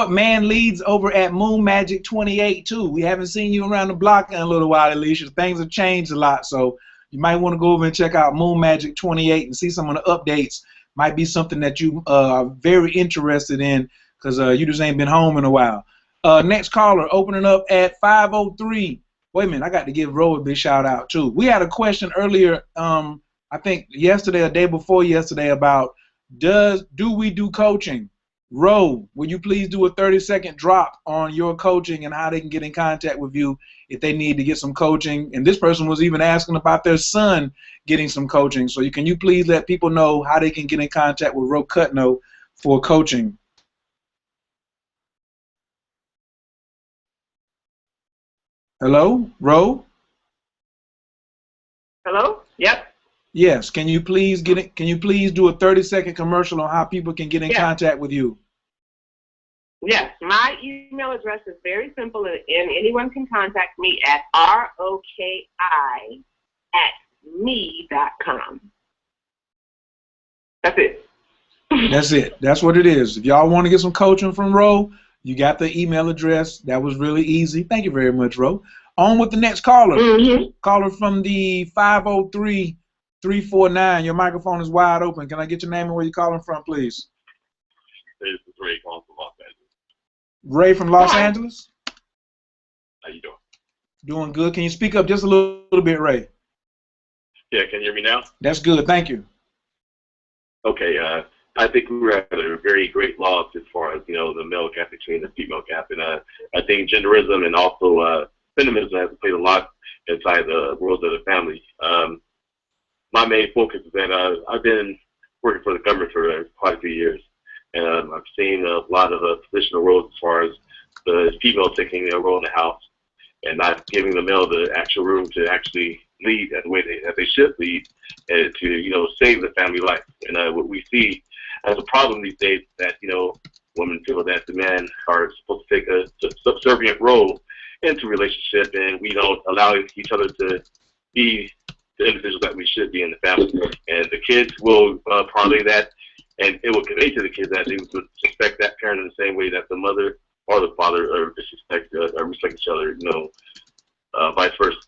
Man Leads over at Moon Magic 28 too. We haven't seen you around the block in a little while, Alicia. Things have changed a lot, so you might want to go over and check out Moon Magic 28 and see some of the updates. Might be something that you are very interested in because you just ain't been home in a while. Next caller, opening up at 503. Wait a minute, I got to give Ro a big shout out too. We had a question earlier, I think yesterday or day before yesterday about do we do coaching? Ro, will you please do a 30-second drop on your coaching and how they can get in contact with you if they need to get some coaching? And this person was even asking about their son getting some coaching. So can you please let people know how they can get in contact with Ro Cutno for coaching? Hello, Ro? Hello? Yep. Yes. Can you please do a 30-second commercial on how people can get in contact with you? Yes. My email address is very simple, and anyone can contact me at roki@me.com. That's it. That's it. That's what it is. If y'all want to get some coaching from Ro, you got the email address. That was really easy. Thank you very much, Ro. On with the next caller. Caller from the 503-349. Your microphone is wide open. Can I get your name and where you're calling from, please? This is Ray calling from Los Angeles. Ray from Los Angeles? How you doing? Doing good. Can you speak up just a little bit, Ray? Yeah, can you hear me now? That's good. Thank you. Okay, I think we were at a very great loss as far as, the male gap between the female gap. And I think genderism and also feminism has played a lot inside the world of the family. My main focus is that I've been working for the government for quite a few years. And I've seen a lot of positional roles as far as the female taking a role in the house and not giving the male the actual room to actually lead the way that they should lead and to, save the family life. And what we see as a problem these days is that, women feel that the men are supposed to take a subservient role into a relationship, and we don't allow each other to be the individuals that we should be in the family. And the kids will parlay that, and it will convey to the kids that they would respect that parent in the same way that the mother or the father respect each other, vice versa.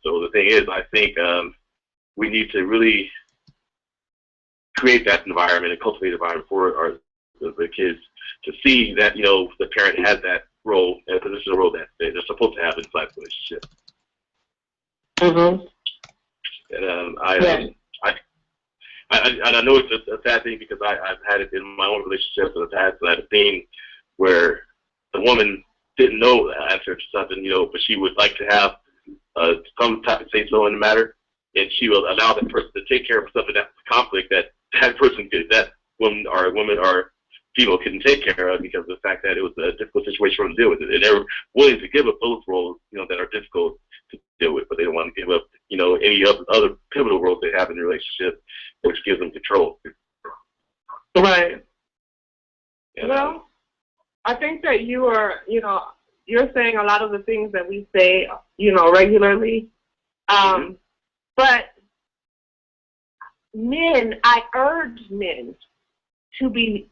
So the thing is, I think we need to really create that environment and cultivate an environment for the kids to see that, the parent has that role and positional role that they're supposed to have inside the relationship. And I know it's a sad thing because I've had it in my own relationships in the past. I had a thing where the woman didn't know the answer to something, but she would like to have some type of say-so in the matter, and she will allow that person to take care of something that's a conflict that that woman or female couldn't take care of because of the fact that it was a difficult situation for them to deal with it. And they were willing to give up those roles, that are difficult to deal with, but they don't want to give up, any other pivotal roles they have in the relationship, which gives them control. Right. Well, I think that you are, you're saying a lot of the things that we say, regularly. But I urge men to be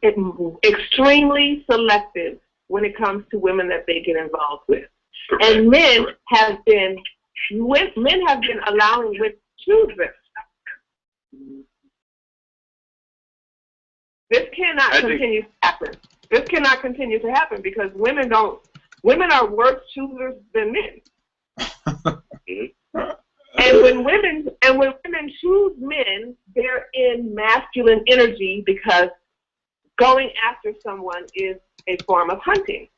extremely selective when it comes to women that they get involved with. Correct. And men have been allowing with children This cannot continue to happen. This cannot continue to happen because women are worse choosers than men. And when women choose men, they're in masculine energy because going after someone is a form of hunting.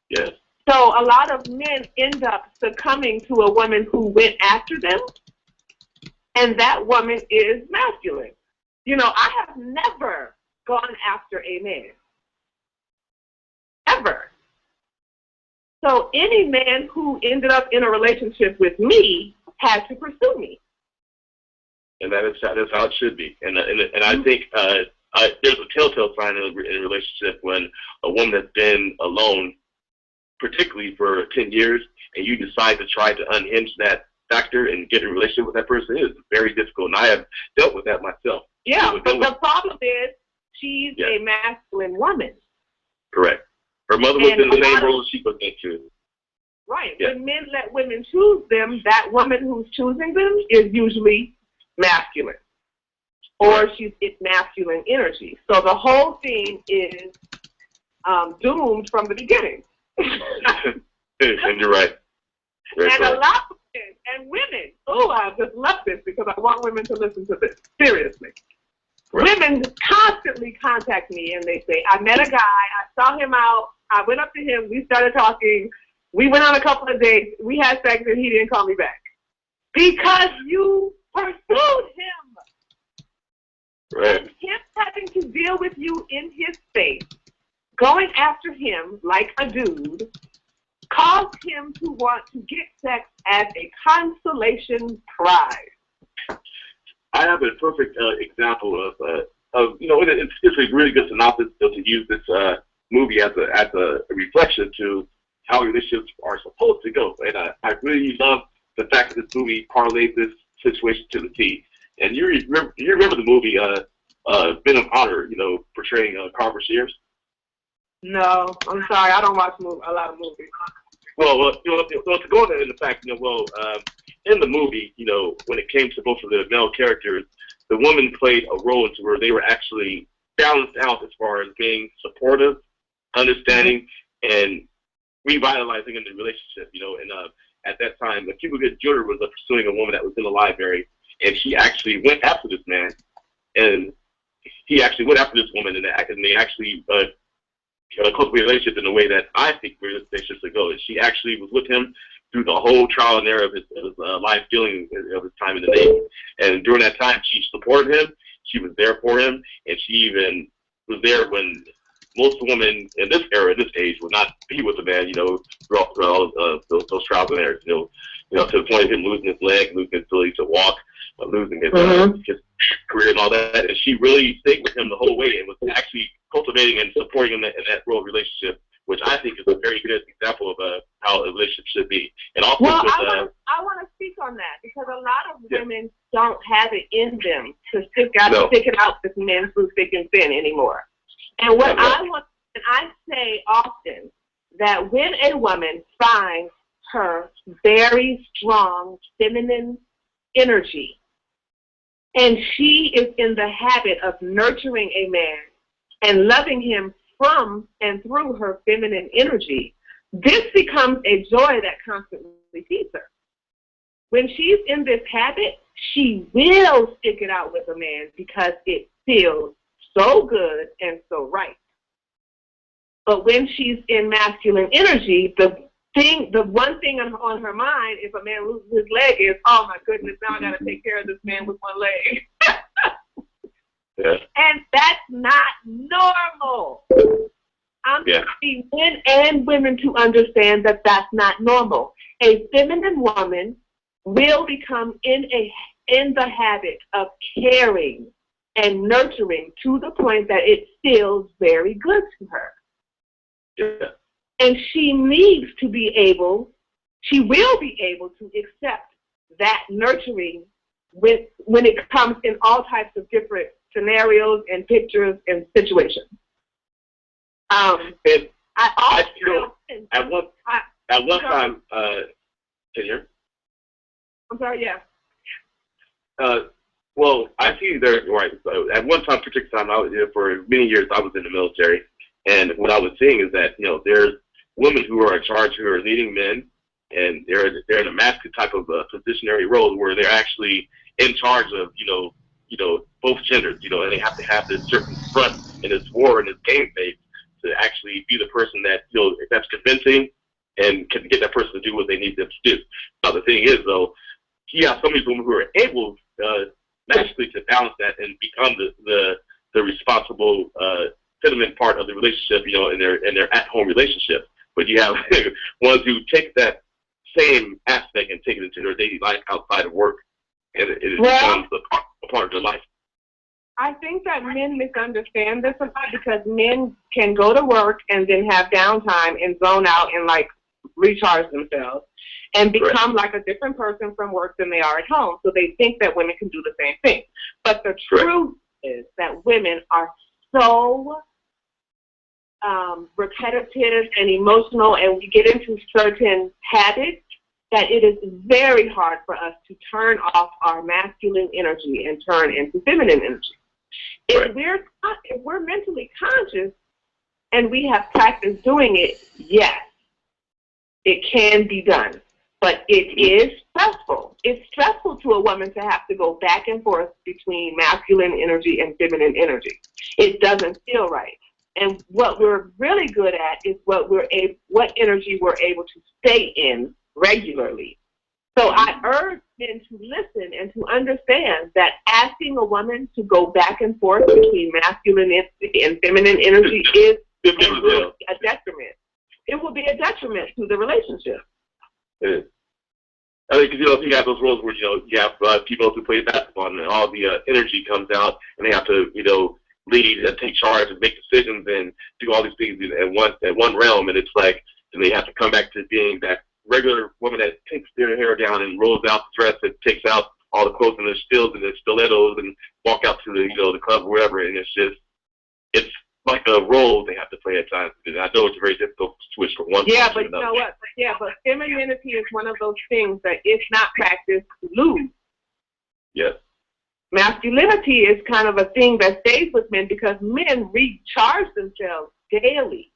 Yes. So a lot of men end up succumbing to a woman who went after them, and that woman is masculine. You know, I have never gone after a man. Ever. So any man who ended up in a relationship with me had to pursue me. And that's how it should be. And I think there's a telltale sign in a relationship when a woman has been alone, particularly for 10 years, and you decide to try to unhinge that factor and get a relationship with that person. It is very difficult, and I have dealt with that myself. Yeah, but the problem is she's a masculine woman. Correct. Her mother was in the same role she was into. Right. Yeah. When men let women choose them, that woman who's choosing them is usually masculine. Or she's in masculine energy. So the whole thing is doomed from the beginning. And you're right. And a lot of men and women, I just love this because I want women to listen to this seriously. Right. Women constantly contact me and they say, I met a guy, I saw him out, I went up to him, we started talking, we went on a couple of dates, we had sex and he didn't call me back. Because you pursued him. Right. And him having to deal with you in his space, going after him like a dude, caused him to want to get sex as a consolation prize. I have a perfect example of it's a really good synopsis to use this movie as a reflection to how relationships are supposed to go. And I really love the fact that this movie parlayed this situation to the T. And you remember the movie Men of Honor, portraying Carver Shears? No, I'm sorry, I don't watch a lot of movies. Well, to go into the fact, in the movie, when it came to both of the male characters, the woman played a role into where they were actually balanced out as far as being supportive, understanding, and revitalizing in the relationship, and at that time, Cuba Gooding Jr. was pursuing a woman that was in the library, and she actually went after this man, and he actually went after this woman, and they actually cultivate a relationship in a way that I think relationships should go. And she actually was with him through the whole trial and error of his life dealing of his time in the Navy. And during that time, she supported him. She was there for him, and she even was there when most women in this era, this age, would not be with a man, throughout all those trials and errors, to the point of him losing his leg, losing his ability to walk, losing his career and all that. And she really stayed with him the whole way and was actually cultivating and supporting him in that role relationship, which I think is a very good example of how a relationship should be. And also, I want to speak on that because a lot of women don't have it in them to stick it out with men through thick and thin anymore. And what I say often that when a woman finds her very strong feminine energy and she is in the habit of nurturing a man and loving him from and through her feminine energy, this becomes a joy that constantly feeds her. When she's in this habit, she will stick it out with a man because it feels so good and so right. But when she's in masculine energy, the one thing on her mind, if a man loses his leg, is, oh my goodness, now I got to take care of this man with one leg. And that's not normal. I'm asking men and women to understand that that's not normal. A feminine woman will become in the habit of caring and nurturing to the point that it feels very good to her. Yeah. And she will be able to accept that nurturing when it comes in all types of different scenarios and pictures and situations. At one time, can you hear? I'm sorry, yeah. Well, I see there, right. So at one time, particular time, for many years, I was in the military. And what I was seeing is that, there's women who are in charge who are leading men, and they're in a masculine type of positionary role where they're actually in charge of, both genders, and they have to have this certain front in this war and this game phase to actually be the person that, that's convincing and can get that person to do what they need them to do. Now, the thing is, though, you have some of these women who are able naturally to balance that and become the responsible feminine part of the relationship, in their at-home relationship. But you have ones who take that same aspect and take it into their daily life outside of work, and it becomes a part of their life. I think that men misunderstand this a lot because men can go to work and then have downtime and zone out and recharge themselves and become like a different person from work than they are at home. So they think that women can do the same thing. But the truth is that women are so repetitive and emotional, and we get into certain habits that it is very hard for us to turn off our masculine energy and turn into feminine energy. If we're mentally conscious and we have practiced doing it, yes, it can be done. But it is stressful. It's stressful to a woman to have to go back and forth between masculine energy and feminine energy. It doesn't feel right. And what we're really good at is what energy we're able to stay in regularly. So I urge men to listen and to understand that asking a woman to go back and forth between masculine energy and feminine energy is a detriment. It will be a detriment to the relationship. It is. I think you have those roles where you have people who play basketball and all the energy comes out and they have to lead and take charge and make decisions and do all these things at one realm, and it's like and they have to come back to being that regular woman that takes their hair down and rolls out the dress and takes out all the clothes and the stills and the stilettos and walk out to the club or wherever, and it's like a role they have to play at times. And I know it's very difficult to switch from one. Yeah, but you know what? Yeah, but femininity is one of those things that if not practiced, lose. Yes. Masculinity is kind of a thing that stays with men because men recharge themselves daily.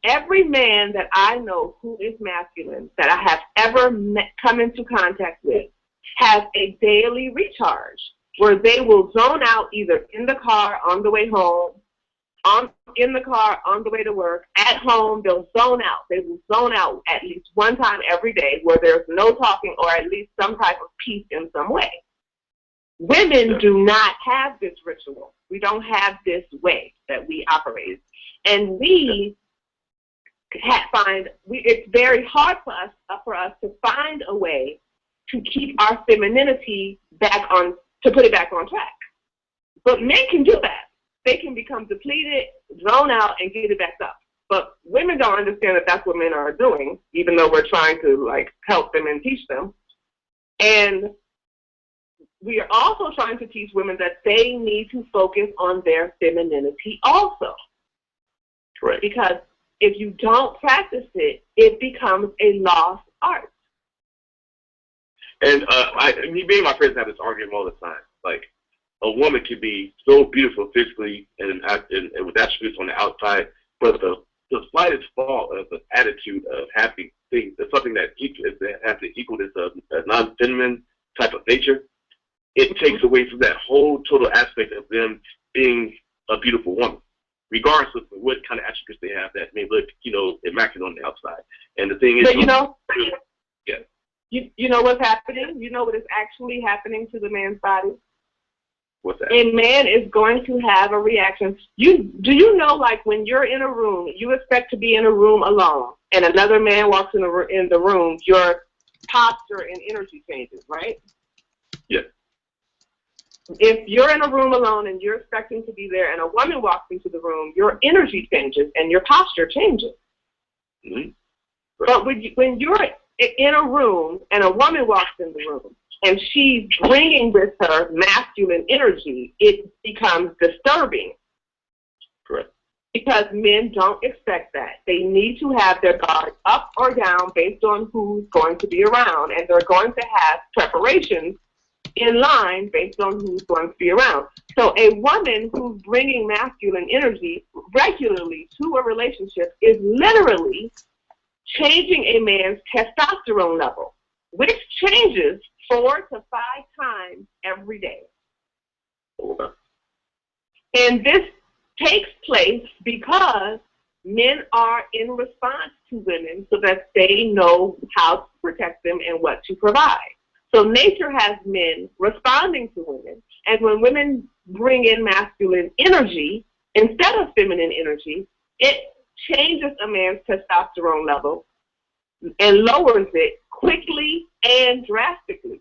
Every man that I know who is masculine that I have ever come into contact with has a daily recharge where they will zone out either in the car on the way home, in the car on the way to work, at home. They'll zone out. They will zone out at least one time every day where there's no talking or at least some type of peace in some way. Women do not have this ritual. We don't have this way that we operate. And it's very hard for us to find a way to keep our femininity to put it back on track. But men can do that. They can become depleted, zone out, and get it back up. But women don't understand that that's what men are doing, even though we're trying to help them and teach them. And we are also trying to teach women that they need to focus on their femininity also. Correct. Because if you don't practice it, it becomes a lost art. And me and my friends have this argument all the time. Like, a woman can be so beautiful physically and with attributes on the outside, but the slightest fault of the attitude of having things, something that has to equal this non-feminine type of nature, it takes away from that whole total aspect of them being a beautiful woman, regardless of what kind of attributes they have that may look, immaculate on the outside. And the thing is, yeah. You know what's happening? You know what is actually happening to the man's body? What's that? A man is going to have a reaction. Do you know, when you're in a room, you expect to be in a room alone, and another man walks in the room, your posture and energy changes, right? Yes. If you're in a room alone and you're expecting to be there, and a woman walks into the room, your energy changes and your posture changes. Mm-hmm. Right. But when you're in a room and a woman walks in the room, and she's bringing with her masculine energy, it becomes disturbing. Correct. Because men don't expect that. They need to have their guard up or down based on who's going to be around, and they're going to have preparations in line based on who's going to be around. So a woman who's bringing masculine energy regularly to a relationship is literally changing a man's testosterone level, which changes 4 to 5 times every day. And this takes place because men are in response to women so that they know how to protect them and what to provide. So nature has men responding to women, and when women bring in masculine energy instead of feminine energy, it changes a man's testosterone level and lowers it quickly and drastically.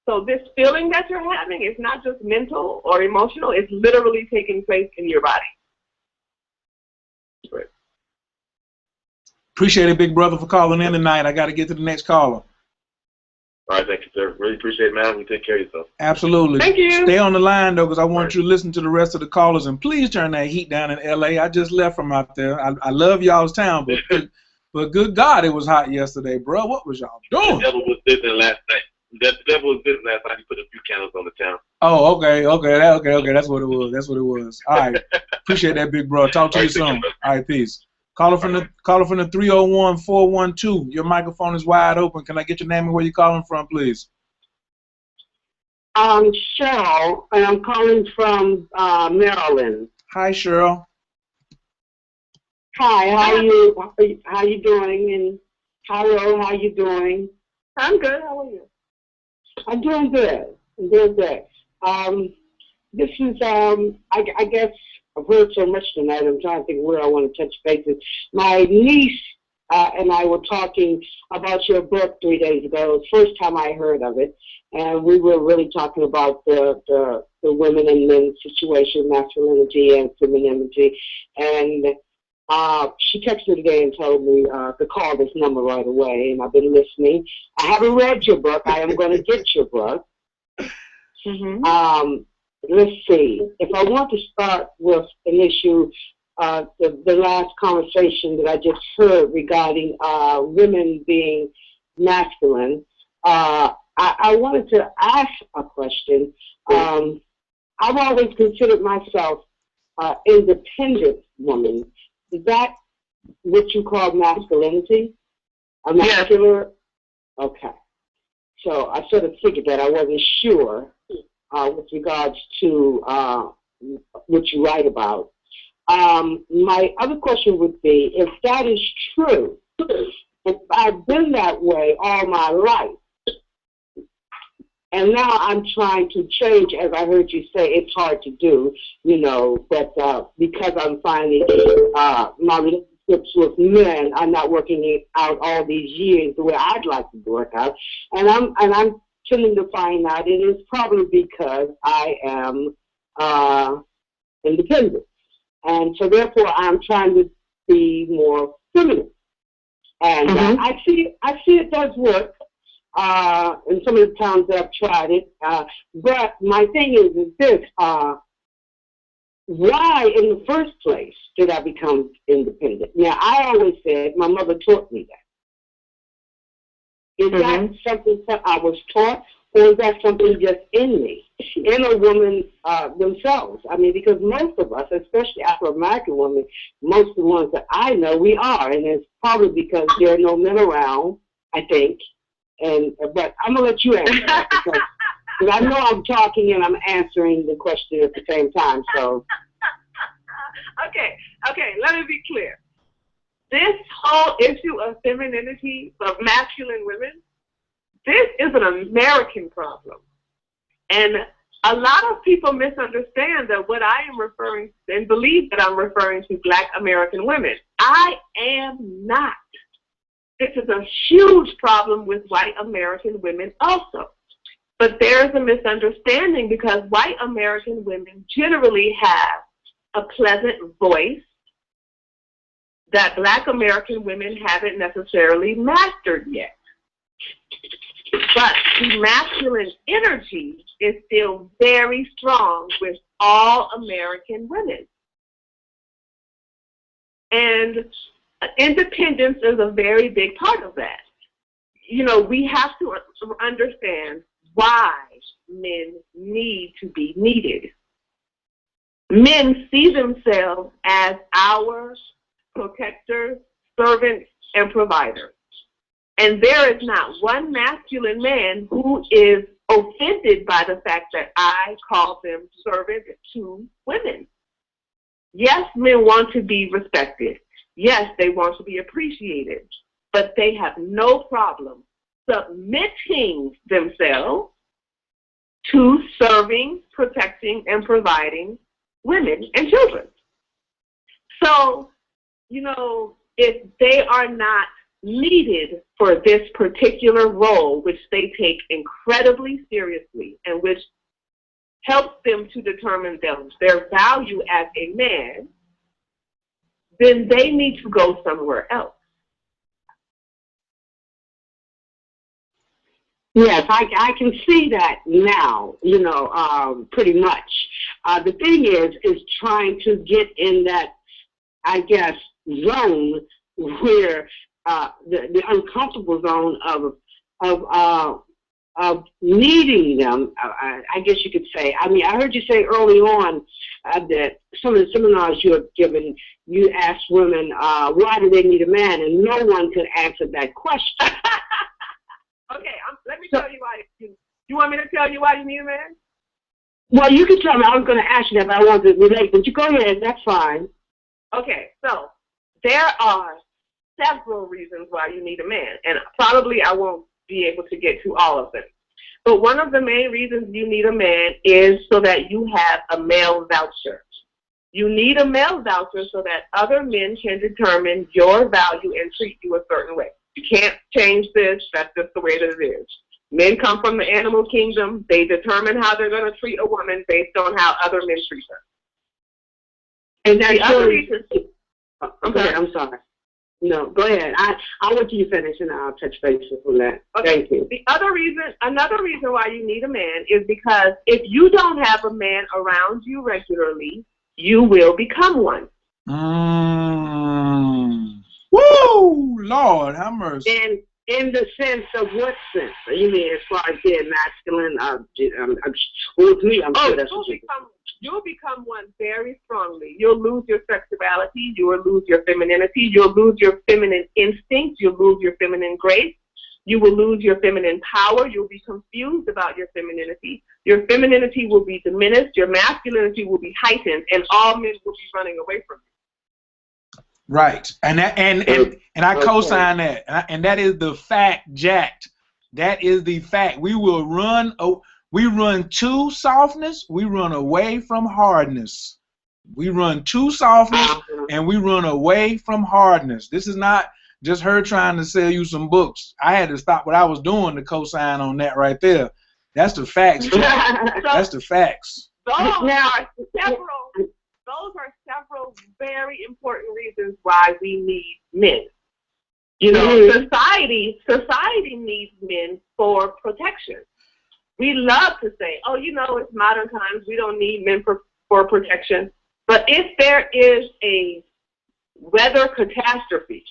So this feeling that you're having is not just mental or emotional, it's literally taking place in your body. Right. Appreciate it, big brother, for calling in tonight. I got to get to the next caller. All right, thank you, sir. Really appreciate it, man. You take care of yourself. Absolutely. Thank you. Stay on the line, though, because I want you to listen to the rest of the callers, and please turn that heat down in L.A. I just left from out there. I love y'all's town, but good God, it was hot yesterday, bro. What was y'all doing? The devil was visiting last night. The devil was visiting last night. He put a few candles on the town. Oh, okay. That's what it was. All right. Appreciate that, big bro. Talk to you soon. All right, peace. Caller from the 301-412. Your microphone is wide open. Can I get your name and where you're calling from, please? Cheryl, and I'm calling from Maryland. Hi, Cheryl. Hi, how you doing? And hello, how you doing? I'm good. How are you? I'm doing good. This is I guess I've heard so much tonight. I'm trying to think where I want to touch bases. My niece and I were talking about your book 3 days ago. It was the first time I heard of it, and we were really talking about the women and men situation, masculinity and femininity. And she texted me today and told me to call this number right away, and I've been listening. I haven't read your book. I am going to get your book. Mm-hmm. Let's see. If I want to start with an issue, the last conversation that I just heard regarding women being masculine, I wanted to ask a question. I've always considered myself independent woman. Is that what you call masculinity? A masculine? Yes. Okay. So I sort of figured that. I wasn't sure with regards to what you write about. My other question would be, if that is true, if I've been that way all my life, and now I'm trying to change, as I heard you say, it's hard to do, but because I'm finding my relationships with men are not working it out all these years the way I'd like to work out, and I'm tending to find out it is probably because I am independent, and so therefore I'm trying to be more feminine, and I see it does work. In some of the towns that I've tried it, but my thing is this, why in the first place did I become independent? Now, I always said, my mother taught me that. Is that something that I was taught, or is that something just in me, in a woman themselves? I mean, because most of us, especially Afro-American women, most of the ones that I know, we are, and it's probably because there are no men around, I think. But I'm going to let you answer that because I know I'm talking and I'm answering the question at the same time. So, Okay, let me be clear. This whole issue of femininity, of masculine women, this is an American problem. And a lot of people misunderstand that what I am referring to and believe that I'm referring to Black American women. I am not. This is a huge problem with white American women also. But there's a misunderstanding because white American women generally have a pleasant voice that Black American women haven't necessarily mastered yet. But the masculine energy is still very strong with all American women. And independence is a very big part of that. We have to understand why men need to be needed. Men see themselves as our protectors, servants, and providers. And there is not one masculine man who is offended by the fact that I call them servants to women. Yes, men want to be respected. Yes, they want to be appreciated. But they have no problem submitting themselves to serving, protecting, and providing women and children. So, you know, if they are not needed for this particular role, which they take incredibly seriously and which helps them to determine their value as a man, then they need to go somewhere else. Yes, I can see that now, you know, pretty much. The thing is trying to get in that, I guess, zone where the uncomfortable zone of needing them, I guess you could say. I mean, I heard you say early on that some of the seminars you have given, you asked women, why do they need a man? And no one could answer that question. Okay, let me tell you why. You want me to tell you why you need a man? Well, you can tell me. I was going to ask you that, but I wanted to relate. But you go ahead. That's fine. Okay, so there are several reasons why you need a man, and probably I won't be able to get to all of them. But one of the main reasons you need a man is so that you have a male voucher. You need a male voucher so that other men can determine your value and treat you a certain way. You can't change this. That's just the way that it is. Men come from the animal kingdom. They determine how they're going to treat a woman based on how other men treat her. And that's the other reason. Okay, I'm sorry. No, go ahead. I want you to finish, and I'll touch base on that. Okay. Thank you. Another reason why you need a man is because if you don't have a man around you regularly, you will become one. Woo! Lord, have mercy. And in the sense of what sense? You mean as far as being masculine? With me, I'm sure that's what you'll become one very strongly. You'll lose your sexuality. You will lose your femininity. You'll lose your feminine instincts. You'll lose your feminine grace. You will lose your feminine power. You'll be confused about your femininity. Your femininity will be diminished. Your masculinity will be heightened, and all men will be running away from you. Right, and I co-sign that, and that is the fact, Jacked. That is the fact. We will run. We run to softness. We run away from hardness. We run to softness, and we run away from hardness. This is not just her trying to sell you some books. I had to stop what I was doing to co-sign on that right there. That's the facts. That's the facts. Those are several very important reasons why we need men. You know, society needs men for protection. We love to say, oh, you know, it's modern times. We don't need men for protection. But if there is a weather catastrophe,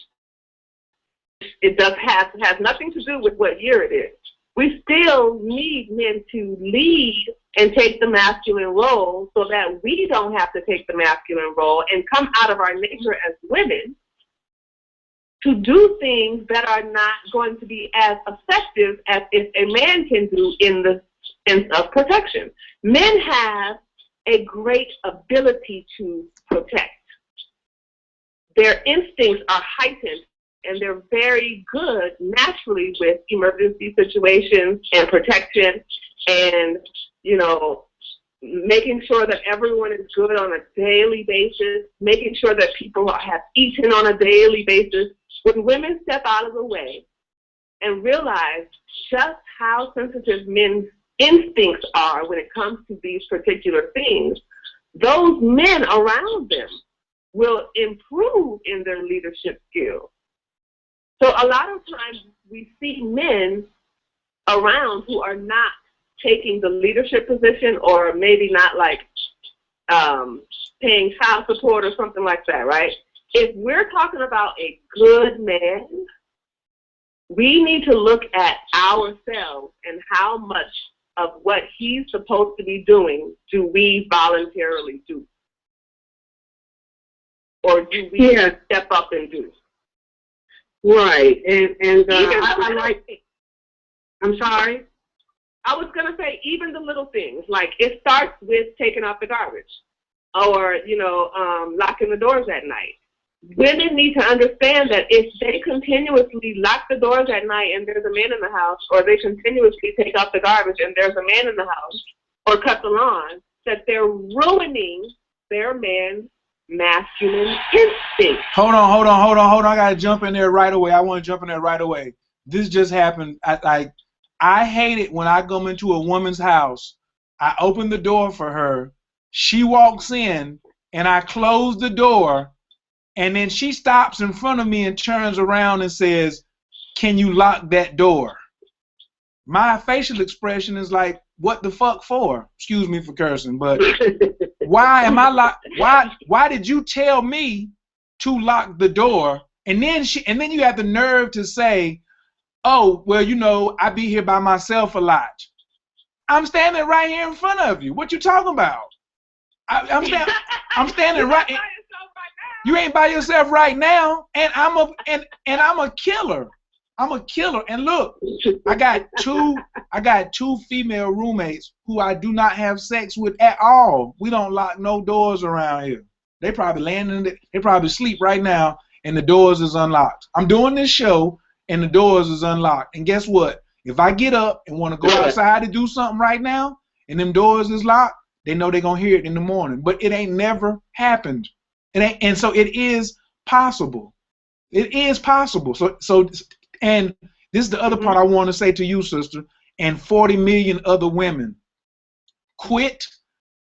it has nothing to do with what year it is. We still need men to lead and take the masculine role so that we don't have to take the masculine role and come out of our nature as women to do things that are not going to be as effective as if a man can do in the sense of protection. Men have a great ability to protect. Their instincts are heightened, and they're very good naturally with emergency situations and protection and, you know, making sure that everyone is good on a daily basis, making sure that people have eaten on a daily basis. When women step out of the way and realize just how sensitive men's instincts are when it comes to these particular things, those men around them will improve in their leadership skills. So a lot of times we see men around who are not taking the leadership position, or maybe not like paying child support or something like that, right? If we're talking about a good man, we need to look at ourselves and how much of what he's supposed to be doing do we voluntarily do? Or do we step up and do? Right. I like, I'm sorry? I was going to say even the little things. Like it starts with taking out the garbage or, locking the doors at night. Women need to understand that if they continuously lock the doors at night and there's a man in the house, or they continuously take out the garbage and there's a man in the house, or cut the lawn, that they're ruining their man's masculine instinct. Hold on. I got to jump in there right away. I want to jump in there right away. This just happened. I hate it when I go into a woman's house. I open the door for her. She walks in, and I close the door. And then she stops in front of me and turns around and says, "Can you lock that door?" My facial expression is like, what the fuck for? Excuse me for cursing, but why am I locked? Why did you tell me to lock the door? And then you have the nerve to say, "Oh, well, I be here by myself a lot." I'm standing right here in front of you. What you talking about? I'm standing right. You ain't by yourself right now, and I'm a killer. I'm a killer. And look, I got two female roommates who I do not have sex with at all. We don't lock no doors around here. They probably they probably sleep right now, and the doors is unlocked. I'm doing this show, and the doors is unlocked. And guess what? If I get up and want to go outside to do something right now, and them doors is locked, they know they're gonna hear it in the morning. But it ain't never happened. And so it is possible. It is possible. And this is the other part I want to say to you, sister, and 40 million other women. Quit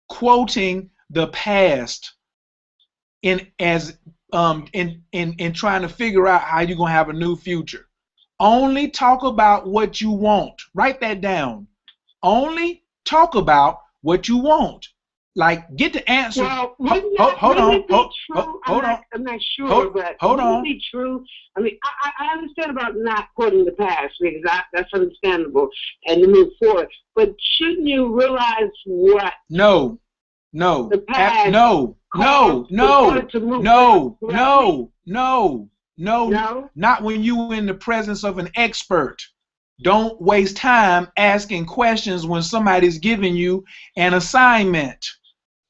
quoting the past in trying to figure out how you're gonna have a new future. Only talk about what you want. Write that down. Only talk about what you want. Like, get the answer. Well, hold on. I'm not sure, but hold on. Would it be true? I mean, I understand about not quoting the past because that's understandable and to move forward. But shouldn't you realize what? No. The past. No. Not when you're in the presence of an expert. Don't waste time asking questions when somebody's giving you an assignment.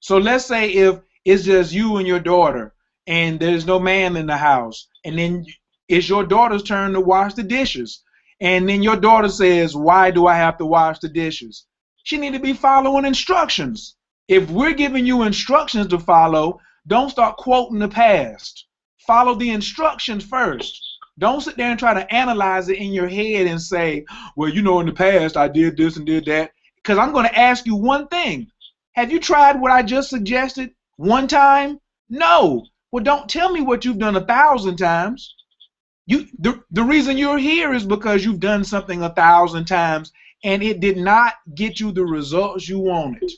So let's say if it's just you and your daughter and there's no man in the house, and then it's your daughter's turn to wash the dishes. And then your daughter says, "Why do I have to wash the dishes?" She need to be following instructions. If we're giving you instructions to follow, don't start quoting the past. Follow the instructions first. Don't sit there and try to analyze it in your head and say, "Well, in the past I did this and did that." Because I'm going to ask you one thing. Have you tried what I just suggested one time? No. Well, don't tell me what you've done 1,000 times. The reason you're here is because you've done something 1,000 times and it did not get you the results you wanted.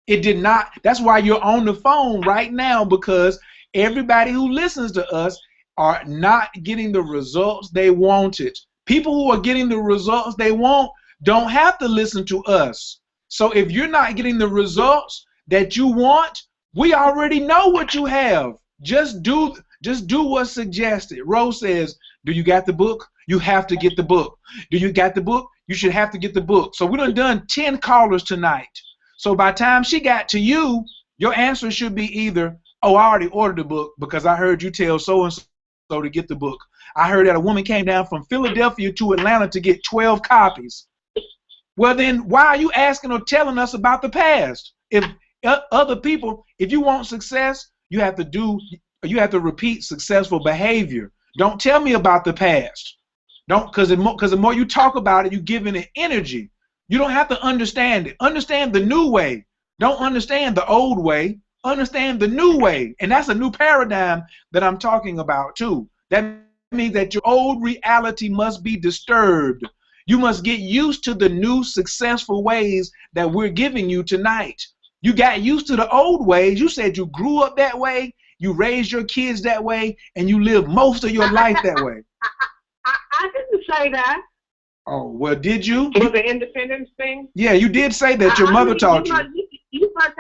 It did not. That's why you're on the phone right now, because everybody who listens to us are not getting the results they wanted. People who are getting the results they want don't have to listen to us. So if you're not getting the results that you want, we already know what you have. Just do what's suggested. Rose says, "Do you got the book? You have to get the book. Do you got the book? You should have to get the book." So we done 10 callers tonight. So by the time she got to you, your answer should be either, "Oh, I already ordered the book because I heard you tell so-and-so to get the book. I heard that a woman came down from Philadelphia to Atlanta to get 12 copies." Well, then why are you asking or telling us about the past? If other people, if you want success, you have to repeat successful behavior. Don't tell me about the past. Because the more you talk about it, you're giving it energy. You don't have to understand it. Understand the new way. Don't understand the old way. Understand the new way. And that's a new paradigm that I'm talking about too. That means that your old reality must be disturbed. You must get used to the new successful ways that we're giving you tonight. You got used to the old ways. You said you grew up that way, you raised your kids that way, and you live most of your life that way. I didn't say that. Oh, well, did you? Was the independence thing? Yeah, you did say that your mother taught you. You must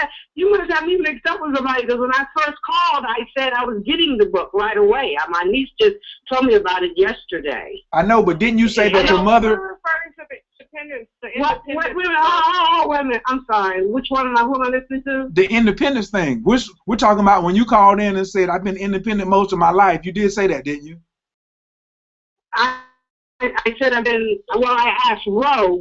have me mixed up with somebody, because when I first called, I said I was getting the book right away. My niece just told me about it yesterday. I know, but didn't you say that your mother... You're referring to the independence. Wait a minute. I'm sorry. Which one am I listening to? The independence thing. We're talking about when you called in and said, I've been independent most of my life. You did say that, didn't you? I said I asked Ro,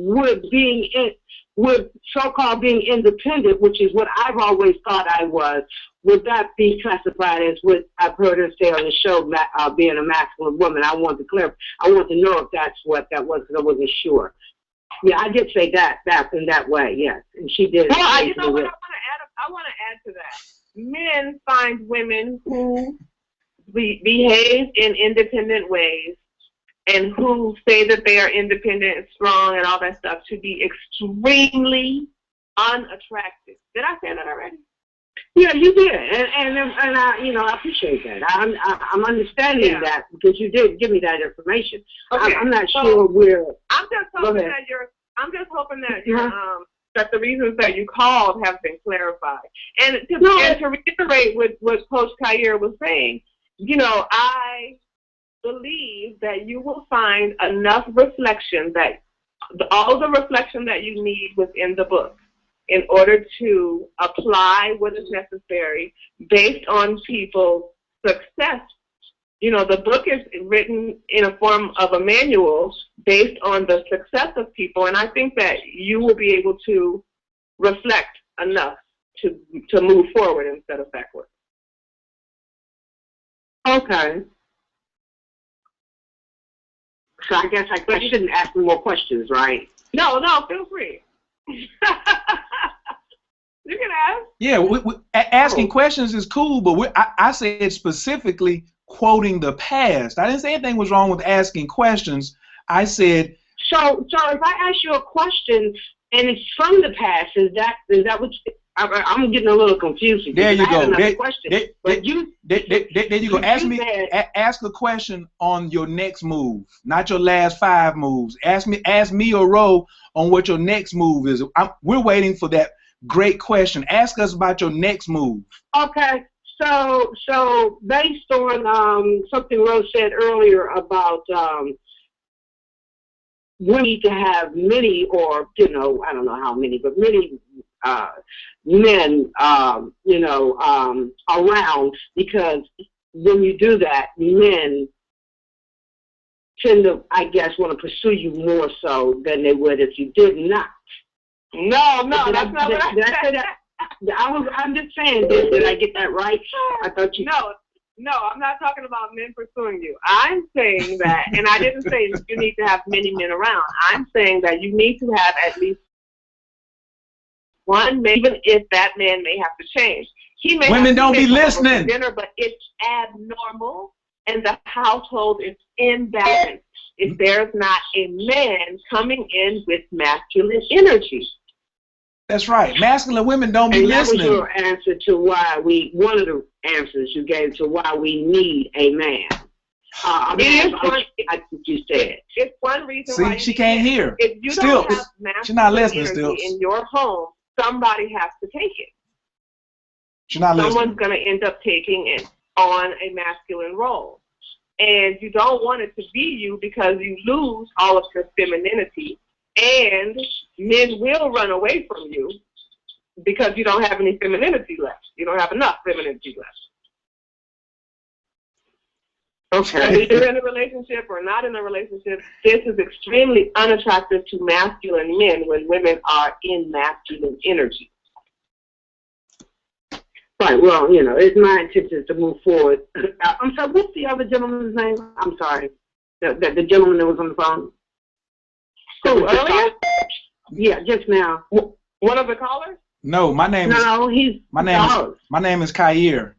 would so-called being independent, which is what I've always thought I was, would that be classified as what I've heard her say on the show, being a masculine woman? I want to know if that's what that was, because I wasn't sure. Yeah, I did say that in that way, yes, and she did. Well, you know what I want to add to that. Men find women who behave in independent ways and who say that they are independent and strong and all that stuff to be extremely unattractive. Did I say that already? Yeah, you did, and I appreciate that. I'm understanding that, because you did give me that information. Okay. I'm not sure where. I'm just hoping that that the reasons that you called have been clarified. And to reiterate what Coach Khayr was saying, I believe that you will find enough reflection, that all the reflection that you need within the book, in order to apply what is necessary based on people's success. The book is written in a form of a manual based on the success of people, and I think that you will be able to reflect enough to move forward instead of backward. Okay. So I guess I shouldn't ask more questions, right? No, feel free. You can ask. Yeah, asking questions is cool, but I said specifically quoting the past. I didn't say anything was wrong with asking questions. I said... So if I ask you a question and it's from the past, is that what I'm getting a little confused. There you go. There you go. Ask a question on your next move, not your last 5 moves. Ask me or Ro on what your next move is. We're waiting for that great question. Ask us about your next move. Okay. So based on something Ro said earlier about we need to have many, or I don't know how many, but many men, around, because when you do that, men tend to, I guess, want to pursue you more so than they would if you did not. No, that's not what I said. I'm just saying, did I get that right? I thought you... No, I'm not talking about men pursuing you. I'm saying that, and I didn't say you need to have many men around. I'm saying that you need to have at least one, even if that man may have to change. Women don't be listening. Dinner, but it's abnormal, and the household is imbalanced if there's not a man coming in with masculine energy. That's right. Masculine women don't be listening. That was your answer to why one of the answers you gave to why we need a man. You said. It's one reason See, why she can't hear. If you still, don't have masculine she's not listening energy in your home, somebody has to take it. She's not listening. Someone's going to end up taking it on a masculine role. And you don't want it to be you, because you lose all of your femininity. And men will run away from you because you don't have any femininity left. You don't have enough femininity left. Okay. So if you're in a relationship or not in a relationship, this is extremely unattractive to masculine men when women are in masculine energy. Right. Well, it's my intention to move forward. I'm sorry. What's the other gentleman's name? I'm sorry. The gentleman that was on the phone. Who, earlier? Yeah, just now. One of the callers? No, my name is Khayr.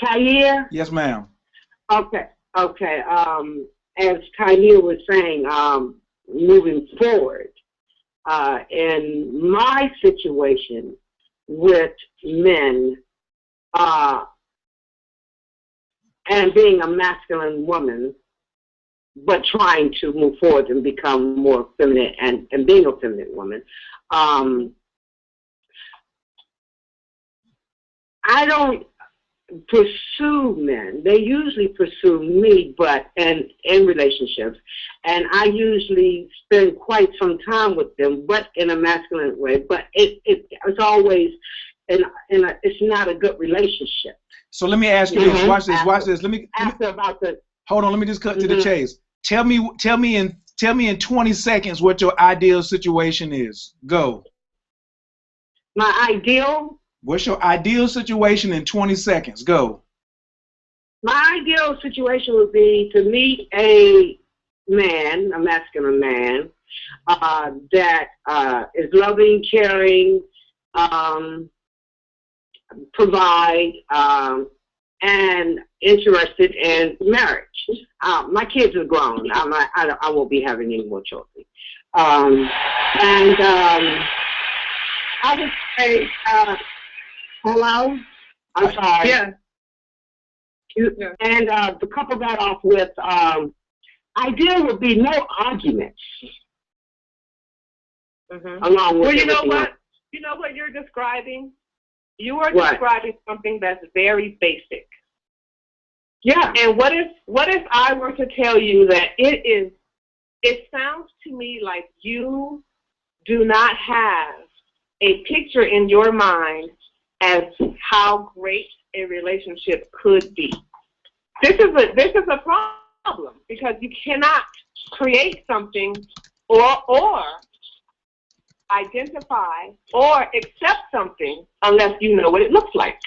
Khayr? Yes, ma'am. Okay. As Khayr was saying, moving forward, in my situation with men, and being a masculine woman, but trying to move forward and become more feminine and being a feminine woman. I don't pursue men. They usually pursue me, but in relationships, and I usually spend quite some time with them, but in a masculine way. But it's always it's not a good relationship. So let me ask you this. Watch this. Watch this. Let me about the. Hold on. Let me just cut to the chase. Tell me in 20 seconds what your ideal situation is. Go. My ideal. What's your ideal situation in 20 seconds? Go. My ideal situation would be to meet a man, a masculine man, that is loving, caring, provide, and interested in marriage. My kids are grown. I won't be having any more children. I would say, hello? I'm sorry. Yeah. And to couple that off with, ideal would be no arguments. Along with well, you know everything what? else. You know what you're describing? You are describing something that's very basic. Yeah. And what if I were to tell you that it sounds to me like you do not have a picture in your mind as how great a relationship could be. This is a problem because you cannot create something or identify or accept something unless you know what it looks like.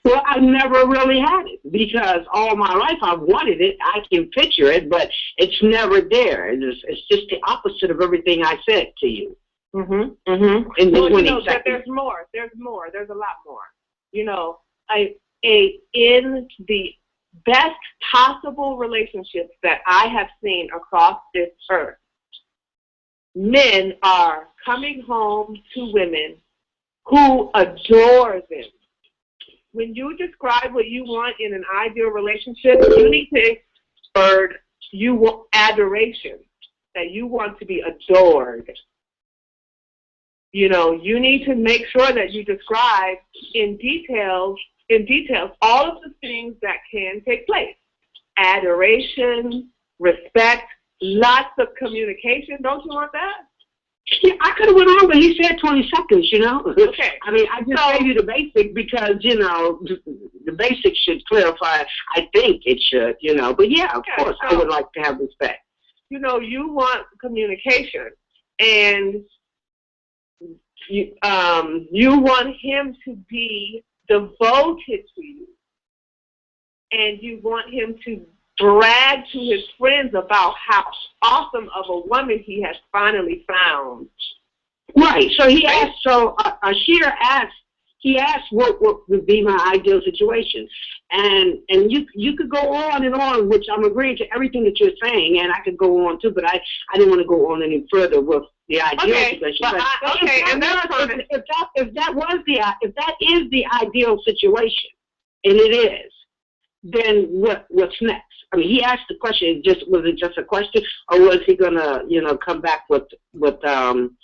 Well, I never really had it because all my life I've wanted it. I can picture it, but it's never there. It's just the opposite of everything I said to you. Well, you know that there's more. There's more. There's a lot more. You know, in the best possible relationships that I have seen across this earth, men are coming home to women who adore them. When you describe what you want in an ideal relationship, you need to express you want adoration, that you want to be adored. You know, you need to make sure that you describe in details all of the things that can take place. Adoration, respect, lots of communication. Don't you want that? Yeah, I could have went on, but he said 20 seconds, you know. Okay. I mean, I just gave you the basic because, you know, the basics should clarify. I think it should, you know. But, yeah, of course, I would like to have respect. You know, you want communication, and you want him to be devoted to you, and you want him to brag to his friends about how awesome of a woman he has finally found. Right. So he asked. So Ashir asked. He asked what would be my ideal situation, and you could go on and on, which I'm agreeing to everything that you're saying, and I could go on too, but I didn't want to go on any further with the ideal situation. If that is the ideal situation, and it is, then what's next? I mean, he asked the question. Was it just a question, or was he gonna, you know, come back with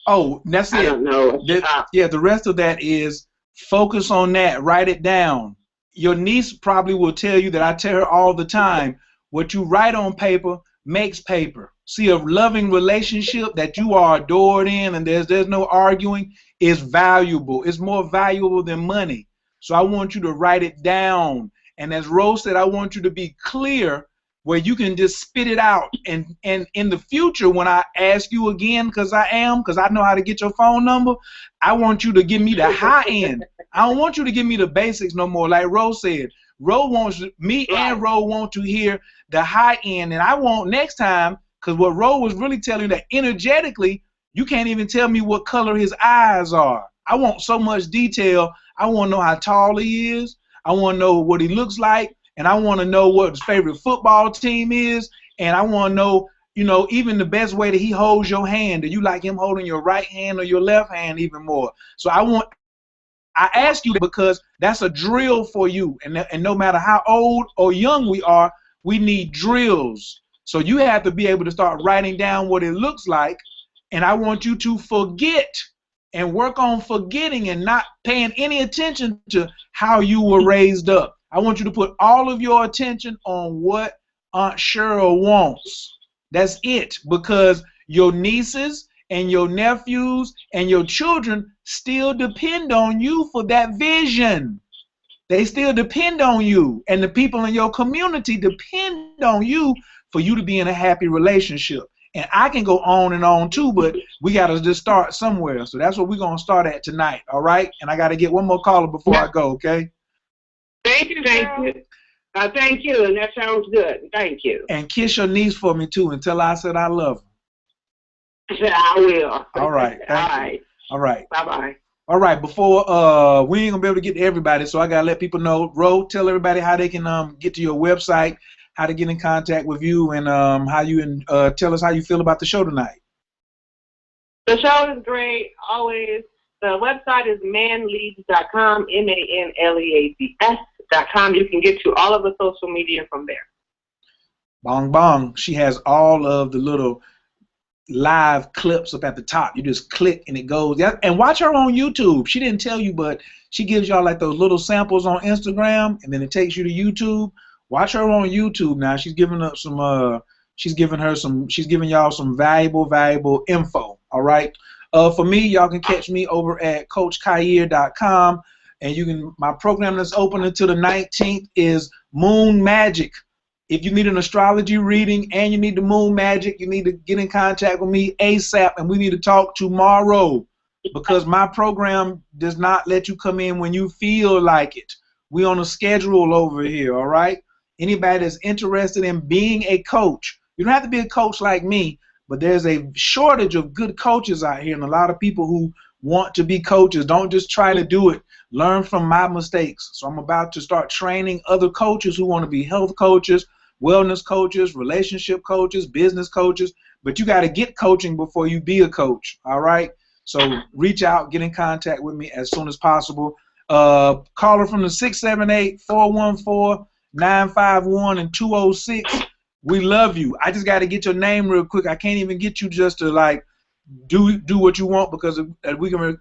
Oh, that's it. I don't know. The rest of that is focus on that. Write it down. Your niece probably will tell you that I tell her all the time. What you write on paper makes paper. See, a loving relationship that you are adored in, and there's no arguing, is valuable. It's more valuable than money. So I want you to write it down. And as Rose said, I want you to be clear where you can just spit it out. And in the future, when I ask you again, because I know how to get your phone number, I want you to give me the high end. I don't want you to give me the basics no more. Like Rose said, Rose wants me and Rose want to hear the high end. And I want next time, because what Rose was really telling you, that energetically, you can't even tell me what color his eyes are. I want so much detail. I want to know how tall he is. I want to know what he looks like, and I want to know what his favorite football team is, and I want to know, you know, even the best way that he holds your hand. Do you like him holding your right hand or your left hand even more? So I ask you because that's a drill for you, and no matter how old or young we are, We need drills. So you have to be able to start writing down what it looks like, and I want you to forget and work on forgetting and not paying any attention to how you were raised up. I want you to put all of your attention on what Aunt Cheryl wants. That's it, because your nieces and your nephews and your children still depend on you for that vision. They still depend on you, and the people in your community depend on you for you to be in a happy relationship. And I can go on and on too, but we got to just start somewhere. So that's what we're going to start at tonight, all right? And I got to get one more caller before I go, okay? Thank you. Thank you, and that sounds good. Thank you. And kiss your niece for me too and tell her I said I love her. I will. All right. All right. Bye-bye. All right, before we ain't gonna be able to get to everybody, so I gotta let people know. Ro, tell everybody how they can get to your website, how to get in contact with you, and how you tell us how you feel about the show tonight. The show is great, always. The website is manleads.com, manleads.com. You can get to all of the social media from there. Bong bong. She has all of the little live clips up at the top. You just click and it goes. And watch her on YouTube. She didn't tell you, but she gives y'all like those little samples on Instagram, and then it takes you to YouTube. Watch her on YouTube now. She's giving up some she's giving y'all some valuable info. All right. For me, y'all can catch me over at CoachKhair.com, and my program that's open until the 19th is Moon Magic. If you need an astrology reading and you need the moon magic, you need to get in contact with me ASAP, and we need to talk tomorrow, because my program does not let you come in when you feel like it. We on a schedule over here, all right? Anybody that's interested in being a coach, you don't have to be a coach like me, but there's a shortage of good coaches out here, and a lot of people who want to be coaches. Don't just try to do it. Learn from my mistakes. So I'm about to start training other coaches who want to be health coaches, wellness coaches, relationship coaches, business coaches, but you got to get coaching before you be a coach, all right? So reach out, get in contact with me as soon as possible. Caller from the 678-414-951 and 206. We love you. I just got to get your name real quick. I can't even get you just to like do what you want, because we can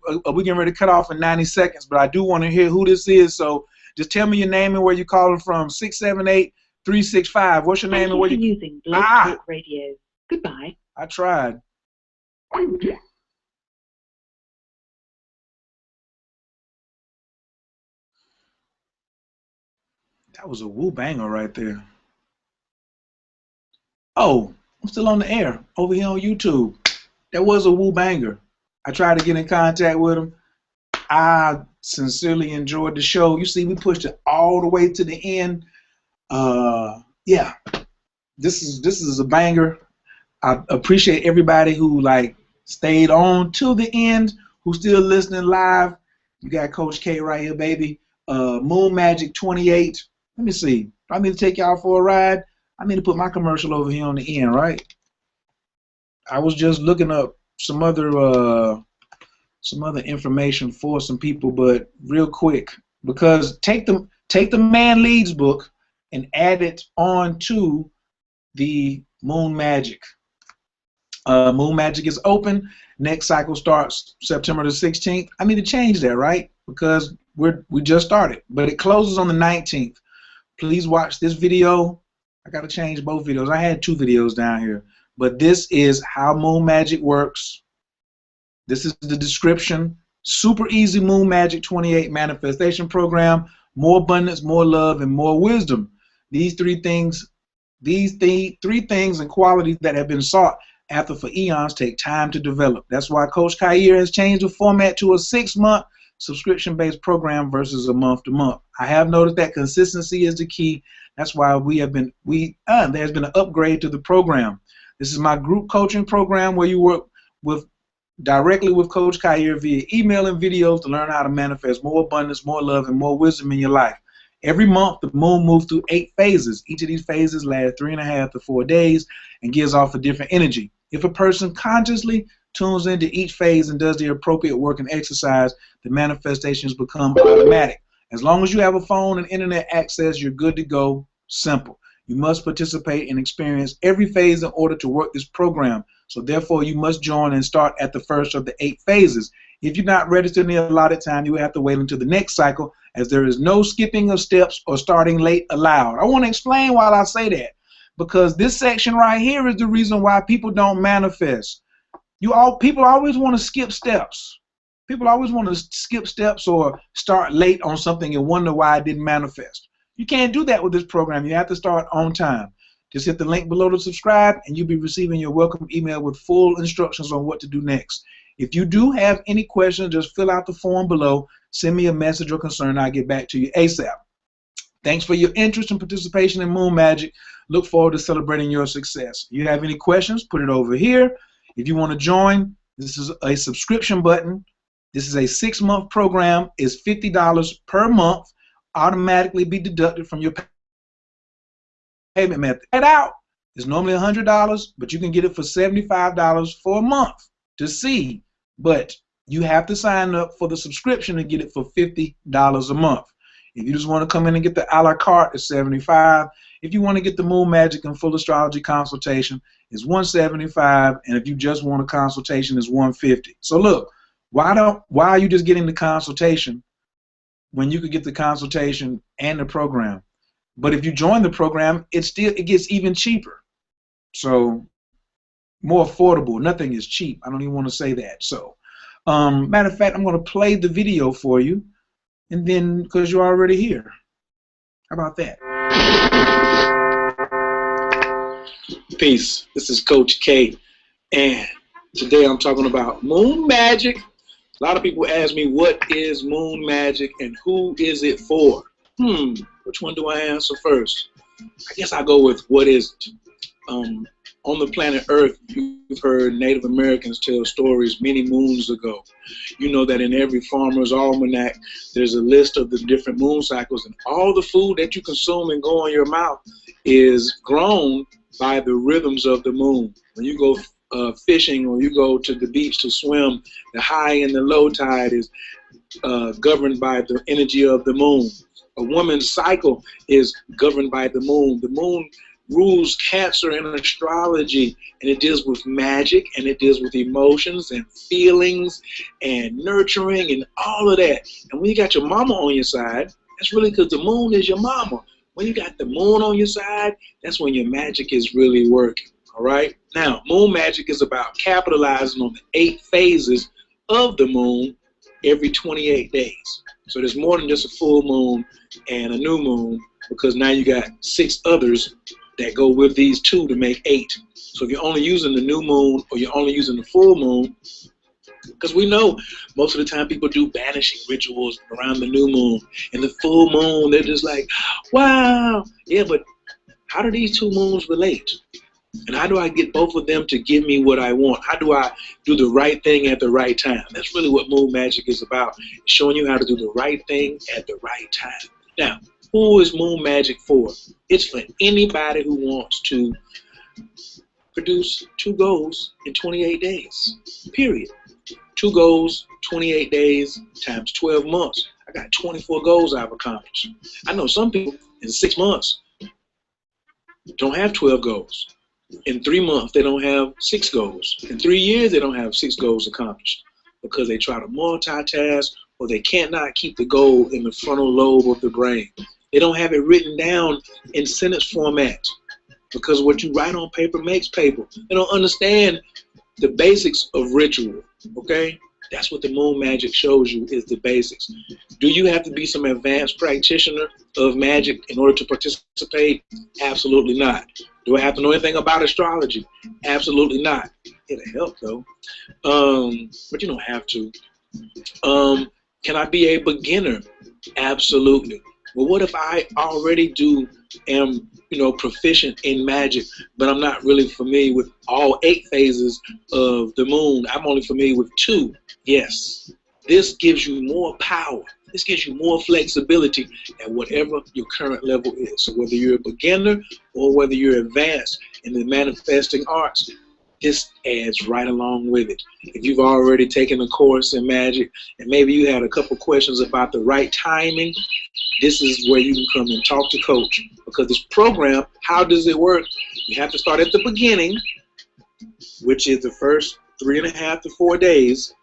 ready to cut off in 90 seconds, but I do want to hear who this is. So just tell me your name and where you're calling from. 678-365. What's your name and where you using Blog Talk Radio. Goodbye. I tried. That was a woo banger right there. Oh, I'm still on the air over here on YouTube. That was a woo banger. I tried to get in contact with him. I sincerely enjoyed the show. You see, we pushed it all the way to the end. Yeah, this is a banger. I appreciate everybody who like stayed on till the end, who's still listening live. You got Coach K right here, baby. Moon Magic 28. Let me see. Do I need to take y'all for a ride? I need to put my commercial over here on the end, right? I was just looking up some other information for some people, but real quick, because take the Man Leads book and add it on to the Moon Magic. Moon Magic is open. Next cycle starts September the 16th. I need to change that, right? Because we just started, but it closes on the 19th. Please watch this video. I got to change both videos. I had 2 videos down here, but this is how Moon Magic works. This is the description. Super easy Moon Magic 28 manifestation program. More abundance, more love, and more wisdom. These three things and qualities that have been sought after for eons take time to develop. That's why Coach Khair has changed the format to a 6-month subscription-based program versus a month-to-month. I have noticed that consistency is the key. That's why there's been an upgrade to the program. This is my group coaching program where you work directly with Coach Khair via email and videos to learn how to manifest more abundance, more love, and more wisdom in your life. Every month, the moon moves through 8 phases. Each of these phases lasts 3.5 to 4 days and gives off a different energy. If a person consciously tunes into each phase and does the appropriate work and exercise, the manifestations become automatic. As long as you have a phone and internet access, you're good to go. Simple. You must participate and experience every phase in order to work this program. So therefore, you must join and start at the first of the 8 phases. If you're not registered in the allotted time, you will have to wait until the next cycle, as there is no skipping of steps or starting late allowed. I want to explain why I say that, because this section right here is the reason why people don't manifest. People always want to skip steps. People always want to skip steps or start late on something and wonder why it didn't manifest. You can't do that with this program. You have to start on time. Just hit the link below to subscribe, and you'll be receiving your welcome email with full instructions on what to do next. If you do have any questions, just fill out the form below, send me a message or concern, I'll get back to you ASAP. Thanks for your interest and participation in Moon Magic. Look forward to celebrating your success. If you have any questions, put it over here. If you want to join, this is a subscription button. This is a 6-month program. It's $50 per month, automatically be deducted from your payment method. Head out. It's normally $100, but you can get it for $75 for a month to see. But you have to sign up for the subscription and get it for $50 a month. If you just want to come in and get the a la carte, it's $75. If you want to get the Moon Magic and Full Astrology consultation, it's $175. And if you just want a consultation, it's $150. So look, why are you just getting the consultation when you could get the consultation and the program? But if you join the program, it gets even cheaper. So more affordable. Nothing is cheap. I don't even want to say that. So matter of fact, I'm going to play the video for you, and then because you're already here. How about that? Peace. This is Coach K, and today I'm talking about Moon Magic. A lot of people ask me, what is Moon Magic and who is it for? Which one do I answer first? I guess I'll go with what is it. On the planet Earth, you've heard Native Americans tell stories many moons ago. You know that in every farmer's almanac, there's a list of the different moon cycles, and all the food that you consume and go in your mouth is grown by the rhythms of the moon. When you go fishing or you go to the beach to swim, the high and the low tide is governed by the energy of the moon. A woman's cycle is governed by the moon. The moon rules Cancer in astrology, and it deals with magic, and it deals with emotions and feelings and nurturing and all of that. And when you got your mama on your side, that's really because the moon is your mama. When you got the moon on your side, that's when your magic is really working. All right? Now, Moon Magic is about capitalizing on the 8 phases of the moon every 28 days. So there's more than just a full moon and a new moon, because now you got 6 others that go with these 2 to make 8. So if you're only using the new moon or you're only using the full moon, because we know most of the time people do banishing rituals around the new moon. And the full moon, they're just like, wow. Yeah, but how do these 2 moons relate? And how do I get both of them to give me what I want? How do I do the right thing at the right time? That's really what Moon Magic is about, showing you how to do the right thing at the right time. Now, who is Moon Magic for? It's for anybody who wants to produce 2 goals in 28 days, period. 2 goals, 28 days times 12 months. I got 24 goals I've accomplished. I know some people in 6 months don't have 12 goals. In 3 months, they don't have 6 goals. In 3 years, they don't have 6 goals accomplished because they try to multitask, or they cannot keep the goal in the frontal lobe of the brain. They don't have it written down in sentence format, because what you write on paper makes paper. They don't understand the basics of ritual, okay? That's what the Moon Magic shows you, is the basics. Do you have to be some advanced practitioner of magic in order to participate? Absolutely not. Do I have to know anything about astrology? Absolutely not. It'll help though, but you don't have to. Can I be a beginner? Absolutely. Well, what if I already am proficient in magic, but I'm not really familiar with all 8 phases of the moon? I'm only familiar with 2. Yes, this gives you more power. This gives you more flexibility at whatever your current level is. So whether you're a beginner or whether you're advanced in the manifesting arts, this adds right along with it. If you've already taken a course in magic and maybe you had a couple questions about the right timing, this is where you can come and talk to Coach. Because this program, how does it work? You have to start at the beginning, which is the first 3.5 to 4 days.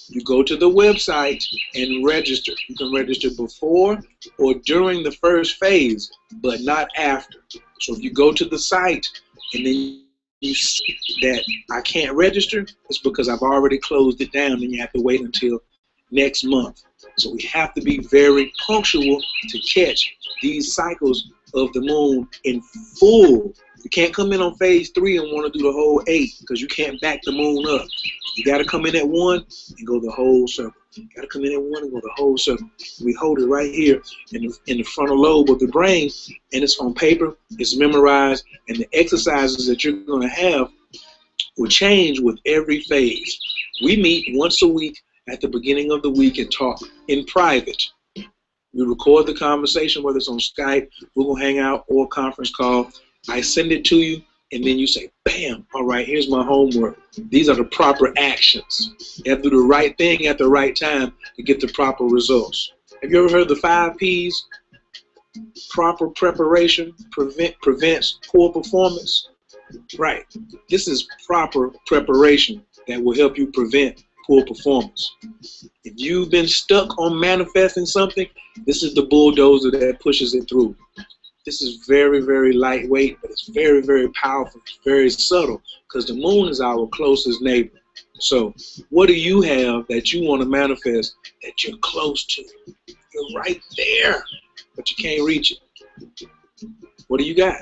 You go to the website and register. You can register before or during the first phase, but not after. So if you go to the site and then you see that I can't register, it's because I've already closed it down and you have to wait until next month. So we have to be very punctual to catch these cycles of the moon in full. You can't come in on phase 3 and want to do the whole 8 because you can't back the moon up. You got to come in at 1 and go the whole circle. You got to come in at 1 and go the whole circle. We hold it right here in the frontal lobe of the brain, and it's on paper, it's memorized, and the exercises that you're going to have will change with every phase. We meet once a week at the beginning of the week and talk in private. We record the conversation, whether it's on Skype, Google Hangout, or conference call. I send it to you, and then you say, bam, all right, here's my homework. These are the proper actions. You have to do the right thing at the right time to get the proper results. Have you ever heard the 5 Ps? Proper preparation prevents poor performance. Right. This is proper preparation that will help you prevent poor performance. If you've been stuck on manifesting something, this is the bulldozer that pushes it through. This is very, very lightweight, but it's very, very powerful, very subtle, because the moon is our closest neighbor. So what do you have that you want to manifest that you're close to? You're right there, but you can't reach it. What do you got?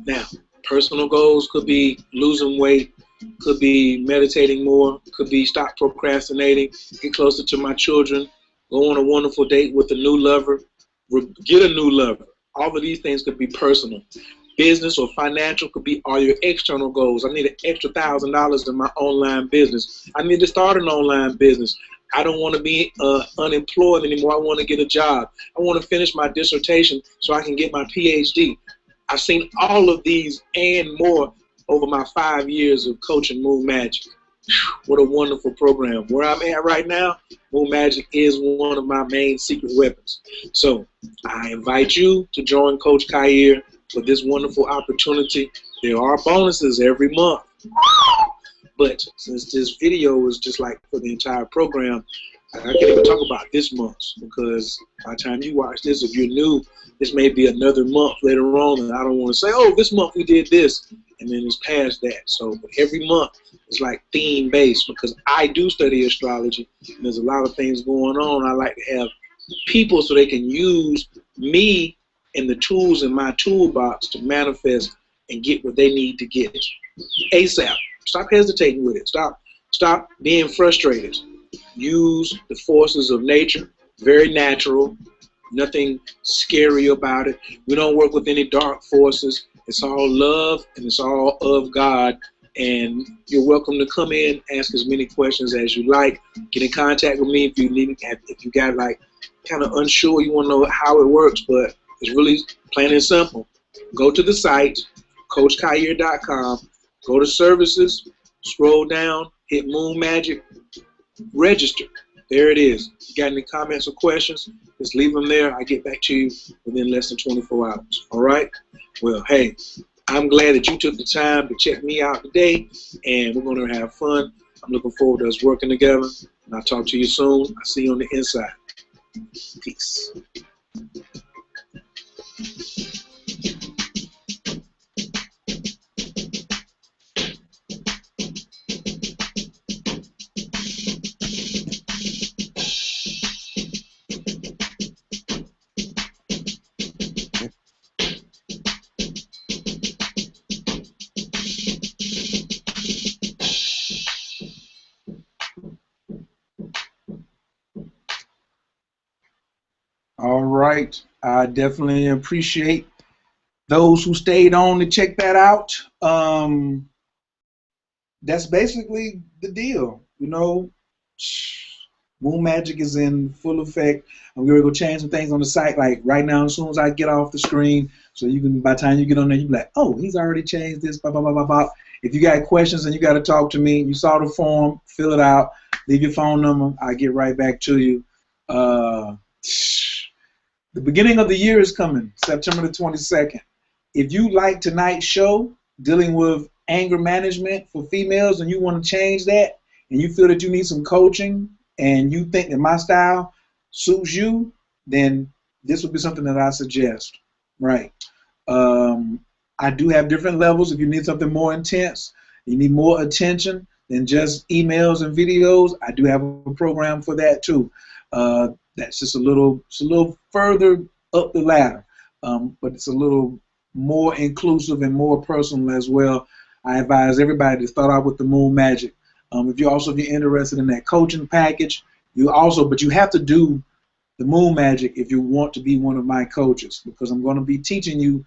Now, personal goals could be losing weight, could be meditating more, could be stop procrastinating, get closer to my children, go on a wonderful date with a new lover, get a new lover. All of these things could be personal. Business or financial could be all your external goals. I need an extra $1,000 in my online business. I need to start an online business. I don't want to be unemployed anymore. I want to get a job. I want to finish my dissertation so I can get my PhD. I've seen all of these and more over my 5 years of coaching Moon Magic. What a wonderful program. Where I'm at right now, Moon Magic is one of my main secret weapons. So I invite you to join Coach Khayr for this wonderful opportunity. There are bonuses every month. But since this video is just like for the entire program, I can't even talk about this month, because by the time you watch this, if you're new, this may be another month later on, and I don't want to say, oh, this month we did this, and then it's past that. So every month it's like theme-based, because I do study astrology, and there's a lot of things going on. I like to have people so they can use me and the tools in my toolbox to manifest and get what they need to get ASAP. Stop hesitating with it. Stop being frustrated. Use the forces of nature, very natural, nothing scary about it. We don't work with any dark forces. It's all love and it's all of God. And you're welcome to come in, ask as many questions as you like. Get in contact with me if you need, if you got like kind of unsure, you want to know how it works, but it's really plain and simple. Go to the site, CoachKhayr.com. Go to services, scroll down, hit Moon Magic, register. There it is. If you got any comments or questions, just leave them there. I get back to you within less than 24 hours. All right? Well, hey, I'm glad that you took the time to check me out today, and we're going to have fun. I'm looking forward to us working together, and I'll talk to you soon. I'll see you on the inside. Peace. All right. I definitely appreciate those who stayed on to check that out. That's basically the deal. You know, Moon Magic is in full effect. I'm going to go change some things on the site. Like right now, as soon as I get off the screen, so you can, by the time you get on there, you be like, oh, he's already changed this, blah, blah, blah, blah, blah. If you got questions and you got to talk to me, you saw the form, fill it out, leave your phone number. I'll get right back to you. The beginning of the year is coming, September the 22nd. If you like tonight's show, dealing with anger management for females, and you want to change that, and you feel that you need some coaching, and you think that my style suits you, then this would be something that I suggest. Right. I do have different levels. If you need something more intense, you need more attention than just emails and videos, I do have a program for that too. That's just a little further up the ladder, but it's a little more inclusive and more personal as well. I advise everybody to start out with the Moon Magic. If you're interested in that coaching package, but you have to do the Moon Magic if you want to be one of my coaches, because I'm going to be teaching you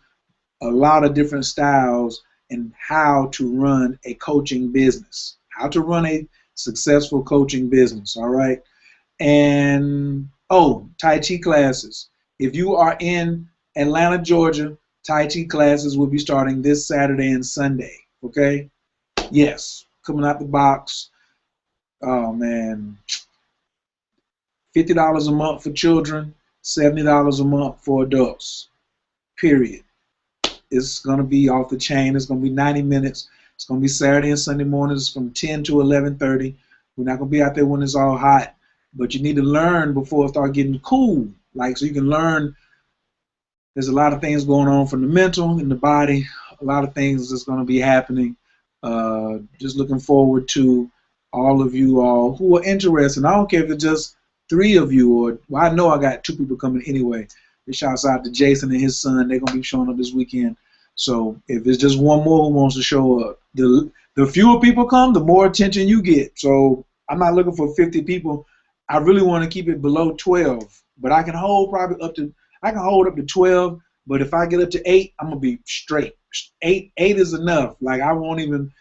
a lot of different styles and how to run a coaching business, how to run a successful coaching business, all right? And, Tai Chi classes. If you are in Atlanta, Georgia, Tai Chi classes will be starting this Saturday and Sunday, okay? Yes, coming out the box. Oh, man. $50 a month for children, $70 a month for adults, period. It's going to be off the chain. It's going to be 90 minutes. It's going to be Saturday and Sunday mornings from 10 to 11:30. We're not going to be out there when it's all hot, but you need to learn before it starts getting cool, so you can learn. There's a lot of things going on from the mental and the body, a lot of things that's going to be happening. Just looking forward to all of you all who are interested. I don't care if it's just 3 of you, or I know I got 2 people coming anyway. Shouts out to Jason and his son. They're going to be showing up this weekend. So if it's just 1 more who wants to show up, the fewer people come, the more attention you get. So I'm not looking for 50 people. I really want to keep it below 12, but I can hold probably up to 12. But if I get up to 8, I'm gonna be straight. 8 is enough. I won't even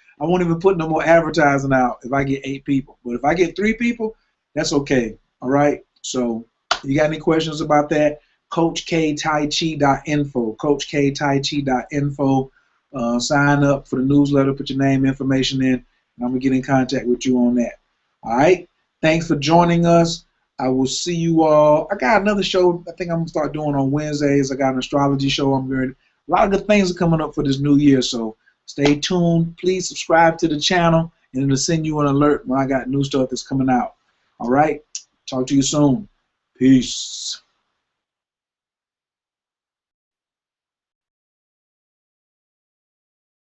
put no more advertising out if I get 8 people. But if I get 3 people, that's okay. All right. So you got any questions about that? CoachKTaiChi.info. CoachKTaiChi.info. Sign up for the newsletter. Put your name, information in, and I'm gonna get in contact with you on that. All right. Thanks for joining us. I will see you all. I got another show I think I'm going to start doing on Wednesdays. I got an astrology show. A lot of good things are coming up for this new year, so stay tuned. Please subscribe to the channel, and it'll send you an alert when I got new stuff that's coming out. All right? Talk to you soon. Peace.